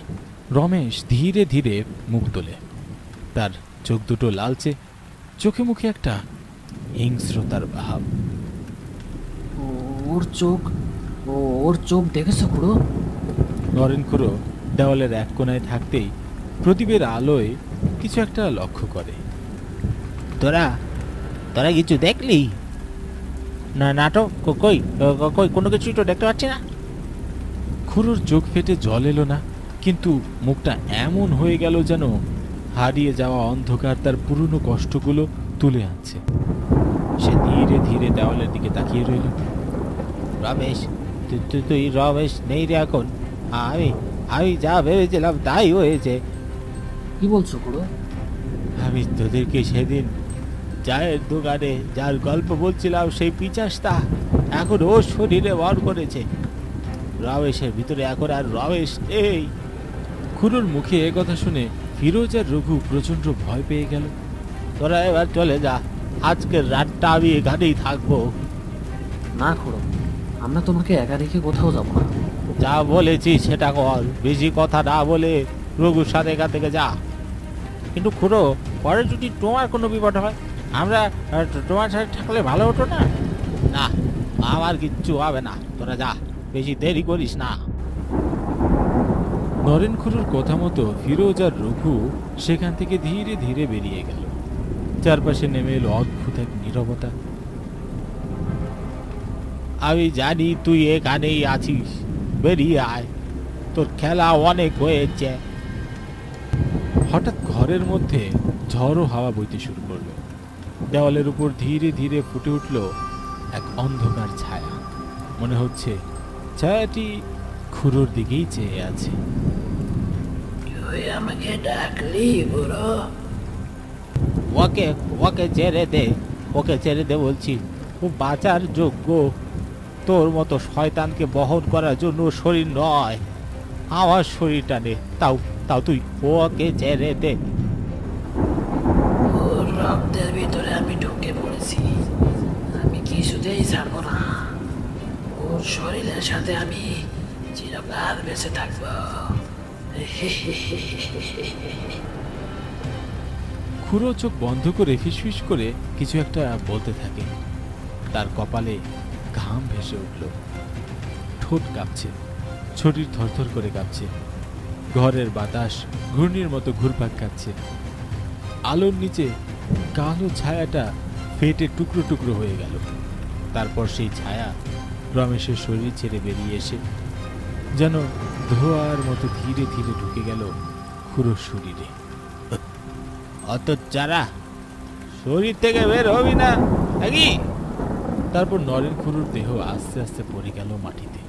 রমেশ ধীরে ধীরে মুখ তোলে। তার চোখ দুটো লালচে, চোখে মুখে একটা হিংস্রতার ভাব। ওর চোখ দেখেছো খুড়ো? নরেন খুড়ো দেওয়ালের এক কোনায় থাকতেই প্রদীপের আলোয় কিছু একটা লক্ষ্য করে। তোরা কিছু দেখলি? না নাটক কই কই কোনো কিছুই তো দেখতে পাচ্ছি না। খুড়োর চোখ ফেটে জল এলো না, কিন্তু মুখটা এমন হয়ে গেল যেন হারিয়ে যাওয়া অন্ধকার তার পুরনো কষ্টগুলো তুলে আনছে। সে ধীরে ধীরে দেওয়ালের দিকে তাকিয়ে রইল। রমেশ, তুই রমেশ নেই রে এখন। আমি যা ভেবেছিলাম তাই হয়েছে। কি বলছো খুড়ো? আমি তোদেরকে সেদিন চায়ের দোকানে যার গল্প বলছিলাম, সেই পিচাসটা এখন ওর শরীরে বর করেছে। রমেশের ভিতরে এখন আর রমেশ নেই। খুড়োর মুখে এ কথা শুনে ফিরোজ আর রঘু প্রচন্ড ভয় পেয়ে গেল। তোরা এবার চলে যা, আজকের রাতটা আমি এখানেই থাকবো। না খুড়ো, আমরা তোমাকে একা রেখে কোথাও যাবো না। যা বলেছি সেটা কর, বেশি কথা না বলে রঘুর সাথে এখান থেকে যা। কিন্তু খুড়ো, পরে যদি তোমার কোনো বিপদ হয়, আমরা তোমার সাথে থাকলে ভালো হতো না? না, আমার কিচ্ছু হবে না, তোরা যা, বেশি দেরি করিস না। নরেন খুড়োর কথা মতো ফিরোজ আর রঘু সেখান থেকে ধীরে ধীরে বেরিয়ে গেল। চারপাশে নেমে এলো অদ্ভুত এক নীরবতা। আমি জানি তুই এখানেই আছিস, বেরিয়ে আয়, তোর খেলা অনেক হয়েছে। হঠাৎ ঘরের মধ্যে ঝড়ো হাওয়া বইতে শুরু করলো। দেওয়ালের উপর ধীরে ধীরে ফুটে উঠল এক অন্ধকার ছায়া। মনে হচ্ছে ছায়াটি খুড়োর দিকেই চেয়ে আছে। তুই আমাকে ডাকলি বুড়ো? ওকে ছেড়ে দে, ওকে ছেড়ে দে বলছি। ও বাঁচার যোগ্য, তোর মতো শয়তানকে বহন করার জন্য শরীর নয়। আমার শরীরটা নে, তাও তুই ওকে ছেড়ে দে। ওর রক্তের ভিতরে আমি ঢুকে পড়েছি, আমি কিছুতেই ছাড়বো না। ওর শরীরের সাথে আমি চিরকাল বেঁচে থাকবো। খুড়ো চোখ বন্ধ করে ফিসফিস করে কিছু একটা বলতে থাকে। তার কপালে ঘাম ভেসে উঠল, ঠোঁট কাঁপছে, শরীর থরথর করে কাঁপছে। ঘরের বাতাস ঘূর্ণির মতো ঘুরপাক খাচ্ছে। আলোর নিচে কালো ছায়াটা ফেটে টুকরো টুকরো হয়ে গেল। তারপর সেই ছায়া রমেশের শরীর ছেড়ে বেরিয়ে এসে যেন ধোয়ার মতো ধীরে ধীরে ঢুকে গেল খুড়োর শরীরে। অত চারা শরীর থেকে বের হবি না নাকি? তারপর নরেন খুড়োর দেহ আস্তে আস্তে পড়ে গেল মাটিতে।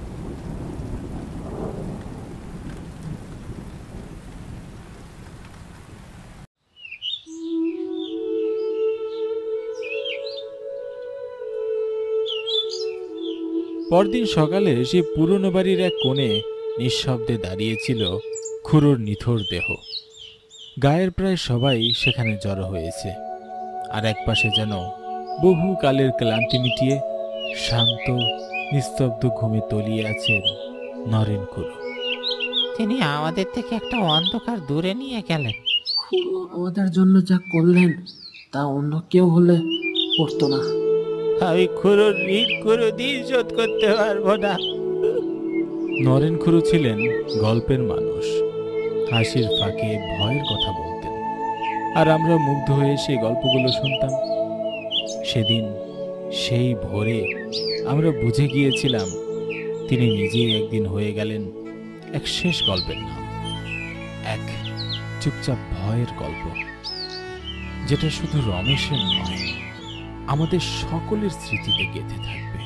পরদিন সকালে সে পুরনো বাড়ির এক কোণে নিঃশব্দে দাঁড়িয়েছিল খুড়োর নিথর দেহ। গায়ের প্রায় সবাই সেখানে জড়ো হয়েছে, আর একপাশে যেন বহুকালের ক্লান্তি মিটিয়ে শান্ত নিস্তব্ধ ঘুমে তলিয়ে আছেন নরেন খুড়ো। তিনি আমাদের থেকে একটা অন্ধকার দূরে নিয়ে গেলেন। খুড়ো আমাদের জন্য যা করলেন তা অন্য কেউ হলে করতো না। আমি খুড়োর ঋণ কোনোদিন শোধ করতে পারবো না। নরেন খুড়ো ছিলেন গল্পের মানুষ, হাসির ফাঁকে ভয়ের কথা বলতেন, আর আমরা মুগ্ধ হয়ে সেই গল্পগুলো শুনতাম। সেদিন সেই ভোরে আমরা বুঝে গিয়েছিলাম তিনি নিজেই একদিন হয়ে গেলেন এক শেষ গল্পের নাম, এক চুপচাপ ভয়ের গল্প, যেটা শুধু রমেশের নয়, আমাদের সকলের স্মৃতিতে গেঁথে থাকবে।